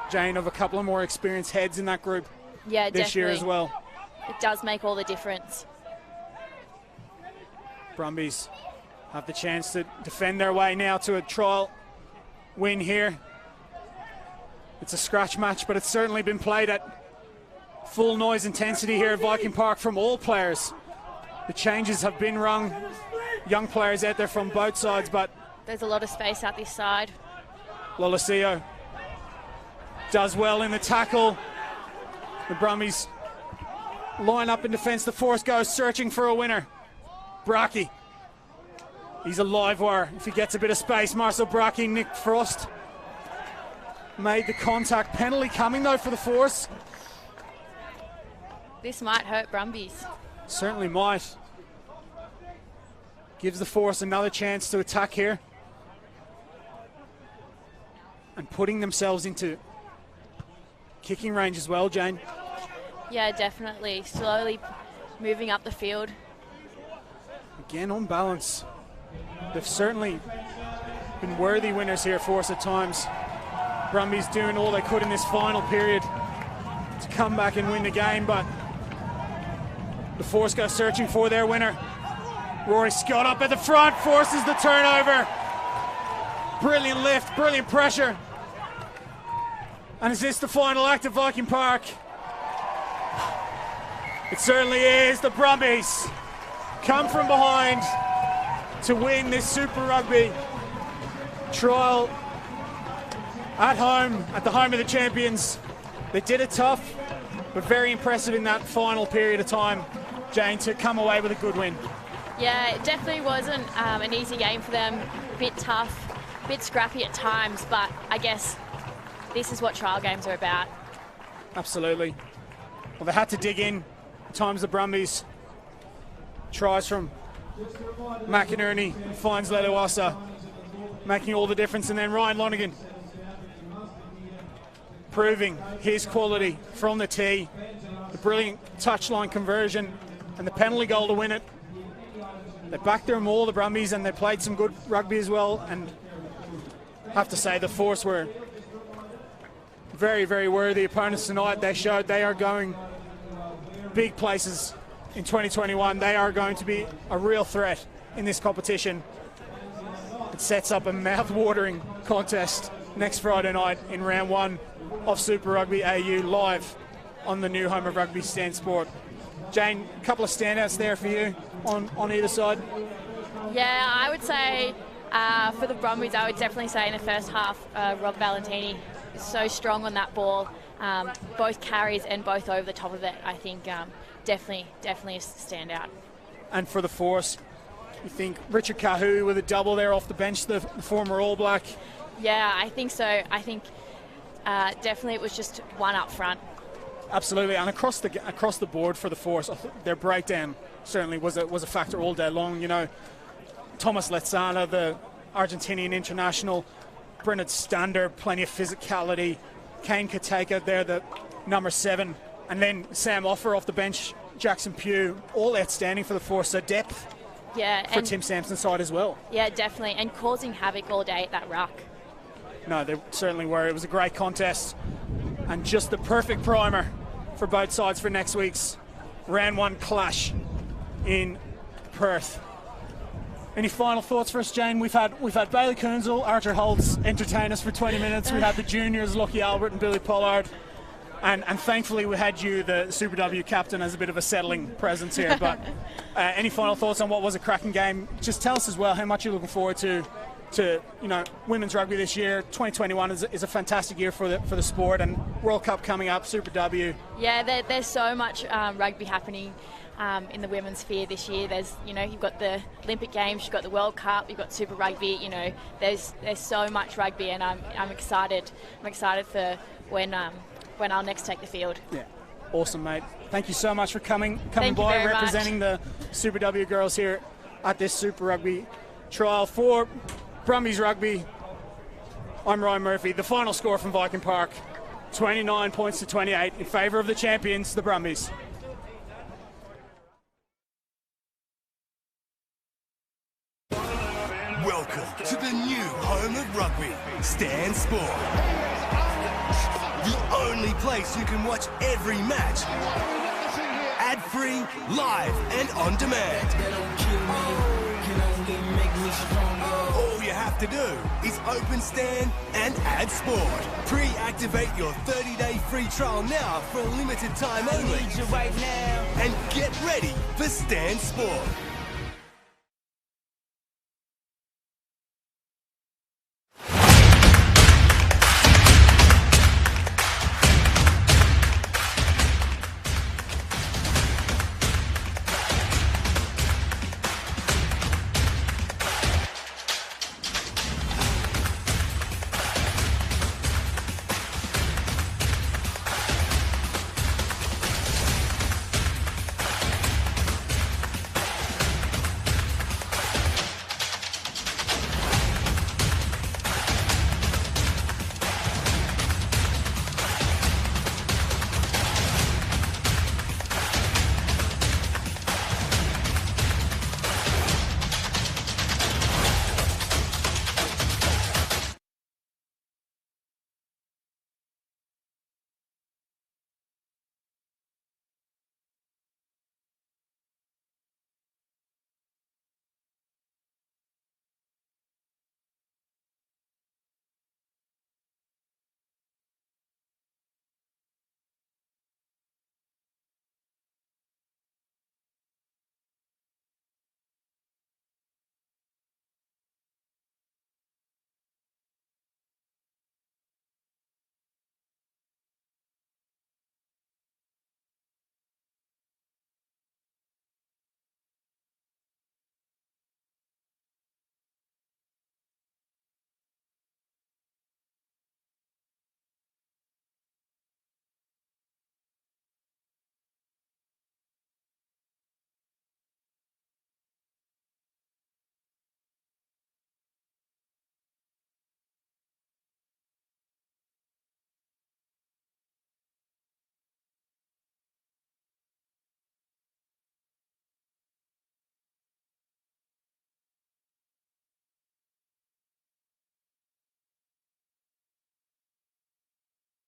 Jane, of a couple of more experienced heads in that group. Yeah, this definitely. year as well. It does make all the difference. Brumbies have the chance to defend their way now to a trial win here. It's a scratch match, but it's certainly been played at full noise intensity here at Viking Park from all players. The changes have been rung. Young players out there from both sides, but there's a lot of space out this side. Lolaseo does well in the tackle. The Brumbies line up in defence. The Force goes searching for a winner. Bracchi. He's a live wire. If he gets a bit of space, Marcel Bracchi, Nick Frost made the contact. Penalty coming though for the Force. This might hurt Brumbies. Certainly might. Gives the Force another chance to attack here. And putting themselves into kicking range as well, Jane. Yeah, definitely. Slowly moving up the field. Again, on balance. They've certainly been worthy winners here for us at times. Brumbies doing all they could in this final period to come back and win the game, but the Force go searching for their winner. Rory Scott up at the front, forces the turnover. Brilliant lift, brilliant pressure. And is this the final act of Viking Park? It certainly is. The Brumbies come from behind to win this Super Rugby trial at home, at the home of the champions. They did it tough, but very impressive in that final period of time, Jane, to come away with a good win. Yeah, it definitely wasn't an easy game for them. A bit tough, a bit scrappy at times, but I guess this is what trial games are about. Absolutely. Well, they had to dig in. At times the Brumbies. Tries from McInerney, finds Letuasa, making all the difference, and then Ryan Lonergan proving his quality from the tee. The brilliant touchline conversion and the penalty goal to win it. They backed their maul, the Brumbies, and they played some good rugby as well. And I have to say the Force were very, very worthy opponents tonight. They showed they are going big places in 2021. They are going to be a real threat in this competition. It sets up a mouth-watering contest next Friday night in round 1 of Super Rugby AU live on the new home of Rugby Stand Sport. Jane, a couple of standouts there for you on either side. Yeah, I would say for the Brumbies, I would definitely say in the first half, Rob Valentini is so strong on that ball. Both carries and both over the top of it, I think definitely a standout. And for the Force, you think Richard Kahu with a double there off the bench, the former All Black? Yeah, I think so. I think definitely it was just one up front. Absolutely, and across the board for the Force, their breakdown certainly was a factor all day long. You know, Thomas Letsana, the Argentinian international, Brennan Stander, plenty of physicality, Kane Kateka there, the number 7, and then Sam Offer off the bench, Jackson Pugh, all outstanding for the Force. So depth, yeah, for Tim Sampson's side as well. Yeah, definitely, and causing havoc all day at that ruck. No, they certainly were. It was a great contest and just the perfect primer for both sides for next week's round 1 clash in Perth. Any final thoughts for us, Jane? We've had Bailey Koonsel, Archer Holtz entertain us for 20 minutes. We had the juniors, Lockie Albert and Billy Pollard. And thankfully we had you, the Super W captain, as a bit of a settling presence here. But any final thoughts on what was a cracking game? Just tell us as well how much you're looking forward to women's rugby this year. 2021 is a fantastic year for the sport, and World Cup coming up, Super W. Yeah, there's so much rugby happening in the women's sphere this year. There's, you've got the Olympic Games, you've got the World Cup, you've got Super Rugby. There's so much rugby, and I'm excited. I'm excited for when I'll next take the field. Yeah, awesome, mate. Thank you so much for coming Thank by, you very representing much. the Super W girls here at this Super Rugby trial for Brumbies Rugby. I'm Ryan Murphy. The final score from Viking Park, 29 points to 28 in favour of the champions, the Brumbies. Welcome to the new home of rugby, Stand Sport. The only place you can watch every match, ad-free, live and on demand. All you have to do is open Stand and add Sport. Pre-activate your 30-day free trial now for a limited time only. And get ready for Stand Sport.